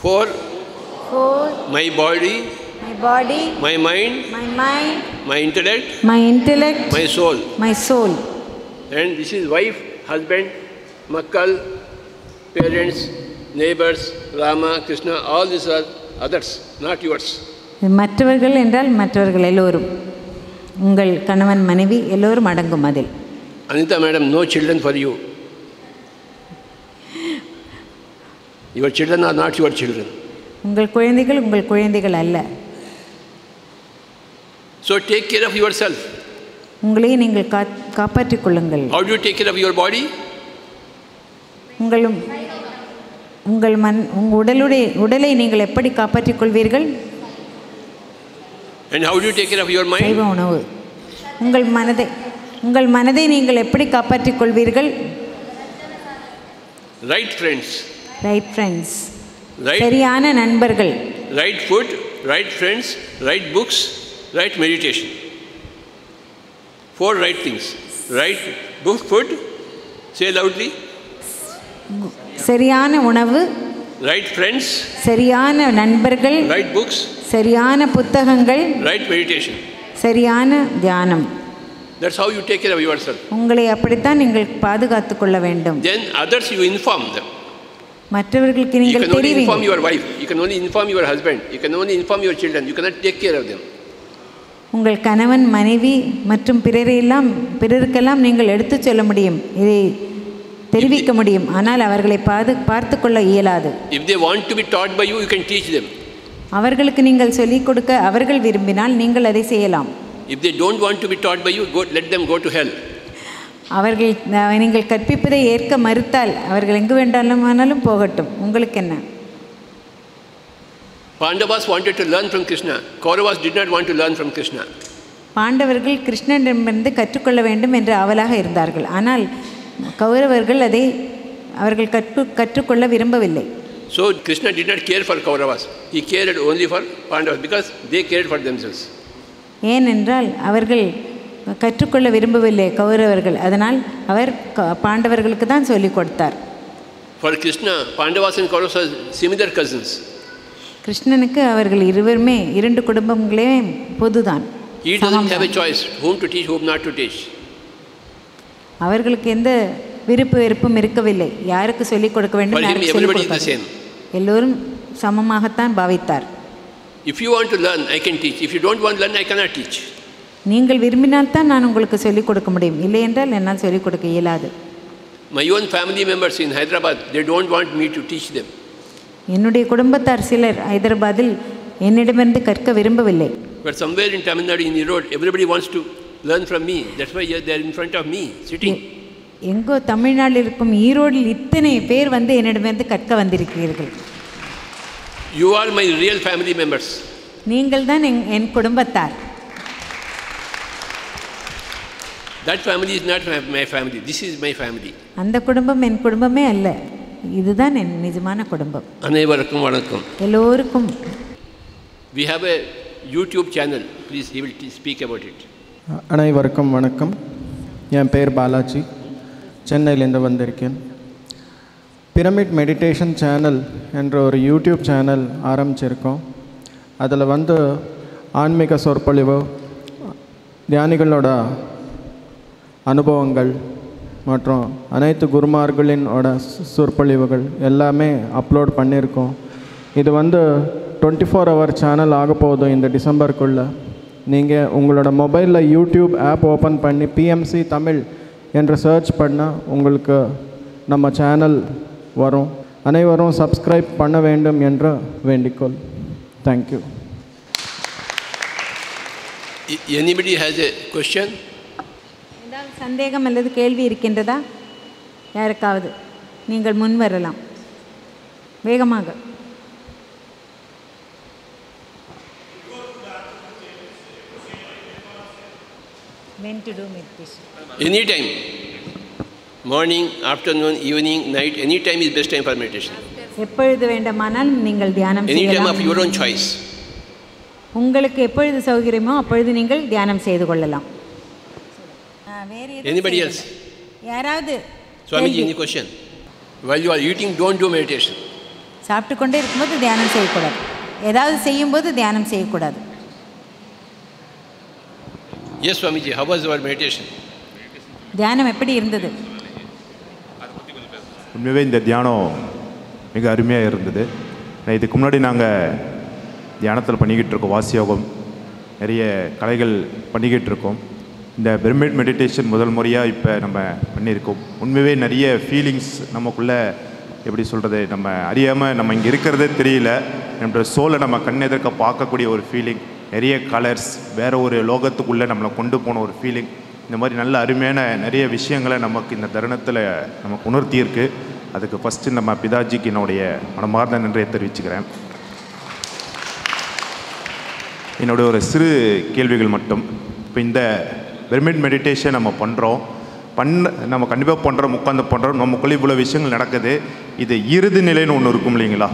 Speaker 13: 4.
Speaker 12: 4.
Speaker 13: My body.
Speaker 12: My body.
Speaker 13: My mind.
Speaker 12: My mind.
Speaker 13: My intellect.
Speaker 12: My intellect.
Speaker 13: My soul.
Speaker 12: My soul.
Speaker 13: And this is wife, husband, makkal, parents, neighbors, Rama, Krishna, all these are others, not yours.
Speaker 12: மற்றவர்கள் என்றால் மற்றவர்கள் எல்லோரும், உங்கள் கணவன் மனைவி எல்லோரும் அடங்கும் அதில்.
Speaker 13: Anita madam, no children for you. Your children are not your children.
Speaker 12: உங்கள் குழந்தைகள் அல்ல.
Speaker 13: So take care of yourself.
Speaker 12: உங்களை நீங்கள் காப்பாற்றிக் கொள்ளுங்கள்.
Speaker 13: How do you take care of your body?
Speaker 12: உங்கள் உடலை நீங்கள் எப்படி காப்பாற்றிக் கொள்வீர்கள்?
Speaker 13: And how do you take care of your mind?
Speaker 12: சைவ உணவு. உங்கள் மனதை நீங்கள் எப்படி காப்பாற்றிக் கொள்வீர்கள்?
Speaker 13: Right friends.
Speaker 12: Right friends. சரியான நண்பர்கள்.
Speaker 13: Right food, right friends, right books, right meditation. 4 right things. Right book, food. Say loudly.
Speaker 12: சரியான உணவு.
Speaker 13: Right friends.
Speaker 12: சரியான நண்பர்கள்.
Speaker 13: Right books.
Speaker 12: சரியான புத்தகங்கள்.
Speaker 13: Right meditation.
Speaker 12: சரியான தியானம்.
Speaker 13: That's how you take care of yourself.
Speaker 12: உங்களை அப்படித்தான் நீங்கள் பாதுகாத்துக் கொள்ள வேண்டும்.
Speaker 13: Then others you inform them.
Speaker 12: மற்றவர்களுக்கு நீங்கள்
Speaker 13: தெரிவிங்க. You can only inform your wife. You can only inform your husband. You can only inform your children. You cannot take care of them.
Speaker 12: உங்கள் கணவன் மனைவி மற்றும் பிறருக்கெல்லாம் நீங்கள் எடுத்துச் சொல்ல முடியும், இதை தெரிவிக்க முடியும், ஆனால் அவர்களை பார்த்து கொள்ள இயலாது.
Speaker 13: If they want to be taught by you, you can teach them.
Speaker 12: அவர்களுக்கு நீங்கள் சொல்லிக் கொடுக்க அவர்கள் விரும்பினால் நீங்கள் அதை செய்யலாம்.
Speaker 13: If they don't want to be taught by you, let them go to hell.
Speaker 12: நீங்கள் கற்பிப்பதை ஏற்க மறுத்தால் அவர்கள் எங்கு வேண்டாலும் போகட்டும், உங்களுக்கு என்ன?
Speaker 13: Pandavas wanted to learn from Krishna. Kauravas did not want to learn from Krishna.
Speaker 12: பாண்டவர்கள் கிருஷ்ணனிடமிருந்து கற்றுக்கொள்ள வேண்டும் என்று ஆவலாக இருந்தார்கள், ஆனால் கௌரவர்கள் அதை அவர்கள் கற்றுக்கொள்ள விரும்பவில்லை.
Speaker 13: So Krishna did not care for Kauravas. He cared only for Pandavas because they cared for themselves.
Speaker 12: ஏனென்றால் அவர்கள் கற்றுக்கொள்ள விரும்பவில்லை கௌரவர்கள், அதனால் அவர் பாண்டவர்களுக்கு தான் சொல்லிக் கொடுத்தார்.
Speaker 13: For Krishna, Pandavas and Kauravas are similar cousins.
Speaker 12: கிருஷ்ணனுக்கு அவர்கள் இருவருமே 2 குடும்பங்களே பொதுதான்.
Speaker 13: He doesn't have a choice whom to teach, whom not to teach.
Speaker 12: அவர்களுக்கு எந்த விருப்பு வெறுப்பும் இருக்கவில்லை, யாருக்கு சொல்லிக் கொடுக்க வேண்டும், யாருக்கு சொல்லிக் கொடுக்க. எல்லோரும் சமமாகத்தான் பாவித்தார்.
Speaker 13: If you want to learn, I can teach. If you don't want to learn, I cannot teach.
Speaker 12: நீங்கள் விரும்பினால் தான் நான் உங்களுக்கு சொல்லிக் கொடுக்க முடியும், இல்லை என்றால் என்னால் சொல்லிக் கொடுக்க இயலாது.
Speaker 13: My own family members in Hyderabad, they don't want me to teach them.
Speaker 12: என்னுடைய குடும்பத்தார் சிலர் ஹைதராபாத்தில் என்னிடமிருந்து கற்க விரும்பவில்லை.
Speaker 13: But somewhere in Tamil Nadu, in Erode, everybody wants to learn from me. That's why they are in front of me, sitting.
Speaker 12: எங்கோ தமிழ்நாட்டில் இருக்கும் ஈரோடில் இத்தனை பேர் என்னிடமிருந்து கற்க வந்திருக்கிறீர்கள்.
Speaker 13: You are my real family members.
Speaker 12: நீங்கள் தான் என் குடும்பத்தார்.
Speaker 13: That family is not my family. This is my family.
Speaker 12: அந்த குடும்பம் என் குடும்பமே அல்ல, இதுதான் என் நிஜமான குடும்பம்.
Speaker 13: அனைவருக்கும் வணக்கம்.
Speaker 12: எல்லோருக்கும்.
Speaker 13: We have a YouTube channel. Please, he will speak about it.
Speaker 15: அனைவருக்கும் வணக்கம். என் பேர் பாலாஜி, சென்னையிலேருந்து வந்திருக்கேன். பிரமிட் மெடிடேஷன் சேனல் என்ற ஒரு யூடியூப் சேனல் ஆரம்பிச்சிருக்கோம். அதில் ஆன்மீக சொற்பொழிவு, தியானிகளோட அனுபவங்கள் மற்றும் அனைத்து குருமார்களினோட சொற்பொழிவுகள் எல்லாமே அப்லோட் பண்ணியிருக்கோம். இது 24 hour சேனல் ஆக போதும் இந்த டிசம்பருக்குள்ளே. நீங்கள் உங்களோட மொபைலில் யூடியூப் ஆப் ஓப்பன் பண்ணி பிஎம்சி தமிழ் என்று சர்ச் பண்ணால் உங்களுக்கு நம்ம சேனல் வரும். அனைவரும் சப்ஸ்கிரைப் பண்ண வேண்டும் என்ற வேண்டிக்கொள். Thank you.
Speaker 13: Anybody has a question?
Speaker 12: ஏதாவது சந்தேகம் அல்லது கேள்வி இருக்கின்றதா யாருக்காவது? நீங்கள் முன் வரலாம் வேகமாக. When to do meditation?
Speaker 13: Anytime. Morning, afternoon, evening, night, any time is best time for meditation.
Speaker 12: எப்பொழுது வேண்டுமானாலும் நீங்கள் தியானம்
Speaker 13: Any time
Speaker 12: செய்யலாம்.
Speaker 13: of your own choice.
Speaker 12: உங்களுக்கு எப்பொழுது சௌகரியமோ அப்பொழுது நீங்கள் தியானம் செய்து கொள்ளலாம்.
Speaker 13: Anybody else?
Speaker 12: யாராவது?
Speaker 13: Swamiji, any question? While you are eating, don't do meditation.
Speaker 12: சாப்பிட்டு கொண்டே இருக்கும்போது தியானம் செய்யக்கூடாது. ஏதாவது செய்யும்போது தியானம் செய்யக்கூடாது.
Speaker 13: Yes, Swamiji, how was your meditation?
Speaker 12: தியானம் எப்படி இருந்தது?
Speaker 16: உண்மையாகவே இந்த தியானம் மிக அருமையாக இருந்தது. இதுக்கு முன்னாடி நாங்கள் தியானத்தில் பண்ணிக்கிட்டு இருக்கோம், வாசியோகம், நிறைய கலைகள் பண்ணிக்கிட்டு இருக்கோம். இந்த பிரமிட் மெடிடேஷன் முதல் முறையாக இப்போ நம்ம பண்ணியிருக்கோம். உண்மையாகவே நிறைய ஃபீலிங்ஸ் நமக்குள்ளே, எப்படி சொல்கிறது, நம்ம அறியாமல் நம்ம இங்கே இருக்கிறதே தெரியல, நம்ம சோலை நம்ம கண்ணெதிர்க்க பார்க்கக்கூடிய ஒரு ஃபீலிங், நிறைய கலர்ஸ், வேறு ஒரு லோகத்துக்குள்ளே நம்மளை கொண்டு போன ஒரு ஃபீலிங். இந்த மாதிரி நல்ல அருமையான நிறைய விஷயங்களை நமக்கு இந்த தருணத்தில் நமக்கு உணர்த்தியிருக்கு. அதுக்கு ஃபஸ்ட்டு நம்ம பிதாஜிக்கு என்னுடைய மனமார்ந்த நன்றியை தெரிவிச்சுக்கிறேன். என்னுடைய ஒரு சிறு கேள்விகள் மட்டும். இப்போ இந்த பிரமிட் மெடிடேஷன் நம்ம பண்ணுறோம், நம்ம கண்டிப்பாக பண்ணுறோம், உட்காந்து பண்ணுறோம், நமக்குள்ளே இவ்வளோ விஷயங்கள் நடக்குது. இது இறுதி நிலைன்னு ஒன்று இருக்கும் இல்லைங்களா?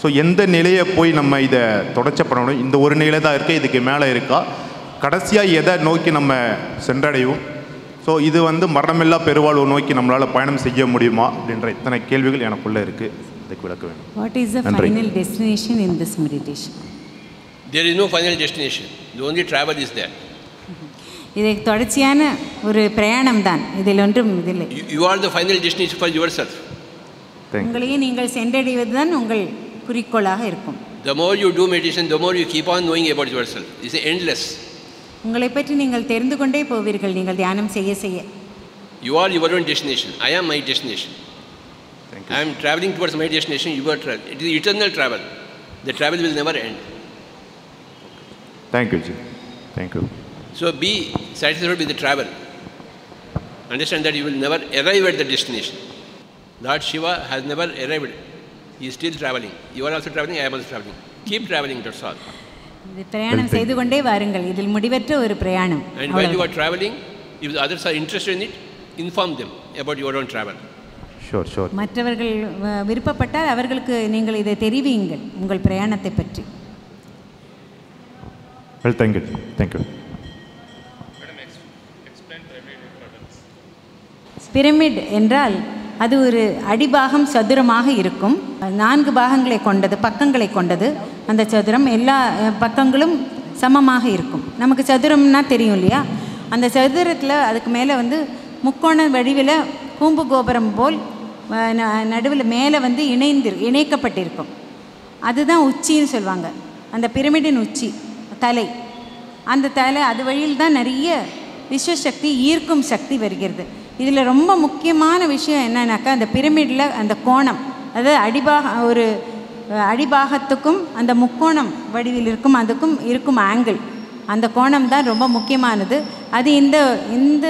Speaker 16: ஸோ எந்த நிலையை போய் நம்ம இதை தொடர்ச்சி பண்ணணும்? இந்த ஒரு நிலை தான் இருக்குது, இதுக்கு மேலே இருக்கா? கடைசியாக எதை நோக்கி நம்ம சென்றடைவோம்? ஸோ இது மரணமில்லா பெருவாழ்வு நோக்கி நம்மளால் பயணம் செய்ய முடியுமா அப்படின்ற இத்தனை கேள்விகள் எனக்குள்ளே இருக்குது. அதுக்கு விளக்க வேண்டும்.
Speaker 12: What is the final destination in this meditation?
Speaker 13: There is no final destination. The only travel is there.
Speaker 12: இது தொடர்ச்சியான ஒரு பிரயாணம் தான், இதில் ஒன்றும் இதில்லை.
Speaker 13: You are the final destination for yourself.
Speaker 12: உங்களையே நீங்கள் சென்றடைவது தான் உங்கள் குறிக்கோளாக இருக்கும்.
Speaker 13: The more you do meditation, the more you keep on knowing about yourself. It's endless.
Speaker 12: உங்களை பற்றி நீங்கள் தெரிந்து கொண்டே போவீர்கள் நீங்கள் தியானம் செய்ய செய்ய.
Speaker 13: You are your own destination. I am my destination. I am traveling towards my destination. You are traveling. It is eternal travel. The travel will never end.
Speaker 16: Thank you, Ji. Thank you.
Speaker 13: So be satisfied with the travel. Understand that you will never arrive at the destination. Lord Shiva has never arrived. He is still traveling. You are also traveling, I am also traveling. Keep traveling, that's all.
Speaker 12: இது பிரயாணம் செய்து கொண்டே வாருங்கள், இதில் முடிவற்ற ஒரு பிரயாணம்.
Speaker 13: And while you are traveling, if others are interested in it, inform them about your own travel.
Speaker 16: Sure.
Speaker 12: மற்றவர்கள் விருப்பப்பட்டால் அவர்களுக்கு நீங்கள் இதை தெரிவியுங்கள் உங்கள் பிரயாணத்தை பற்றி.
Speaker 16: Well, thank you. Thank you.
Speaker 12: Pyramid என்றால் அது ஒரு அடிபாகம் சதுரமாக இருக்கும். 4 பாகங்களை கொண்டது, பக்கங்களை கொண்டது. அந்த சதுரம் எல்லா பக்கங்களும் சமமாக இருக்கும். நமக்கு சதுரம்னா தெரியும் இல்லையா? அந்த சதுரத்தில் அதுக்கு மேலே முக்கோண வடிவில் கூம்பு கோபுரம் போல் நடுவில் மேலே இணைக்கப்பட்டிருக்கும். அதுதான் உச்சின்னு சொல்லுவாங்க. அந்த பிரமிடின் உச்சி தலை. அந்த தலை அது வழியில் தான் நிறைய விஸ்வசக்தி, ஈர்க்கும் சக்தி வருகிறது. இதில் ரொம்ப முக்கியமான விஷயம் என்னன்னாக்கா, அந்த பிரமிடில் அந்த கோணம், அதாவது ஒரு அடிபாகத்துக்கும் அந்த முக்கோணம் வடிவில் அதுக்கும் இருக்கும் ஆங்கிள், அந்த கோணம் தான் ரொம்ப முக்கியமானது. அது இந்த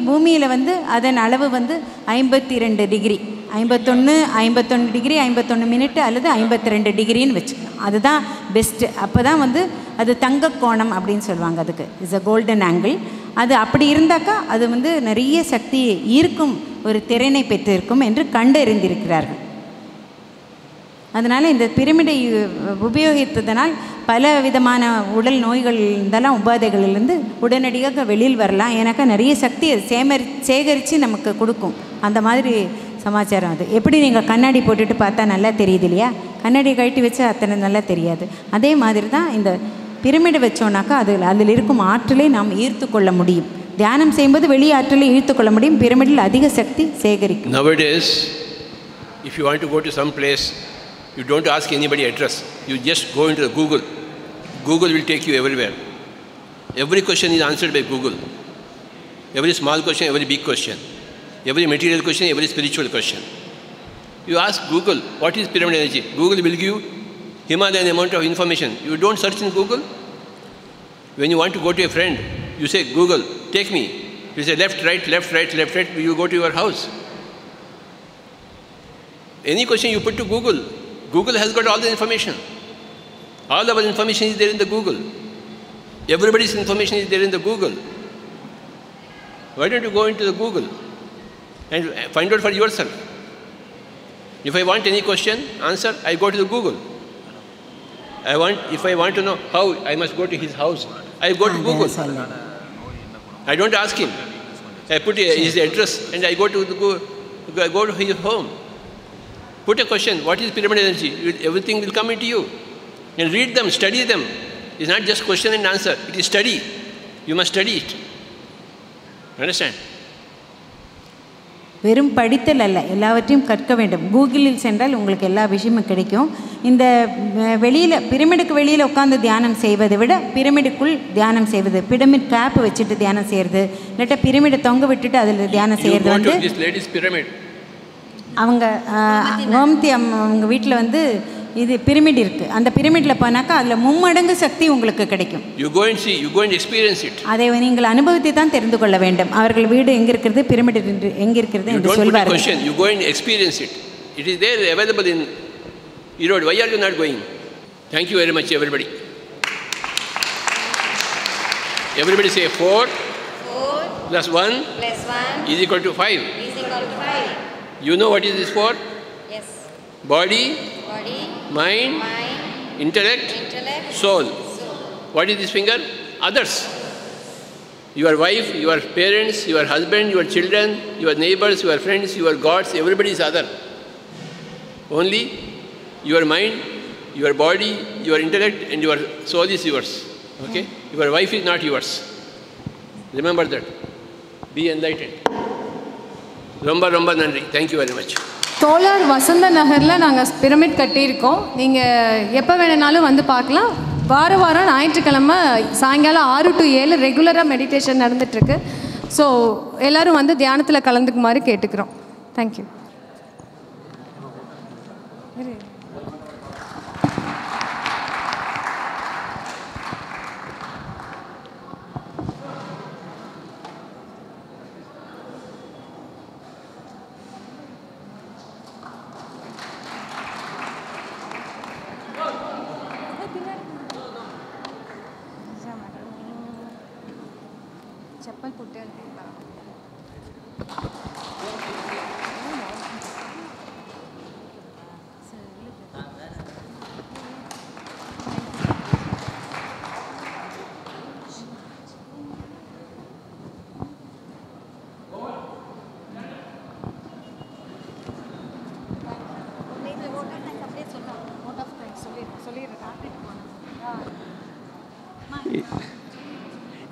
Speaker 12: பூமியில் அதன் அளவு 52 டிகிரி. 51 டிகிரி 51 மினிட் அல்லது 52 டிகிரின்னு வச்சுக்கலாம். அதுதான் பெஸ்ட்டு. அப்போ தான் வந்து அது தங்க கோணம் அப்படின்னு சொல்லுவாங்க. அதுக்கு இஸ் அ கோல்டன் ஆங்கிள். அது அப்படி இருந்தாக்கா அது வந்து நிறைய சக்தியை ஈர்க்கும் ஒரு திறனை பெற்றிருக்கும் என்று கண்டறிந்திருக்கிறார்கள். அதனால் இந்த பிரமிடை உபயோகித்ததனால் பல விதமான உடல் நோய்கள் இதெல்லாம் உபாதைகளிலிருந்து உடனடியாக வெளியில் வரலாம். ஏன்னாக்கா நிறைய சக்தியை சேகரித்து நமக்கு கொடுக்கும். அந்த மாதிரி சமாச்சாரம் அது. எப்படி நீங்கள் கண்ணாடி போட்டுட்டு பார்த்தா நல்லா தெரியுது இல்லையா? கண்ணாடி கழட்டி வச்சா அத்தனை நல்லா தெரியாது. அதே மாதிரி தான் இந்த பிரமிடை வச்சோன்னாக்கா அதில் இருக்கும் ஆற்றலை நாம் ஈர்த்து கொள்ள முடியும். தியானம் செய்யும்போது வெளியே ஆற்றலை ஈர்த்து கொள்ள முடியும். பிரமிடில் அதிக சக்தி சேகரிக்கும்.
Speaker 13: Nowadays, if you want to go to some place, you don't ask anybody address. You just go into Google. Google will take you everywhere. Every question is answered by Google. Every small question, every big question. Every material question, every spiritual question. You ask Google, what is pyramid energy? Google will give you Himalayan amount of information. You don't search in Google. When you want to go to a friend, you say, Google, take me. You say left, right, left, right, left, right. You go to your house. Any question you put to Google, Google has got all the information. All our information is there in the Google. Everybody's information is there in the Google. Why don't you go into the Google and find out for yourself? If I want any question, answer, I go to the Google. If I want to know how I must go to his house, I go to Google. I don't ask him. I put his address and I go to his home. Put a question, what is pyramid energy? Everything will come into you. And read them, study them. It's not just question and answer. It is study. You must study it. Understand?
Speaker 12: வெறும் படித்தல் அல்ல, எல்லாவற்றையும் கற்க வேண்டும். கூகுளில் சென்றால் உங்களுக்கு எல்லா விஷயமும் கிடைக்கும். இந்த வெளியில் பிரமிடுக்கு வெளியில் உட்காந்து தியானம் செய்வதை விட பிரமிடுக்குள் தியானம் செய்வது, பிரமிட் கேப் வச்சுட்டு தியானம் செய்கிறது, இல்லாட்டா பிரமிடை தொங்க விட்டுட்டு அதில் தியானம் செய்கிறது வந்து அவங்க கோமதி அவங்க வீட்டில் வந்து இது பிரமிட் இருக்குது. அந்த பிரமிடில் போனாக்கா அதில் மும்மடங்கு சக்தி உங்களுக்கு கிடைக்கும்.
Speaker 13: You go and see, you go and experience it.
Speaker 12: அதை நீங்கள் அனுபவித்து தான் தெரிந்து கொள்ள வேண்டும். அவர்கள் வீடு எங்கே இருக்கிறது, பிரமிட் எங்கே இருக்கிறது என்று சொல்வார்கள்.
Speaker 13: You go and experience it. It is there available in Erode. Why are you not going? Thank you very much, everybody. Everybody say 4 plus 1 is equal to 5. You know what is this for?
Speaker 3: Yes.
Speaker 13: Body, mind, intellect, soul. What is this finger? Others. Your wife, your parents, your husband, your children, your neighbors, your friends, your gods, everybody is other. Only your mind, your body, your intellect and your soul is yours. Okay? Your wife is not yours. Remember that. Be enlightened. ரொம்ப ரொம்ப நன்றி. Thank you very much.
Speaker 1: தோழர் வசந்த நகரில் நாங்கள் pyramid கட்டியிருக்கோம். நீங்கள் எப்போ வேணுனாலும் வந்து பார்க்கலாம். வாரம் ஞாயிற்றுக்கிழமை சாயங்காலம் 6 to 7 ரெகுலராக மெடிடேஷன் நடந்துகிட்ருக்கு. ஸோ எல்லோரும் வந்து தியானத்தில் கலந்துக்குமாறு கேட்டுக்கிறோம். தேங்க்யூ.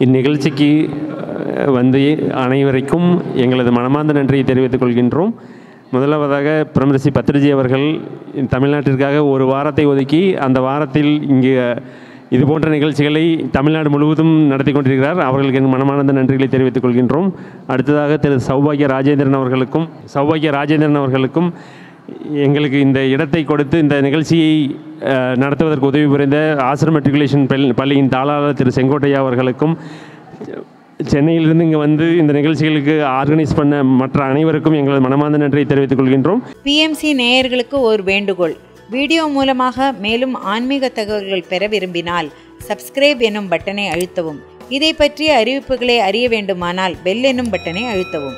Speaker 2: இந்நிகழ்ச்சிக்கு வந்து அனைவருக்கும் எங்களது மனமார்ந்த நன்றியை தெரிவித்துக் கொள்கின்றோம். முதலாவதாக பிரமரிஷி பத்ரிஜி அவர்கள் தமிழ்நாட்டிற்காக ஒரு வாரத்தை ஒதுக்கி அந்த வாரத்தில் இங்கு இது போன்ற நிகழ்ச்சிகளை தமிழ்நாடு முழுவதும் நடத்தி கொண்டிருக்கிறார். அவர்களுக்கு எங்கள் மனமார்ந்த நன்றிகளை தெரிவித்துக் கொள்கின்றோம். அடுத்ததாக திரு சௌபாகிய ராஜேந்திரன் அவர்களுக்கும் எங்களுக்கு இந்த இடத்தை கொடுத்து இந்த நிகழ்ச்சியை நடத்துவதற்கு உதவி புரிந்த ஆசிரம் மெட்ரிகுலேஷன் பள்ளியின் தாளாளர் திரு செங்கோட்டையா அவர்களுக்கும் சென்னையிலிருந்து இங்கே வந்து இந்த நிகழ்ச்சிகளுக்கு ஆர்கனைஸ் பண்ண மற்ற அனைவருக்கும் எங்களது மனமார்ந்த நன்றியை தெரிவித்துக் கொள்கின்றோம்.
Speaker 17: பிஎம்சி நேயர்களுக்கு ஒரு வேண்டுகோள். வீடியோ மூலமாக மேலும் ஆன்மீக தகவல்கள் பெற விரும்பினால் சப்ஸ்கிரைப் என்னும் பட்டனை அழுத்தவும். இதை பற்றிய அறிவிப்புகளை அறிய வேண்டுமானால் பெல் என்னும் பட்டனை அழுத்தவும்.